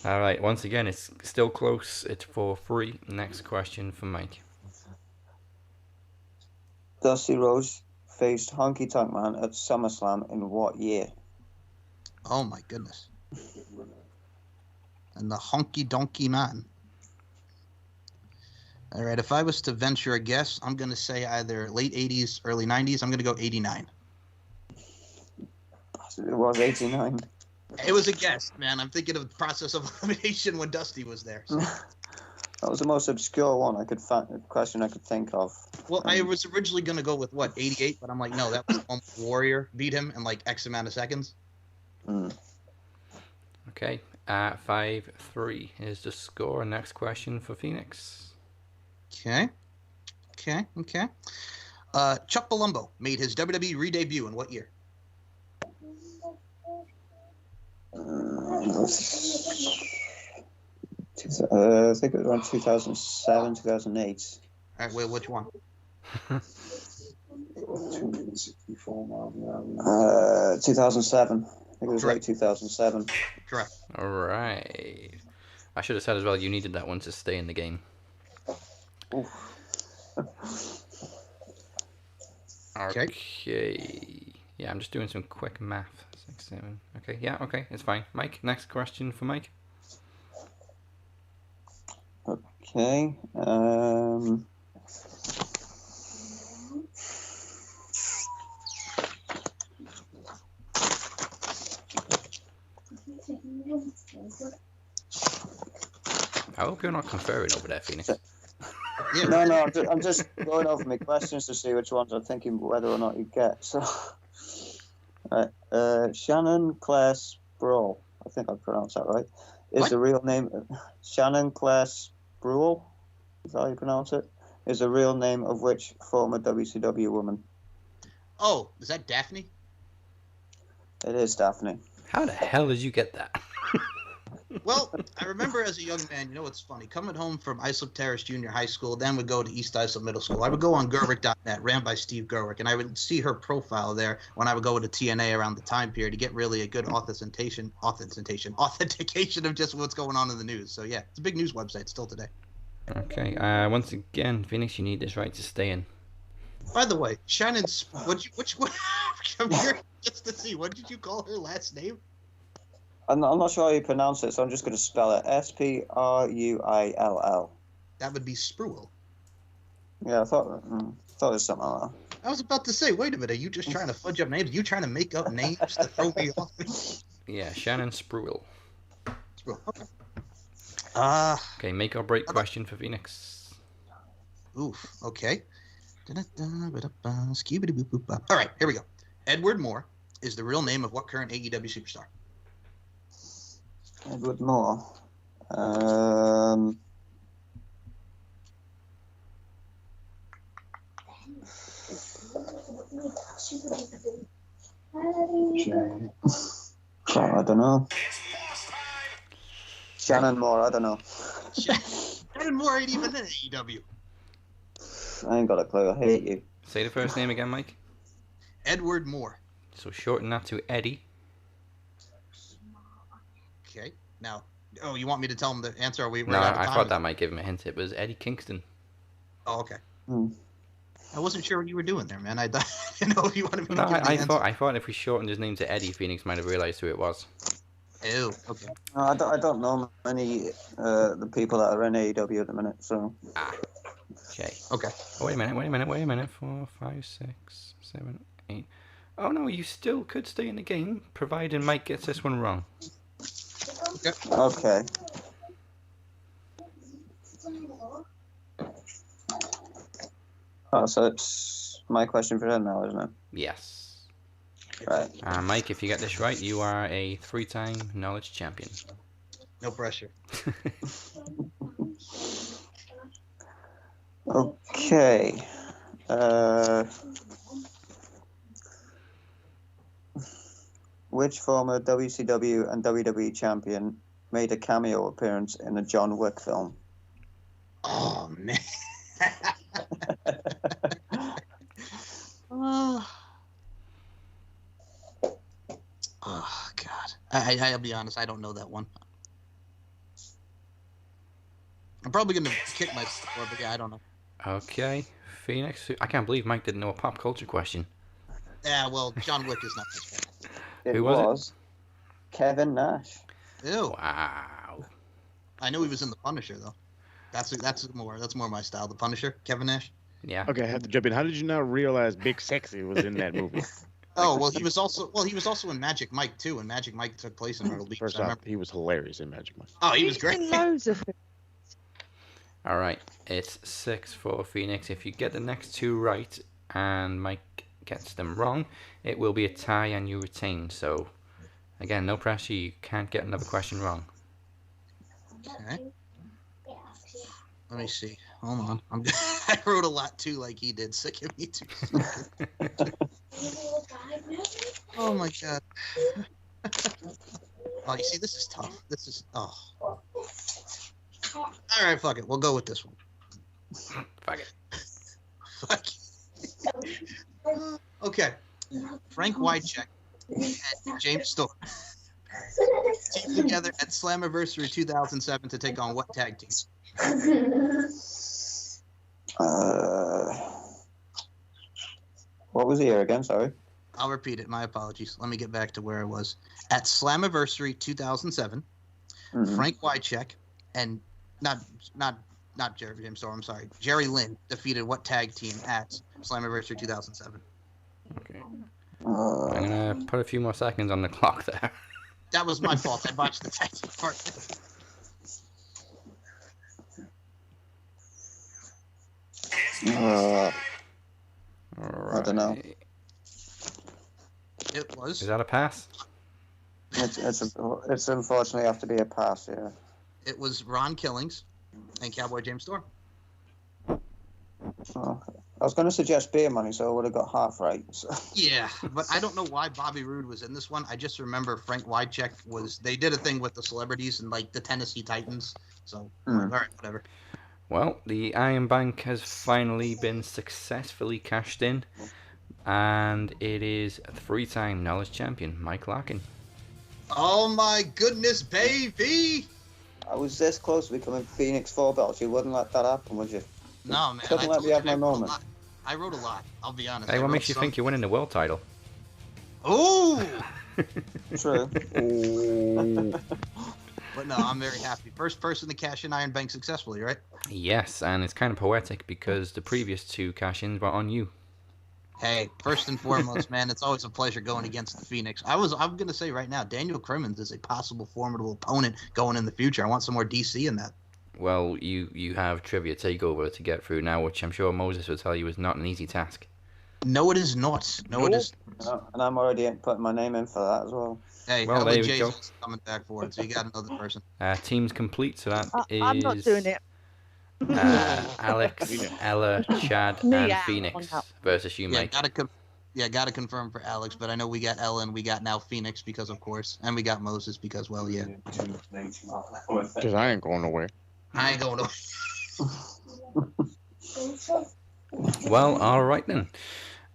All right, once again, it's still close. It's 4-3. Next question for Mike. Dusty Rhodes faced Honky Tonk Man at SummerSlam in what year? Oh my goodness. And the Honky Donkey Man. All right, if I was to venture a guess, I'm going to say either late 80s, early 90s. I'm going to go 89. It was 89. It was a guess, man. I'm thinking of the process of elimination when Dusty was there. So. That was the most obscure one I could question I could think of. Well, I was originally going to go with, 88? But I'm like, no, that was the one Warrior beat him in like X amount of seconds. Okay, 5-3 is the score. Next question for Phoenix. Okay. Chuck Palumbo made his WWE re-debut in what year? I think it was around 2007, 2008. All right, well, which one? 2007. I think it was Correct. late 2007. Correct. All right. I should have said as well, you needed that one to stay in the game. Okay. Yeah, Yeah, I'm just doing some quick math. 6, 7. Okay, yeah, okay, it's fine. Mike, next question for Mike. Okay. I hope you're not conferring over there, Phoenix. No, I'm just going over my questions to see which ones I'm thinking whether or not you get. So, Shannon Claire Sproul, I think I pronounced that right, is the real name. Shannon Claire Sproul, is that how you pronounce it? Is the real name of which former WCW woman? Oh, is that Daphne? It is Daphne. How the hell did you get that? Well, I remember as a young man, you know what's funny? Coming home from Islip Terrace Junior High School, then would go to East Islip Middle School. I would go on Gerwick.net, ran by Steve Gerwick, and I would see her profile there when I would go to TNA around the time period to get really a good authentication of just what's going on in the news. So yeah, it's a big news website still today. Okay, once again, Phoenix, you need this right to stay in. By the way, Shannon's I'm curious just to see, what did you call her last name? I'm not sure how you pronounce it, so I'm just going to spell it. Spruill. That would be Spruill. Yeah, I thought it was something like that. I was about to say, wait a minute, are you just trying to fudge up names? Are you trying to make up names to throw me off? Yeah, Shannon Spruill. Spruill, okay. Okay, make or break question for Phoenix. Oof, okay. All right, here we go. Edward Moore is the real name of what current AEW superstar? Edward Moore. I don't know. Shannon Moore, I don't know. Shannon Moore ain't even in AEW. I ain't got a clue. I hate you. Say the first name again, Mike. Edward Moore. So shorten that to Eddie. Okay. Now, you want me to tell him the answer? Are we? No, I thought that might give him a hint. It was Eddie Kingston. Oh, okay. I wasn't sure what you were doing there, man. I didn't know if you wanted me to give the answer. I thought if we shortened his name to Eddie, Phoenix might have realized who it was. Ew. Okay. No, I don't know many the people that are in AEW at the minute. So. Okay. Okay. Oh, wait a minute. 4, 5, 6, 7, 8. Oh no, you still could stay in the game, provided Mike gets this one wrong. Okay. Oh, so it's my question for him now, isn't it? Yes. Right. Mike, if you get this right, you are a 3-time knowledge champion. No pressure. Okay. Which former WCW and WWE champion made a cameo appearance in a John Wick film? Oh, man. Oh, God. I'll be honest, I don't know that one. I'm probably going to kick myself for it, but yeah, I don't know. Okay, Phoenix. I can't believe Mike didn't know a pop culture question. Yeah, well, John Wick is not this fan. Who was it? Kevin Nash. Ew. Wow. I knew he was in The Punisher, though. That's more my style. The Punisher, Kevin Nash. Yeah. Okay, I have to jump in. How did you not realize Big Sexy was in that movie? Oh, well, he was also in Magic Mike too, and Magic Mike took place in Myrtle Beach. First off, he was hilarious in Magic Mike. Oh, he was great. Loads of things. All right, it's 6 for Phoenix. If you get the next 2 right and Mike gets them wrong, it will be a tie and you retain. So, again, no pressure. You can't get another question wrong. Okay. Let me see. Hold on. I wrote a lot too, like he did. So give me 2 seconds. Oh my God. Oh, you see, this is tough. This is All right, fuck it. We'll go with this one. Fuck it. Fuck it. Okay. Frank Wycheck and James Storm teamed together at Slammiversary 2007 to take on what tag team? What was the year again? Sorry. I'll repeat it. My apologies. Let me get back to where I was. At Slammiversary 2007, Frank Wycheck and not Jerry James Storm, I'm sorry, Jerry Lynn defeated what tag team at Slammiversary 2007? Okay. I'm gonna put a few more seconds on the clock there. That was my fault. I botched the tag team part. I don't know. It was. Is that a pass? It's unfortunately have to be a pass, yeah. It was Ron Killings and Cowboy James Storm. Oh, I was going to suggest Beer Money, so I would have got half right. So. Yeah, but I don't know why Bobby Roode was in this one. I just remember Frank Wycheck was. They did a thing with the celebrities and like the Tennessee Titans. So all right, whatever. Well, the Iron Bank has finally been successfully cashed in, and it is three-time Knowledge Champion Mike Larkin. Oh my goodness, baby! I was this close to becoming Phoenix 4 belts. You wouldn't let that happen, would you? No, man. Couldn't let me have my moment. I wrote a lot. I'll be honest. Hey, what makes you think you're winning the world title? Oh! True. But no, I'm very happy. First person to cash in Iron Bank successfully, right? Yes, and it's kind of poetic because the previous two cash-ins were on you. Hey, first and foremost, man, it's always a pleasure going against the Phoenix. I'm going to say right now, Daniel Crimmins is a possible formidable opponent going in the future. I want some more DC in that. Well, you have Trivia Takeover to get through now, which I'm sure Moses will tell you is not an easy task. No, it is not. No, it is. And I'm already putting my name in for that as well. Hey, well, there we go. Coming back for it, so you got another person. Team's complete, so that is... I'm not doing it. Alex, Ella, Chad, and Phoenix versus you, Mike. Gotta confirm for Alex, but I know we got Ella and we got now Phoenix because, of course, and we got Moses because, well, yeah. Because I ain't going nowhere. I ain't going nowhere. Well, alright then.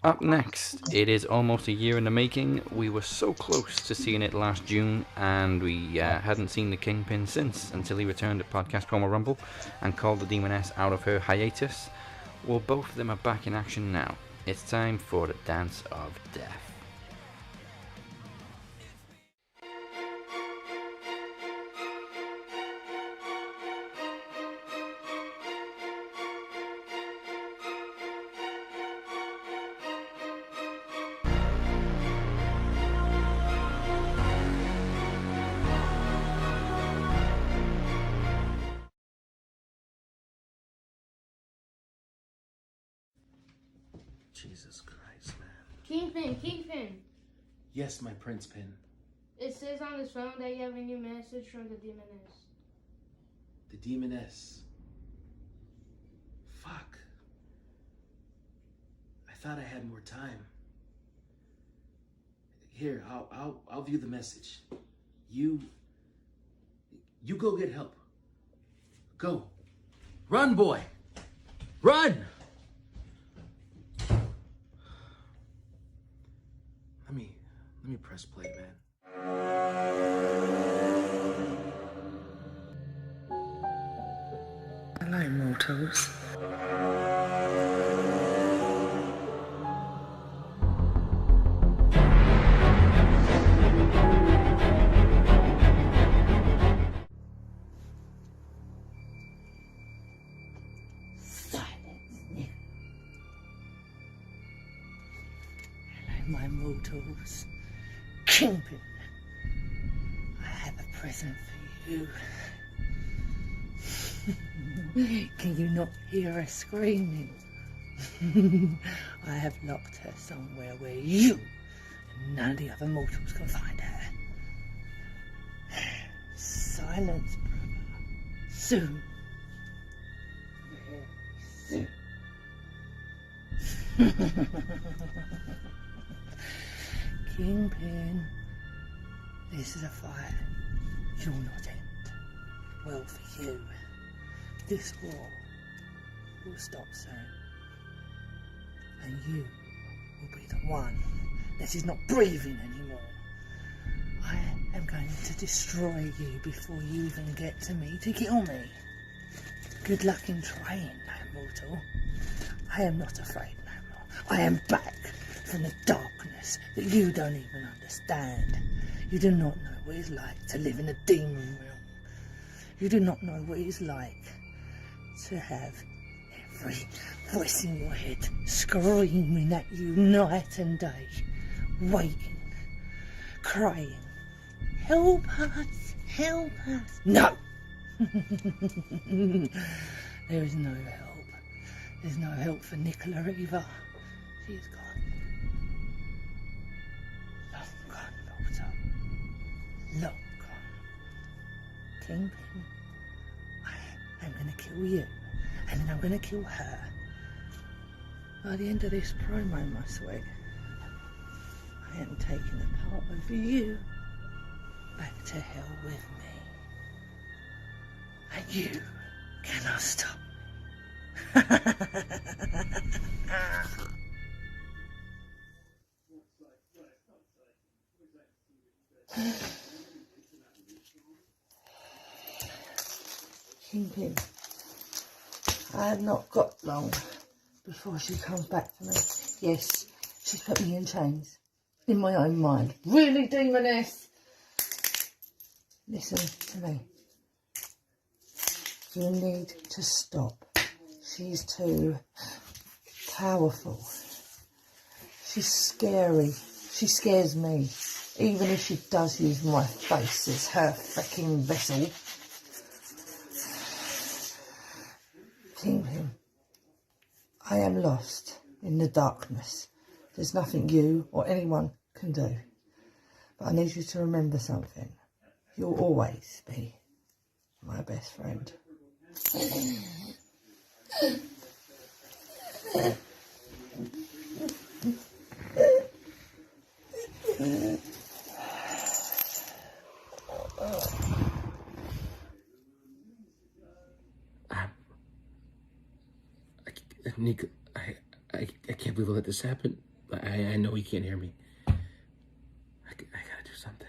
Up next, it is almost a year in the making. We were so close to seeing it last June, and we hadn't seen the Kingpin since, until he returned at Podcast Promo Rumble and called the Demoness out of her hiatus. Well, both of them are back in action now. It's time for the Dance of Death. Jesus Christ, man. Kingpin. Yes, my Prince Pin. It says on his phone that you have a new message from the Demoness. The Demoness. Fuck. I thought I had more time. Here, I'll view the message. You go get help. Go. Run, boy. Run! Let me press play, man. Hello, mortals. Hello, my mortals. Kingpin, I have a present for you. Can you not hear her screaming? I have locked her somewhere where you and none of the other mortals can find her. Silence, brother. Soon. Very soon. Kingpin, this is a fight you'll not end. Well for you, this war will stop soon. And you will be the one that is not breathing anymore. I am going to destroy you before you even get to me to kill me. Good luck in trying, no mortal. I am not afraid no more. I am back from the darkness that you don't even understand. You do not know what it's like to live in a demon realm. You do not know what it's like to have every voice in your head screaming at you night and day, waiting, crying, help us, help us. No! There is no help. There's no help for Nicola either. She is gone. Long gone, daughter. Long gone. Kingpin, I'm gonna kill you, and then I'm gonna kill her. By the end of this promo, my sweet, I am taking the part of you back to hell with me. And you cannot stop me. Kingpin, I have not got long before she comes back to me. Yes, she's put me in chains in my own mind. Really, demoness? Listen to me. You need to stop. She's too powerful. She's scary. She scares me. Even if she does use my face as her freaking vessel. Kingpin, I am lost in the darkness. There's nothing you or anyone can do. But I need you to remember something. You'll always be my best friend. Nico, I can't believe I let this happen. I know he can't hear me. I gotta do something.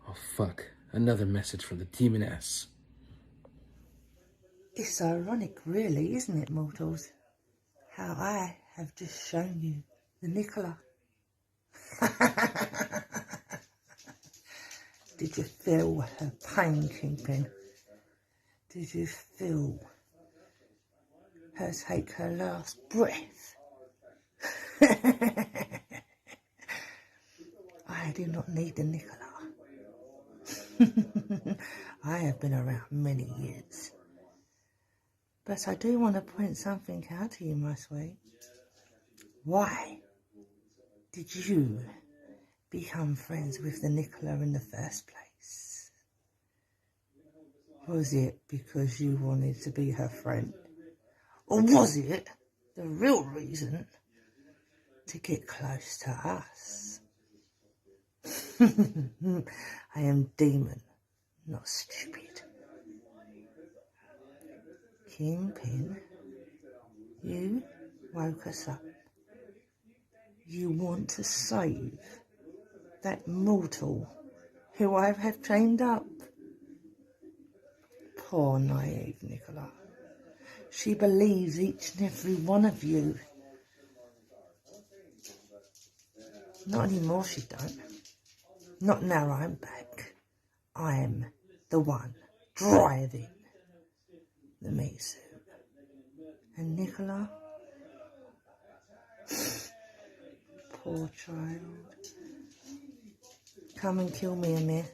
Oh, fuck. Another message from the demoness. It's ironic, really, isn't it, mortals? How I have just shown you the Nicola. Did you feel her pain, Kingpin? Did you feel her take her last breath? I do not need the Nicola. I have been around many years. But I do want to point something out to you, my sweet. Why did you become friends with the Nicola in the first place? Was it because you wanted to be her friend? Or was it the real reason to get close to us? I am demon, not stupid. Kingpin, you woke us up. You want to save that mortal who I have trained up. Poor naive Nicola. She believes each and every one of you. Not anymore, she don't. Not now I'm back. I'm the one driving the meat soup. And Nicola, poor child. Come and kill me, Amir.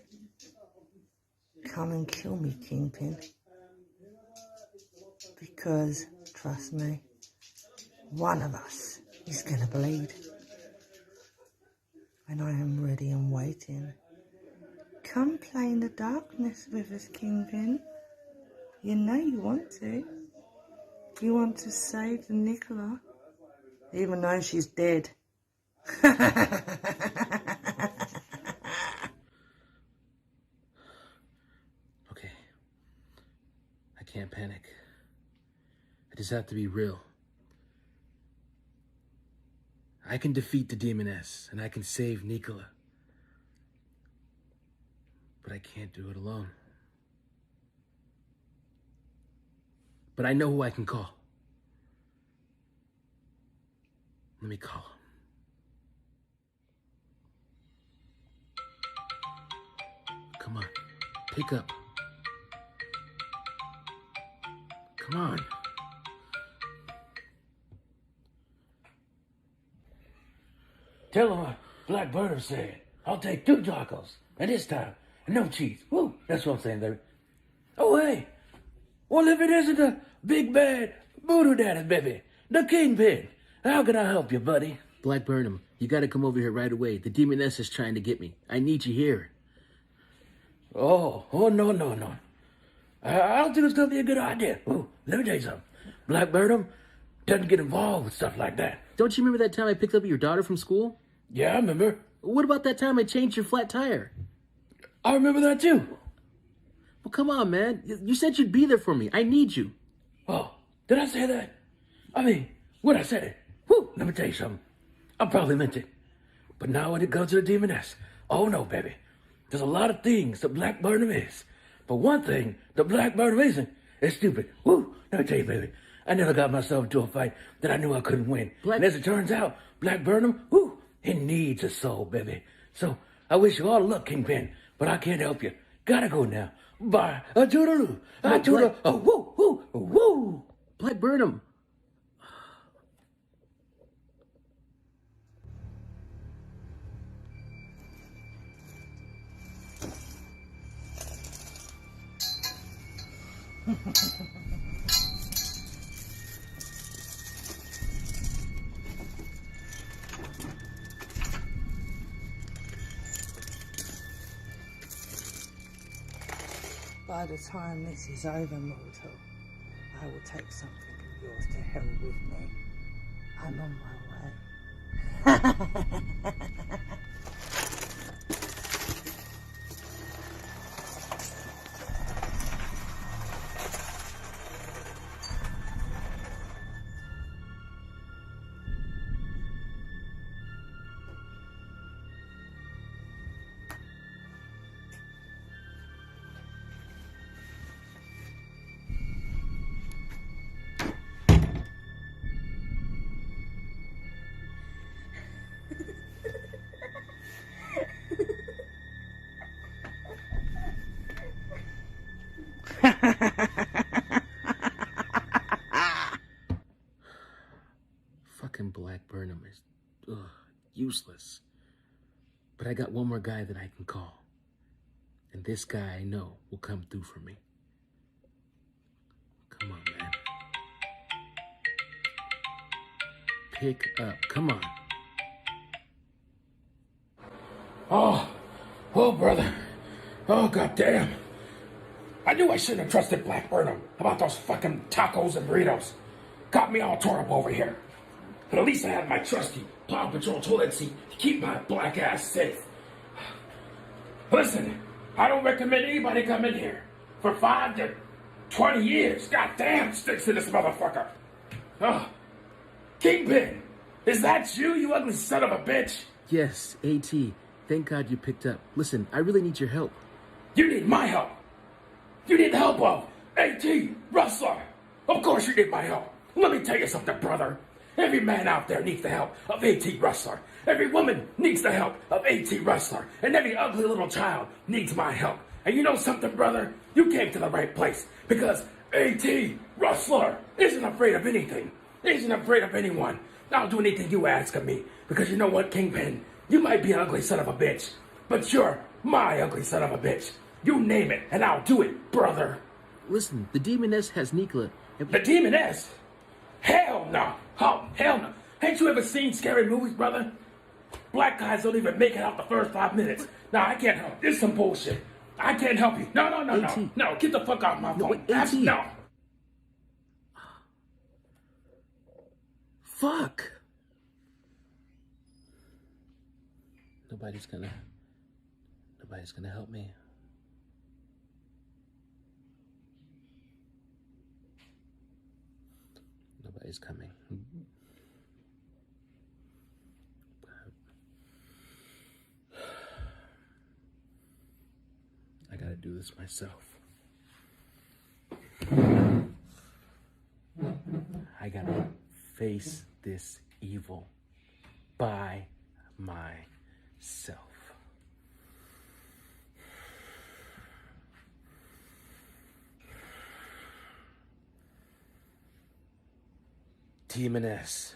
Come and kill me, Kingpin. Because, trust me, one of us is gonna bleed. And I am ready and waiting. Come play in the darkness with us, Kingpin. You know you want to. You want to save the Nicola, even though she's dead. Okay. I can't panic. I just have to be real. I can defeat the demoness, and I can save Nicola. But I can't do it alone. But I know who I can call. Let me call him. Come on, pick up. Come on. Tell him what Black Bird said. I'll take 2 tacos. And this time, no cheese. Woo, that's what I'm saying there. Oh, hey. Well, if it isn't the big bad voodoo daddy, baby, the kingpin, how can I help you, buddy? Black Burnham, you gotta come over here right away. The Demoness is trying to get me. I need you here. Oh, no. I don't think it's gonna be a good idea. Ooh, let me tell you something. Black Burnham doesn't get involved with stuff like that. Don't you remember that time I picked up your daughter from school? Yeah, I remember. What about that time I changed your flat tire? I remember that too. Well, come on, man. You said you'd be there for me. I need you. Oh, did I say that? I mean, when I said it, whew, let me tell you something. I probably meant it. But now when it comes to the Demoness, oh no, baby. There's a lot of things the Black Burnham is. But one thing the Black Burnham isn't is stupid. Woo, let me tell you, baby. I never got myself into a fight that I knew I couldn't win. And as it turns out, Black Burnham, whoo, he needs a soul, baby. So I wish you all luck, Kingpin, but I can't help you. Gotta go now. Bye. A toodaloo. A toodaloo. A woo, woo, woo. Black Burnham. By the time this is over, mortal, I will take something of yours to hell with me. I'm on my way. Fucking Black Burnham is useless. But I got one more guy that I can call. And this guy I know will come through for me. Come on, man. Pick up. Come on. Oh, brother. Oh, goddamn. I knew I shouldn't have trusted Black Burnham about those fucking tacos and burritos. Got me all torn up over here. But at least I had my trusty Paw Patrol toilet seat to keep my black ass safe. Listen, I don't recommend anybody come in here for 5 to 20 years. Goddamn, sticks to this motherfucker. Oh, Kingpin, is that you ugly son of a bitch? Yes, AT. Thank God you picked up. Listen, I really need your help. You need my help. You need the help of AT Wrestler. Of course you need my help. Let me tell you something, brother. Every man out there needs the help of AT Wrestler. Every woman needs the help of AT Wrestler. And every ugly little child needs my help. And you know something, brother? You came to the right place. Because AT Wrestler isn't afraid of anything. Isn't afraid of anyone. I'll do anything you ask of me. Because you know what, Kingpin? You might be an ugly son of a bitch. But you're my ugly son of a bitch. You name it, and I'll do it, brother. Listen, the Demoness has Nicola. The Demoness? Hell no. Oh, hell no. Ain't you ever seen scary movies, brother? Black guys don't even make it out the first 5 minutes. No, I can't help. This is some bullshit. I can't help you. No. No, get the fuck off my phone. No. Fuck. Nobody's gonna help me. Nobody's coming. I gotta do this myself. I gotta face this evil by myself. Demoness.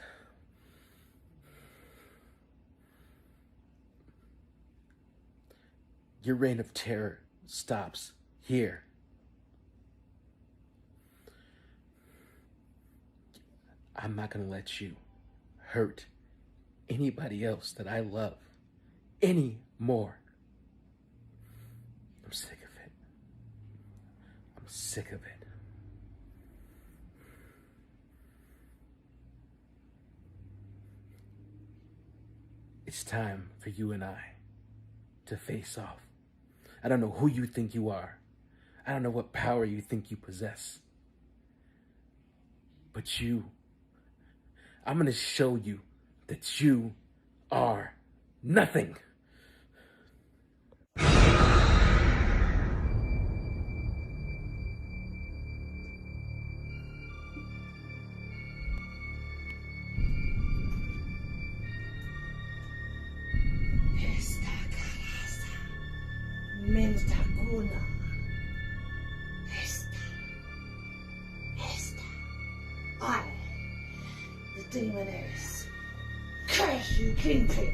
Your reign of terror stops here. I'm not gonna let you hurt anybody else that I love anymore. I'm sick of it. I'm sick of it. It's time for you and I to face off. I don't know who you think you are. I don't know what power you think you possess. But I'm gonna show you that you are nothing. Esta casa, Mentacuna. Esta. I, the demoness, curse you, Kingpin.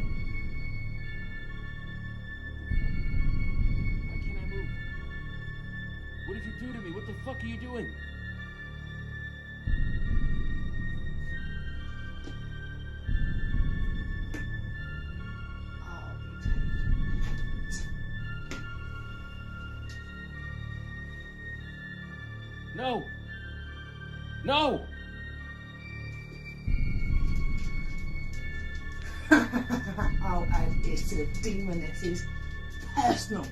Why can't I move? What did you do to me? What the fuck are you doing? No! No! I'll add this to the demoness's personal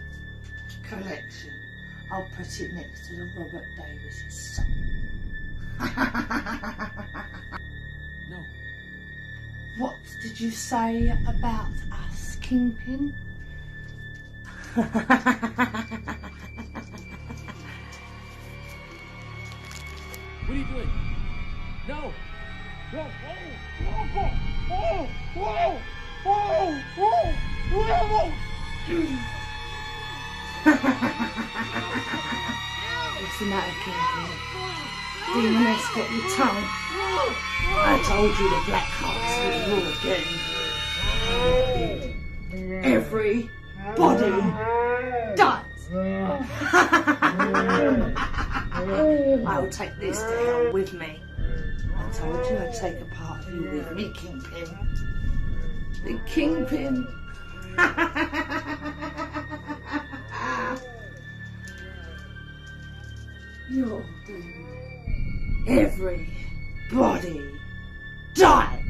collection. I'll put it next to the Robert Davis song. No. What did you say about us, Kingpin? What are you doing? No! No! What's the matter, Kingpin? Demoness got your tongue. I told you the Black Hearts would rule again. Everybody dies. I'll take this to hell with me. I told you I'd take a part of you with me, Kingpin. The Kingpin. You're doomed. Everybody dies.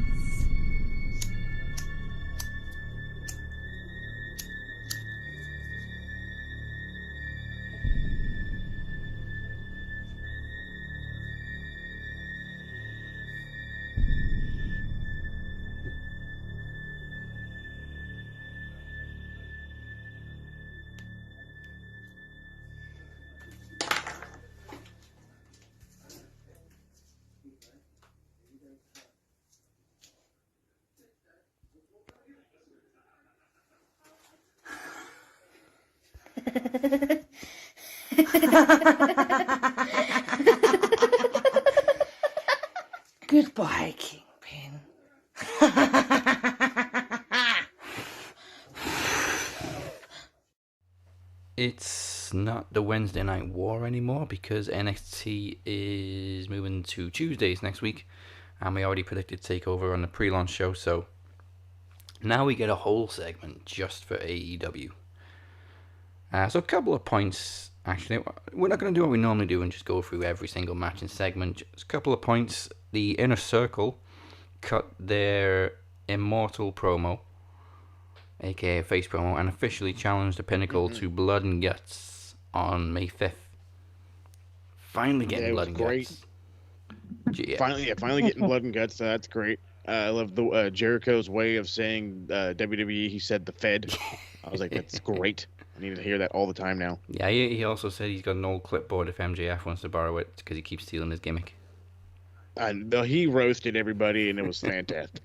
Goodbye, Kingpin. It's not the Wednesday Night War anymore because NXT is moving to Tuesdays next week, and we already predicted TakeOver on the pre-launch show, so now we get a whole segment just for AEW. So a couple of points, actually. We're not going to do what we normally do and just go through every single match and segment. Just a couple of points. The Inner Circle cut their Immortal promo, aka face promo, and officially challenged the Pinnacle to Blood and Guts on May 5th. Finally getting Blood and Guts. Yeah. Finally getting Blood and Guts. That's great. I love the Jericho's way of saying WWE. He said the Fed. I was like, that's great. I need to hear that all the time now. Yeah, he also said he's got an old clipboard if MJF wants to borrow it because he keeps stealing his gimmick. He roasted everybody, and it was fantastic.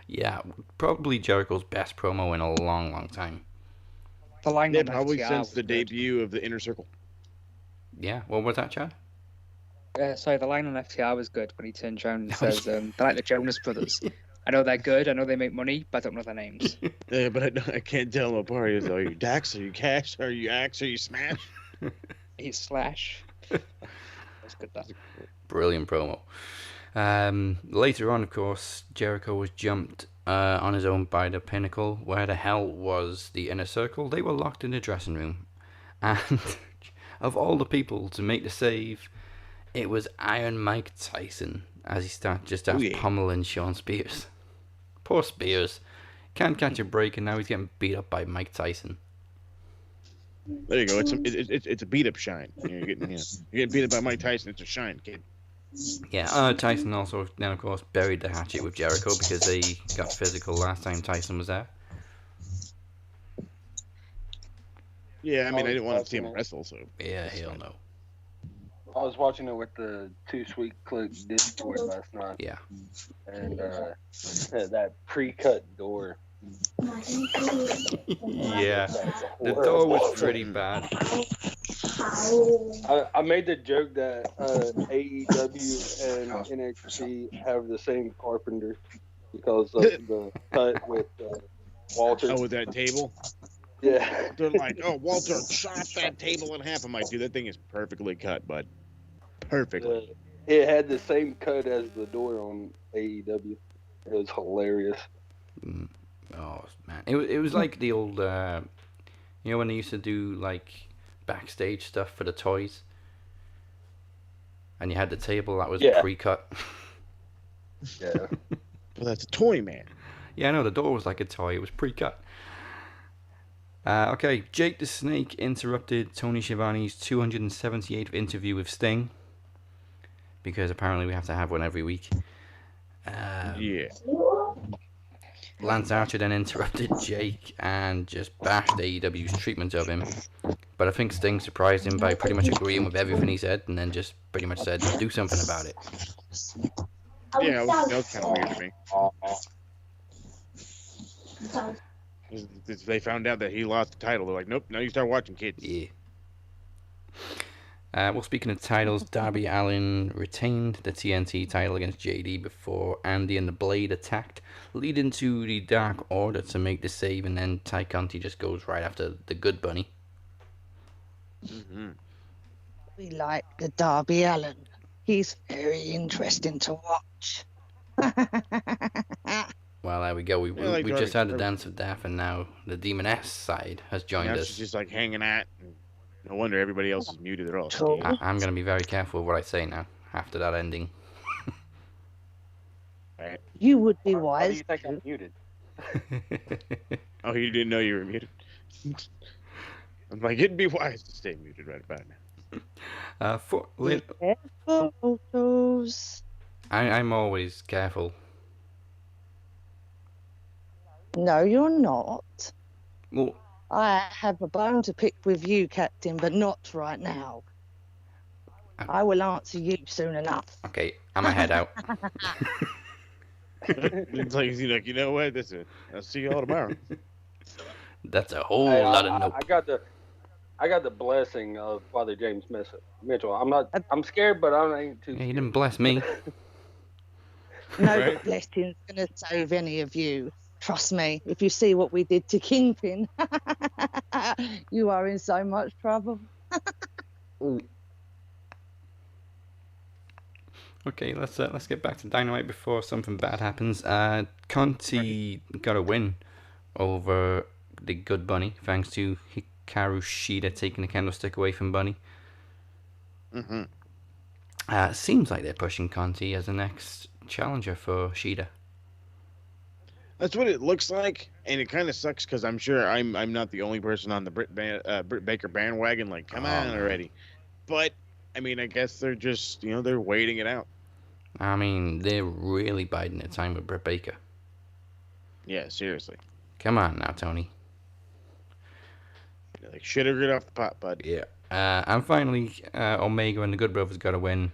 Yeah, probably Jericho's best promo in a long, long time. The line Yeah, on probably FTR since was the good. debut of the Inner Circle. Yeah, what was that, Chad? Sorry, the line on FTR was good when he turns around and says, they're like the Jonas Brothers. I know they're good, I know they make money, but I don't know their names. Yeah, but I can't tell them apart. Are you Dax? Are you Cash? Are you Axe? Are you Smash? He's Slash. That's good, that. Brilliant promo. Later on, of course, Jericho was jumped on his own by the Pinnacle. Where the hell was the Inner Circle? They were locked in the dressing room. And of all the people to make the save, it was Iron Mike Tyson as he started pummeling Sean Spears. Poor Spears. Can't catch a break, and now he's getting beat up by Mike Tyson. There you go. It's a beat up shine. You're getting beat up by Mike Tyson. It's a shine, kid. Yeah, Tyson also then of course buried the hatchet with Jericho because they got physical last time Tyson was there. Yeah, I mean I didn't want to see him wrestle, so yeah, hell no. I was watching it with the Too Sweet Click Discord last night. Yeah. And that pre-cut door. Yeah, the door was pretty bad. I made the joke that AEW and NXT have the same carpenter because of the cut with Walter. Oh, with that table? Yeah. They're like, oh, Walter shot that table in half. I'm like, dude, that thing is perfectly cut, bud. Perfectly. It had the same cut as the door on AEW. It was hilarious. Oh man, it was like the old, you know, when they used to do like backstage stuff for the toys, and you had the table that was pre-cut. Yeah. Well, that's a toy, man. Yeah, I know the door was like a toy. It was pre-cut. Okay, Jake the Snake interrupted Tony Schiavone's 278th interview with Sting because apparently we have to have one every week. Yeah. Lance Archer then interrupted Jake and just bashed AEW's treatment of him. But I think Sting surprised him by pretty much agreeing with everything he said and then just pretty much said, do something about it. Yeah, that was kind of weird to me. They found out that he lost the title. They're like, nope, now you start watching, kid. Yeah. Well, speaking of titles, Darby Allin retained the TNT title against JD before Andy and the Blade attacked, leading to the Dark Order to make the save, and then Ty Conti just goes right after the Good Bunny. Mm-hmm. We like the Darby Allin. He's very interesting to watch. Well, there we go. We like just had the Darby. Dance of Death, and now the Demoness side has joined Now us. she's just like hanging out. No wonder everybody else is muted. They're all I'm going to be very careful with what I say now after that ending. Right. You would be Why do wise. you think I'm muted? Oh, you didn't know you were muted? I'm like, it'd be wise to stay muted right about now. Photos. I'm always careful. No, you're not. Well, I have a bone to pick with you, Captain, but not right now. I will answer you soon enough. Okay, I'm going to head out. It's like, you know what? That's it. I'll see you all tomorrow. That's a whole lot of nope. I got the blessing of Father James Mitchell. I'm scared, but I ain't too. Yeah, he didn't bless me. No Right. blessing's going to save any of you. Trust me, if you see what we did to Kingpin, you are in so much trouble. Okay, let's get back to Dynamite before something bad happens. Conti got a win over the Good Bunny thanks to Hikaru Shida taking the candlestick away from Bunny. Mm-hmm. Seems like they're pushing Conti as the next challenger for Shida. That's what it looks like, and it kind of sucks because I'm sure I'm not the only person on the Britt Baker bandwagon. Like, come on already. But I mean, I guess they're just they're waiting it out. I mean, they're really biding their time with Britt Baker. Yeah, seriously. Come on now, Tony. Like, shit her off the pot, bud. Yeah. And finally, Omega and the Good Brothers got a win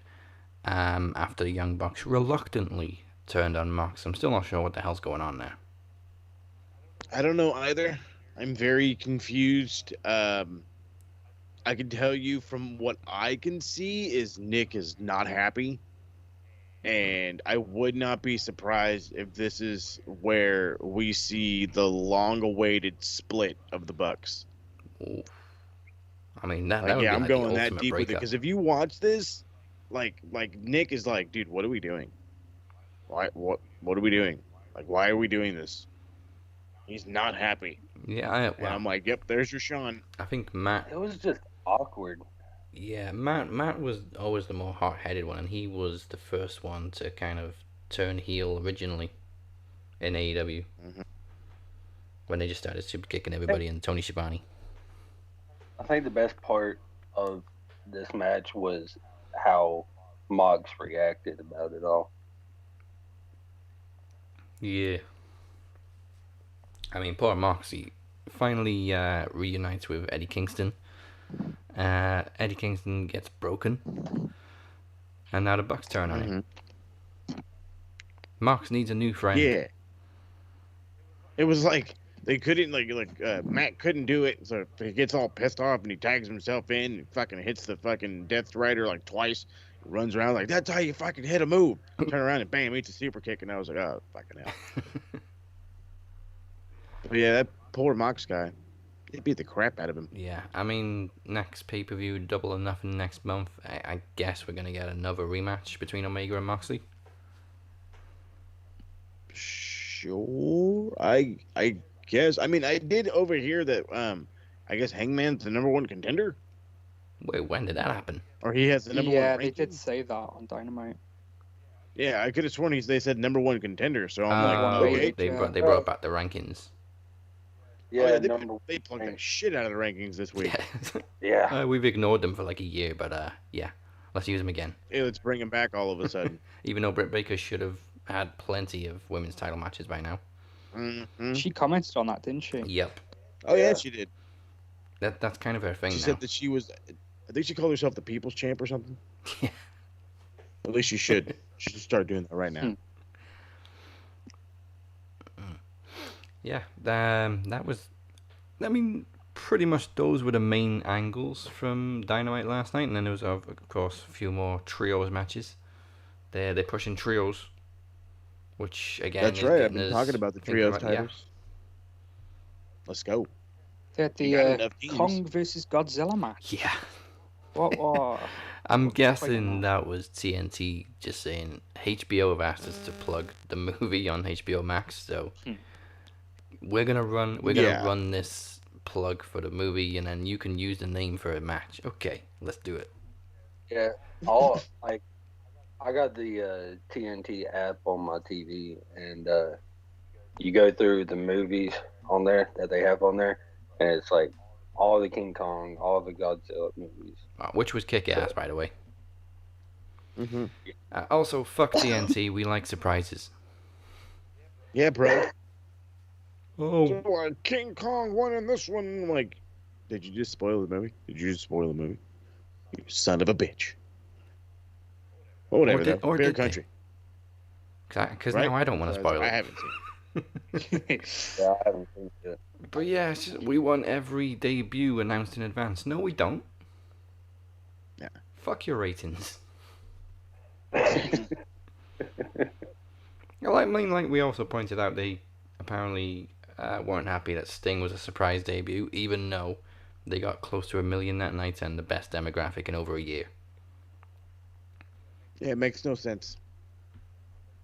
after the Young Bucks reluctantly turned on Mox. I'm still not sure what the hell's going on there. I don't know either. I'm very confused. I can tell you from what I can see is Nick is not happy. And I would not be surprised if this is where we see the long-awaited split of the Bucks. Ooh. I mean, that Like, would yeah, be I'm like going the that ultimate deep with it breakup. because if you watch this, like Nick is like, dude, what are we doing? What are we doing? Like, why are we doing this? He's not happy. Yeah, And I'm like, yep, there's your Sean. I think Matt. It was just awkward. Yeah, Matt was always the more hot-headed one, and he was the first one to kind of turn heel originally in AEW when they just started super kicking everybody and Tony Schiavone. I think the best part of this match was how Mox reacted about it all. Yeah. I mean, poor Moxie finally reunites with Eddie Kingston. Eddie Kingston gets broken, and now the Bucks turn on him. Mox needs a new friend. Yeah. It was like they couldn't Matt couldn't do it, so he gets all pissed off and he tags himself in and fucking hits the fucking Death Rider like twice. Runs around like, that's how you fucking hit a move. Turn around and bam, eats a super kick, and I was like, oh fucking hell. But yeah, that poor Mox guy. They beat the crap out of him. Yeah, I mean, next pay-per-view, Double or Nothing next month. I guess we're gonna get another rematch between Omega and Moxley. Sure, I guess. I mean, I did overhear that. I guess Hangman's the #1 contender. Wait, when did that happen? Or he has the #1. Yeah, ranking? they did say that on Dynamite. Yeah, I could have sworn they said #1 contender. So I'm like, okay. They brought back the rankings. Yeah, they plugged the shit out of the rankings this week. Yeah. We've ignored them for like a year, but yeah, let's use them again. Hey, let's bring them back all of a sudden. Even though Britt Baker should have had plenty of women's title matches by now. She commented on that, didn't she? Yep. Oh yeah, she did. That's kind of her thing She now. said that she was. I think she called herself the People's Champ or something. Yeah. At least she should. She should start doing that right now. Yeah, that was. I mean, pretty much those were the main angles from Dynamite last night, and then there was, of course, a few more trios matches. They're pushing trios, which again. That's is right. I've getting been us talking about the thinking trios about- titles. Let's go. They had You got the enough teams. Kong versus Godzilla match. Yeah. What? I'm guessing that was TNT just saying HBO have asked us to plug the movie on HBO Max, so we're gonna run this plug for the movie, and then you can use the name for a match. Okay, let's do it. Yeah. I got the TNT app on my TV, and you go through the movies on there that they have on there, and it's like all the King Kong, all the Godzilla movies. Which was kick-ass, by the way. Also, fuck TNT, we like surprises. Yeah, bro. Oh. So, King Kong won in this one. I'm like, did you just spoil the movie? You son of a bitch. Well, whatever. Or Fair did they? country. Because Right? now I don't want to spoil it. I haven't seen. Yeah, I haven't seen it. But yeah, it's just, we want every debut announced in advance. No, we don't. Yeah. Fuck your ratings. Like we also pointed out, they apparently weren't happy that Sting was a surprise debut, even though they got close to 1 million that night and the best demographic in over a year. Yeah, it makes no sense.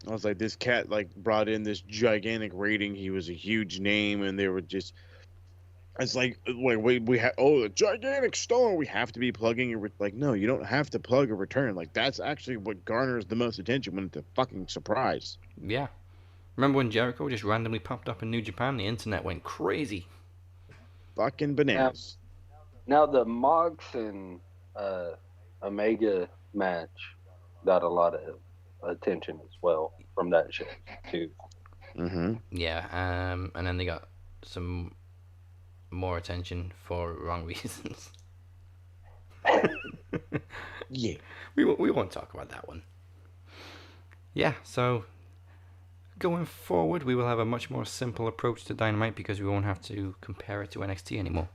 I was like, this cat brought in this gigantic rating. He was a huge name, and they were just. It's like, wait, we have a gigantic star. We have to be plugging it. No, you don't have to plug a return. That's actually what garners the most attention when it's a fucking surprise. Yeah. Remember when Jericho just randomly popped up in New Japan? The internet went crazy. Fucking bananas. Now the Mox and Omega match got a lot of attention as well from that show too. Yeah, and then they got some more attention for wrong reasons. Yeah. We won't talk about that one. Yeah, so going forward, we will have a much more simple approach to Dynamite because we won't have to compare it to NXT anymore.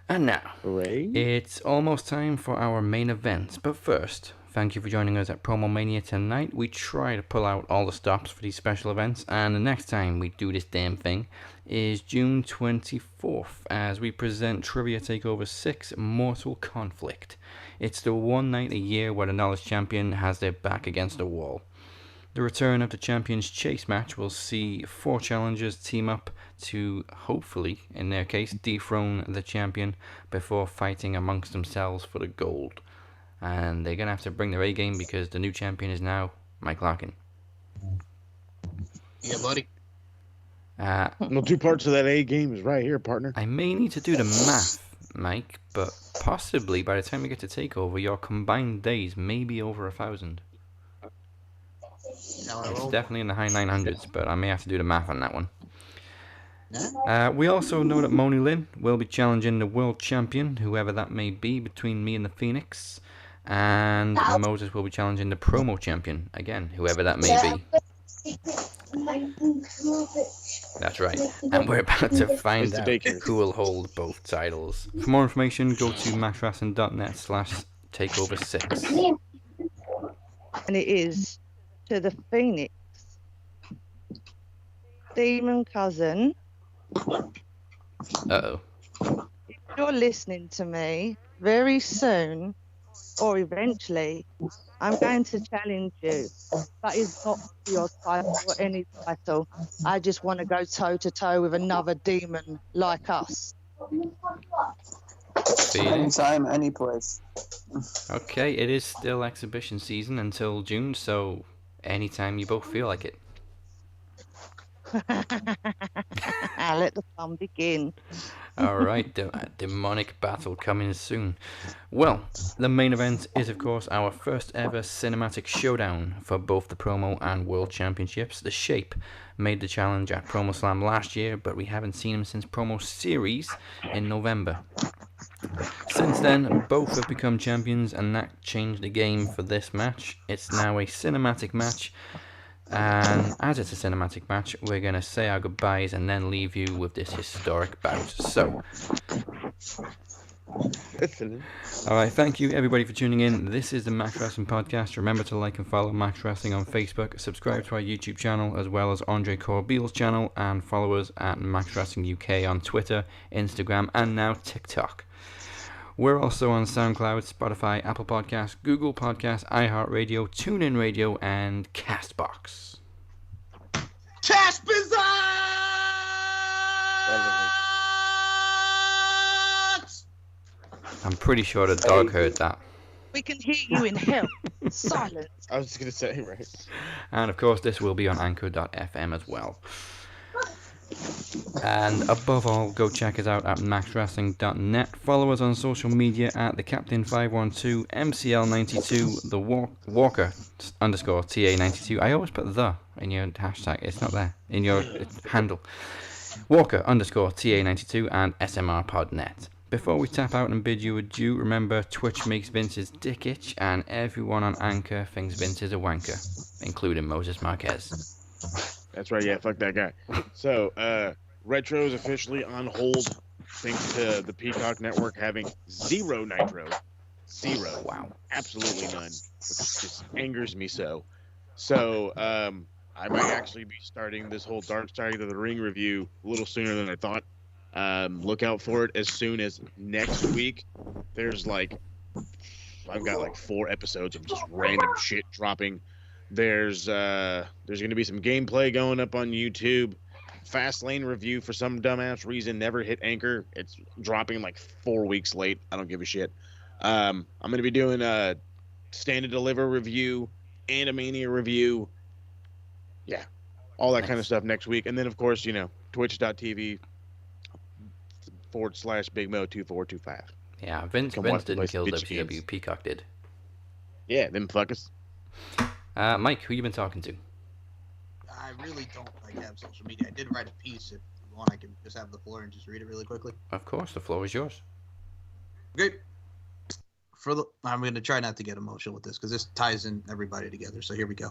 And now, it's almost time for our main event. But first, thank you for joining us at Promomania tonight. We try to pull out all the stops for these special events, and the next time we do this damn thing is June 24th, as we present Trivia Takeover 6 Mortal Conflict. It's the one night a year where the Knowledge Champion has their back against the wall. The return of the Champions Chase match will see 4 challengers team up to, hopefully, in their case, dethrone the champion before fighting amongst themselves for the gold. And they're going to have to bring their A-game because the new champion is now Mike Larkin. Yeah, buddy. Well, 2 parts of that A-game is right here, partner. I may need to do the math, Mike, but possibly by the time we get to TakeOver, your combined days may be over 1,000. It's definitely in the high 900s, but I may have to do the math on that one. We also know that Moni Lynn will be challenging the world champion, whoever that may be, between me and the Phoenix. And Moses will be challenging the promo champion, again, whoever that may be. That's right. And we're about to find out who will hold both titles. For more information, go to maxwrestling.net/takeover6. And it is to the Phoenix, Demon Cousin. Uh-oh. If you're listening to me, very soon, or eventually, I'm going to challenge you. That is not for your title or any title. I just want to go toe-to-toe with another demon like us. Anytime, any place. Okay, it is still exhibition season until June, so anytime you both feel like it. Let the fun begin. Alright, demonic battle coming soon. Well, the main event is of course our first ever cinematic showdown for both the Promo and World Championships. The Shape made the challenge at Promo Slam last year, but we haven't seen him since Promo Series in November. Since then, both have become champions, and that changed the game for this match. It's now a cinematic match, and as it's a cinematic match, we're going to say our goodbyes and then leave you with this historic bout. So, alright, thank you everybody for tuning in. This is the Max Wrestling Podcast. Remember to like and follow Max Wrestling on Facebook, subscribe to our YouTube channel as well as Andre Corbeil's channel, and follow us at Max Wrestling UK on Twitter, Instagram, and now TikTok. We're also on SoundCloud, Spotify, Apple Podcasts, Google Podcasts, iHeartRadio, TuneIn Radio, and CastBox. Cash I'm pretty sure the dog heard that. We can hear you in hell. Silence. I was just going to say, right. And of course, this will be on Anchor.fm as well. And above all, go check us out at maxwrestling.net. Follow us on social media at the Captain512, MCL92, the Walker _ TA92. I always put the in your hashtag. It's not there in your handle. Walker _ TA92 and SMRPodNet. Before we tap out and bid you adieu, remember Twitch makes Vince's dick itch, and everyone on Anchor thinks Vince is a wanker, including Moses Marquez. That's right, yeah, fuck that guy. So, Retro's officially on hold thanks to the Peacock Network having 0 Nitro. 0. Wow. Absolutely none, which just angers me so. So, I might actually be starting this whole Dark Side of the Ring review a little sooner than I thought. Look out for it as soon as next week. There's I've got 4 episodes of just random shit dropping. There's going to be some gameplay going up on YouTube. Fastlane review for some dumbass reason never hit Anchor. It's dropping 4 weeks late. I don't give a shit. I'm going to be doing a Stand and Deliver review, Animania review. Yeah, all that kind of stuff next week. And then, of course, twitch.tv/BigMo2425. Yeah, Vince didn't kill WCW. Peacock did. Yeah, them fuckers. Mike, who you been talking to? I really don't have social media. I did write a piece. If you want, I can just have the floor and just read it really quickly. Of course, the floor is yours. Okay. I'm going to try not to get emotional with this because this ties in everybody together. So here we go.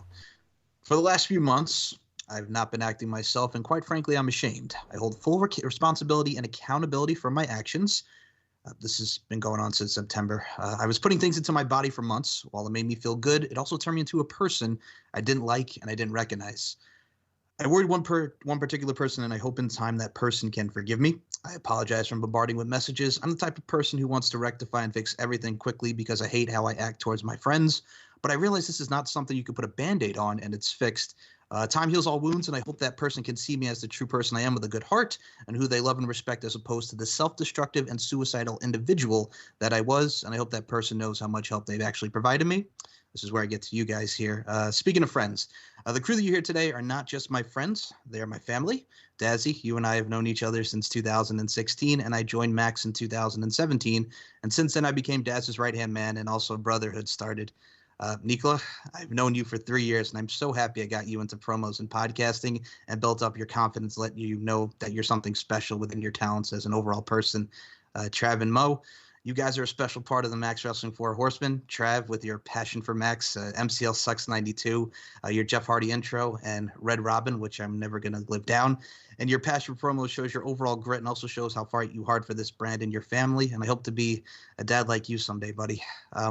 For the last few months, I've not been acting myself, and quite frankly, I'm ashamed. I hold full responsibility and accountability for my actions. This has been going on since September. I was putting things into my body for months. While it made me feel good, it also turned me into a person I didn't like and I didn't recognize. I worried one particular person, and I hope in time that person can forgive me. I apologize for bombarding with messages. I'm the type of person who wants to rectify and fix everything quickly because I hate how I act towards my friends. But I realize this is not something you could put a Band-Aid on and it's fixed. Time heals all wounds, and I hope that person can see me as the true person I am with a good heart and who they love and respect, as opposed to the self-destructive and suicidal individual that I was. And I hope that person knows how much help they've actually provided me. This is where I get to you guys here. Speaking of friends, the crew that you hear today are not just my friends. They are my family. Dazzy, you and I have known each other since 2016, and I joined Max in 2017. And since then, I became Daz's right-hand man, and also Brotherhood started. Nikola, I've known you for 3 years, and I'm so happy I got you into promos and podcasting and built up your confidence, let you know that you're something special within your talents as an overall person. Trav and Mo, you guys are a special part of the Max Wrestling 4 Horsemen. Trav, with your passion for Max, MCL Sucks 92, your Jeff Hardy intro, and Red Robin, which I'm never going to live down. And your passion for promos shows your overall grit and also shows how far you hard for this brand and your family. And I hope to be a dad like you someday, buddy.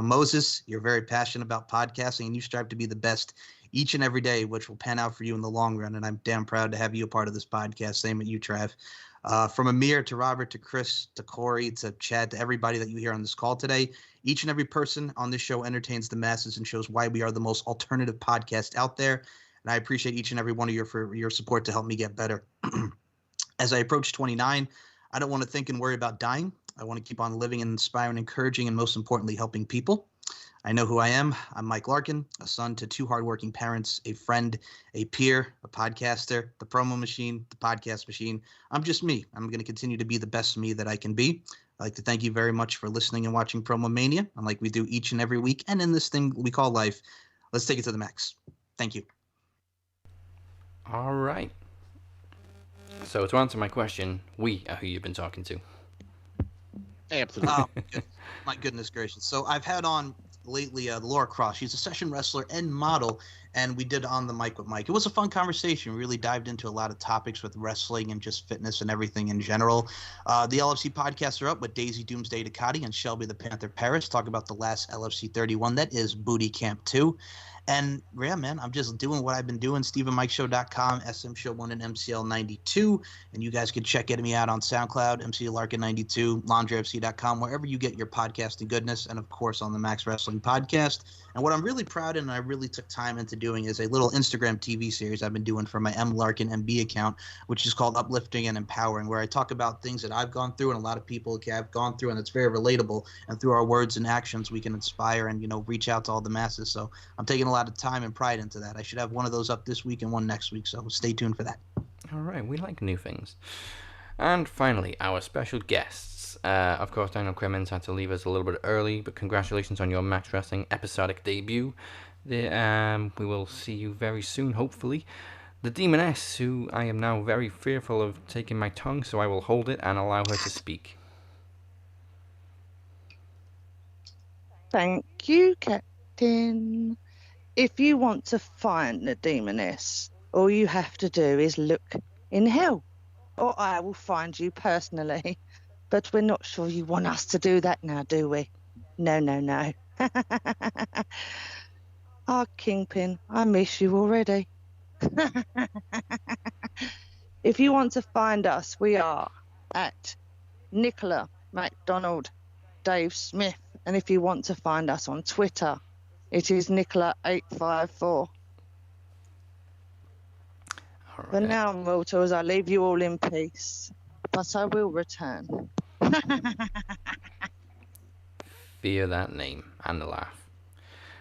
Moses, you're very passionate about podcasting, and you strive to be the best each and every day, which will pan out for you in the long run. And I'm damn proud to have you a part of this podcast. Same with you, Trav. From Amir to Robert to Chris to Corey to Chad to everybody that you hear on this call today, each and every person on this show entertains the masses and shows why we are the most alternative podcast out there. And I appreciate each and every one of you for your support to help me get better. As I approach 29, I don't want to think and worry about dying. I want to keep on living and inspiring, encouraging, and most importantly, helping people. I know who I am. I'm Mike Larkin, a son to 2 hardworking parents, a friend, a peer, a podcaster, the promo machine, the podcast machine. I'm just me. I'm going to continue to be the best me that I can be. I'd like to thank you very much for listening and watching Promomania, and like we do each and every week, and in this thing we call life, let's take it to the max. Thank you. All right. So to answer my question, we are who you've been talking to. Absolutely. My goodness gracious. So I've had on lately Laura Cross. She's a session wrestler and model, and we did On the Mic with Mike. It was a fun conversation. We really dived into a lot of topics with wrestling and just fitness and everything in general. The LFC podcasts are up with Daisy Doomsday Ducati and Shelby the Panther Paris. Talk about the last LFC 31. That is Booty Camp 2. And yeah, man, I'm just doing what I've been doing. StephenMikeShow.com, SM Show 1 and MCL 92. And you guys can check me out on SoundCloud, MC Larkin 92, LaundryFC.com, wherever you get your podcasting goodness. And of course, on the Max Wrestling Podcast. And what I'm really proud of, and I really took time into doing, is a little Instagram TV series I've been doing for my M Larkin MB account, which is called Uplifting and Empowering, where I talk about things that I've gone through and a lot of people have gone through, and it's very relatable. And through our words and actions, we can inspire and, reach out to all the masses. So I'm taking a lot of time and pride into that. I should have one of those up this week and one next week, so stay tuned for that. All right, we like new things. And finally, our special guests. Of course, Daniel Clemens had to leave us a little bit early, but congratulations on your Max Wrestling episodic debut. We will see you very soon, hopefully. The Demoness, who I am now very fearful of taking my tongue, so I will hold it and allow her to speak. Thank you, Captain. If you want to find the Demoness, all you have to do is look in hell, or I will find you personally. But we're not sure you want us to do that now, do we? No. Ah, Kingpin, I miss you already. If you want to find us, we are at Nicola MacDonald Dave Smith. And if you want to find us on Twitter, it is Nicola854. Right. For now, mortals, I leave you all in peace, but I will return. Fear that name and the laugh.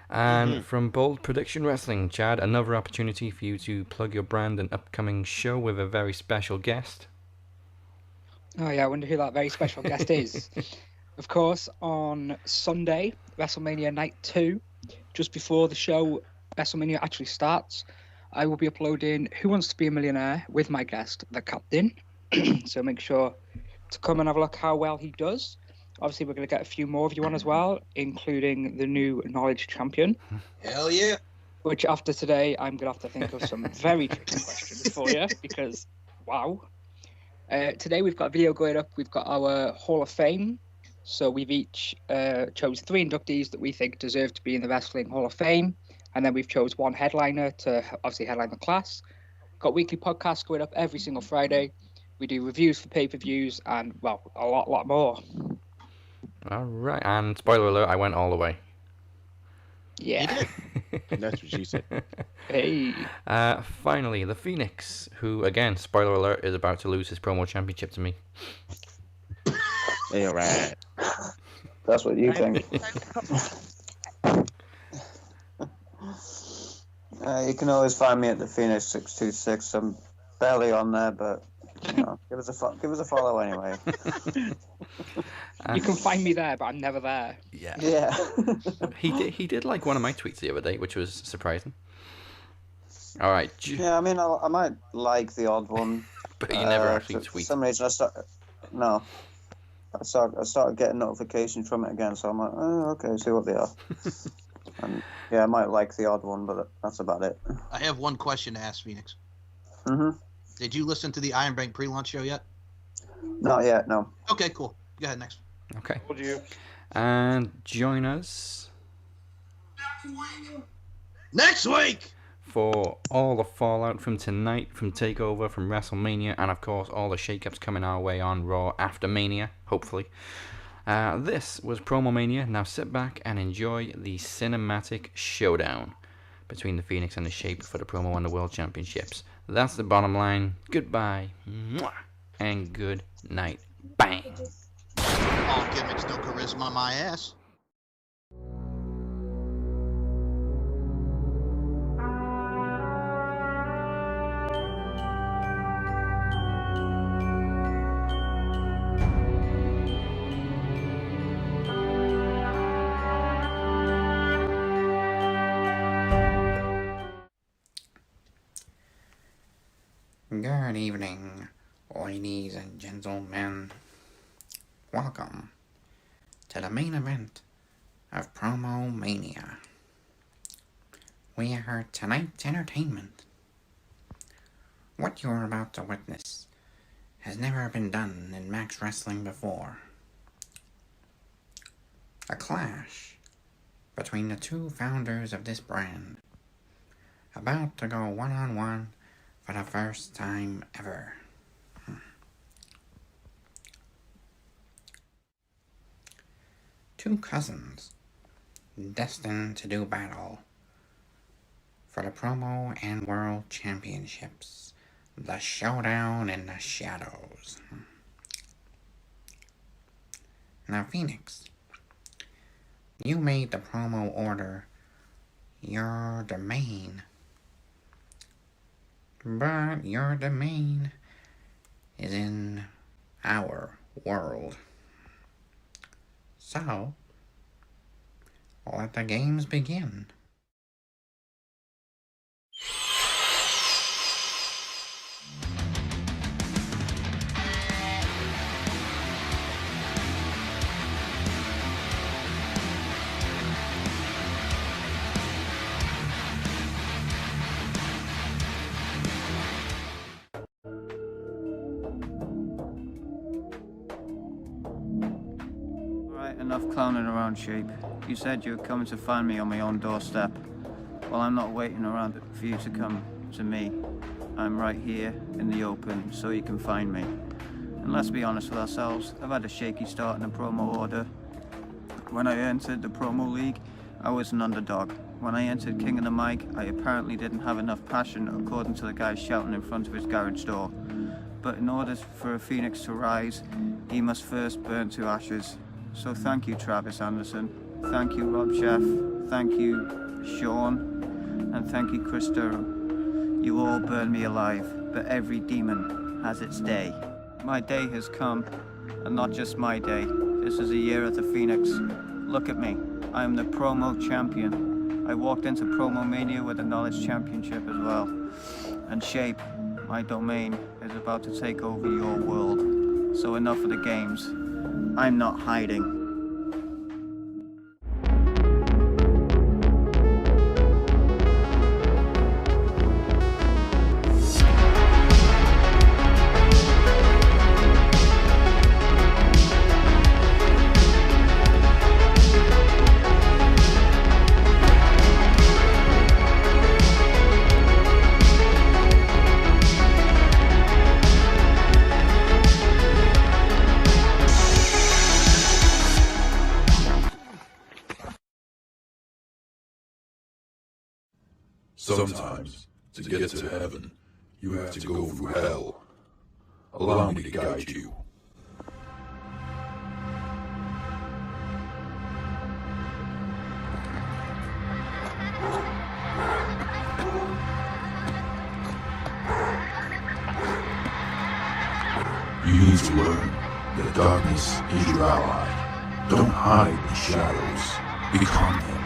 And from Bold Prediction Wrestling, Chad, another opportunity for you to plug your brand and upcoming show with a very special guest. Oh yeah, I wonder who that very special guest is. Of course, on Sunday, Wrestlemania Night 2, just before the show Wrestlemania actually starts, I will be uploading Who Wants to Be a Millionaire with my guest, the Captain. So make sure to come and have a look how well he does. Obviously, we're going to get a few more of you on as well, including the new Knowledge Champion. Hell yeah. Which after today, I'm going to have to think of some very tricky questions for you because, wow. Today we've got a video going up. We've got our Hall of Fame. So we've each chose 3 inductees that we think deserve to be in the Wrestling Hall of Fame. And then we've chose 1 headliner to obviously headline the class. Got weekly podcasts going up every single Friday. We do reviews for pay-per-views and, well, a lot more. All right. And spoiler alert, I went all the way. Yeah. That's what she said. Hey. Finally, the Phoenix, who, again, spoiler alert, is about to lose his promo championship to me. Yeah, right. That's what you think. You can always find me at the Phoenix 626. I'm barely on there, but you know, give us a follow anyway. You can find me there, but I'm never there. Yeah. He did like one of my tweets the other day, which was surprising. All right. Yeah, I mean, I might like the odd one, but you never actually tweet. For some reason, I started getting notifications from it again, so I'm like, oh, okay, see what they are. And yeah, I might like the odd one, but that's about it. I have one question to ask Phoenix. Mm-hmm. Did you listen to the Iron Bank pre-launch show yet? Not yet, no. Okay, cool. Go ahead, next. Okay. Told you. And join us next week for all the fallout from tonight, from TakeOver, from WrestleMania, and of course all the shakeups coming our way on Raw after Mania, hopefully. This was Promomania. Now sit back and enjoy the cinematic showdown between the Phoenix and the Shape for the Promo and the World Championships. That's the bottom line. Goodbye. Mwah, and good night. Bang. All gimmicks, no charisma, my ass. Good evening, ladies and gentlemen. Welcome to the main event of Promomania. We are tonight's entertainment. What you're about to witness has never been done in Max Wrestling before. A clash between the 2 founders of this brand, about to go one-on-one for the first time ever. 2 cousins destined to do battle for the Promo and World Championships. The showdown in the shadows. Now, Phoenix, you made the promo order your domain. But your domain is in our world. So, let the games begin. Enough clowning around, Shape. You said you were coming to find me on my own doorstep. Well, I'm not waiting around for you to come to me. I'm right here in the open, so you can find me. And let's be honest with ourselves, I've had a shaky start in the promo order. When I entered the promo league, I was an underdog. When I entered King of the Mic, I apparently didn't have enough passion, according to the guy shouting in front of his garage door. But in order for a phoenix to rise, he must first burn to ashes. So thank you, Travis Anderson. Thank you, Rob Chef. Thank you, Sean. And thank you, Chris Durham. You all burn me alive, but every demon has its day. My day has come, and not just my day. This is a year at the Phoenix. Look at me. I am the promo champion. I walked into Promomania with the Knowledge Championship as well. And Shape, my domain, is about to take over your world. So enough of the games. I'm not hiding. Sometimes, to get to heaven, you have to go through hell. Allow me to guide you. You need to learn that darkness is your ally. Don't hide in the shadows. Become them.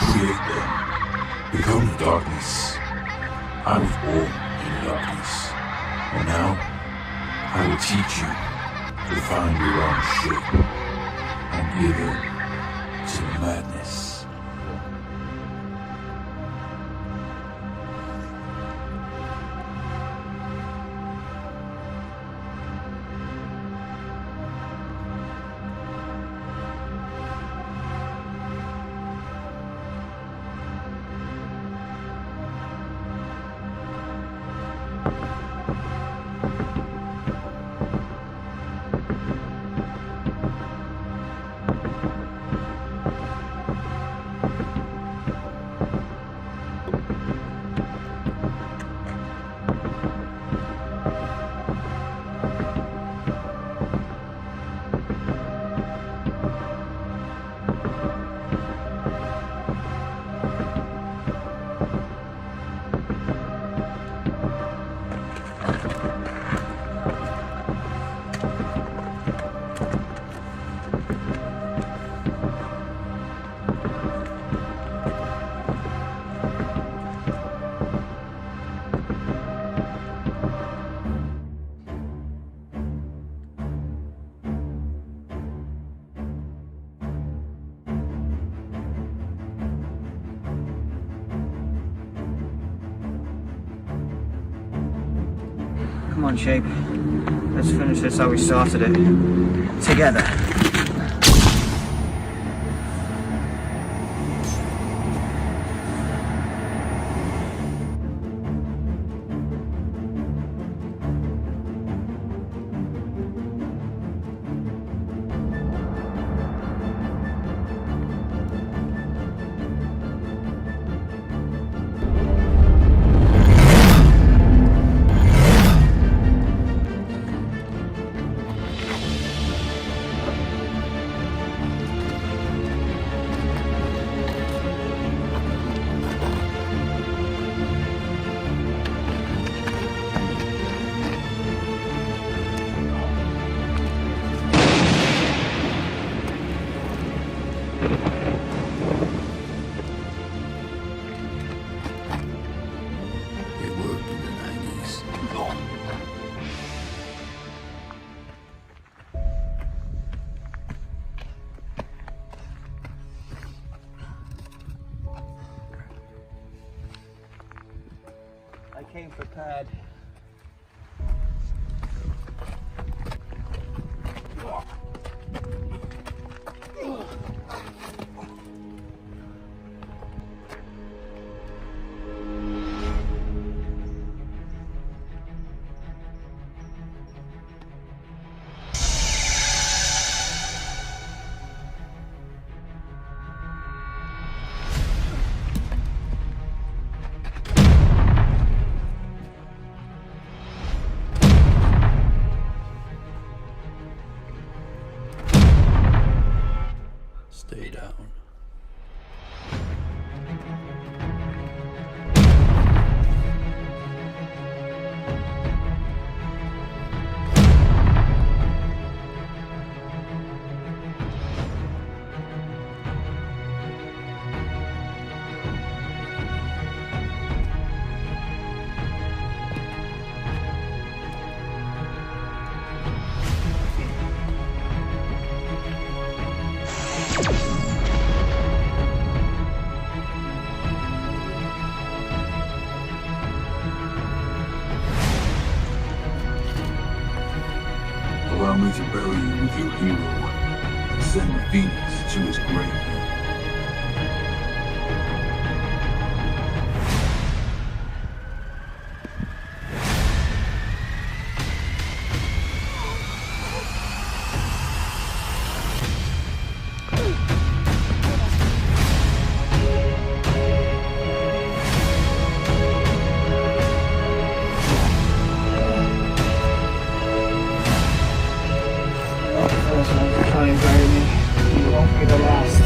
Create them. Become the darkness. I was born in darkness. And now, I will teach you to find your own shape and give in to madness. Come on, Shape. Let's finish this how we started it. Together. I came prepared. Stay down. Allow me to bury you with your hero and send the Phoenix to his grave. be the last.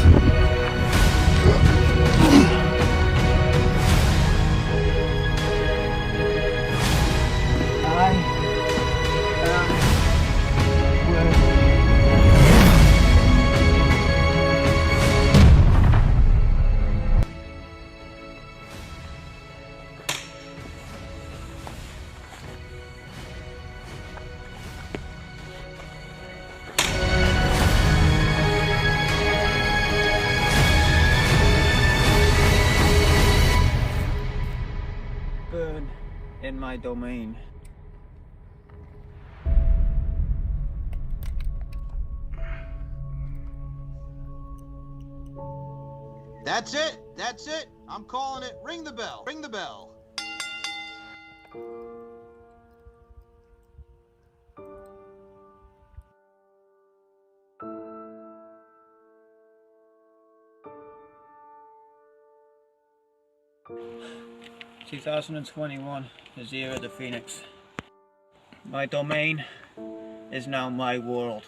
Burn in my domain. That's it. That's it. I'm calling it. Ring the bell. Ring the bell. "2021 is the year of the Phoenix. My domain is now my world.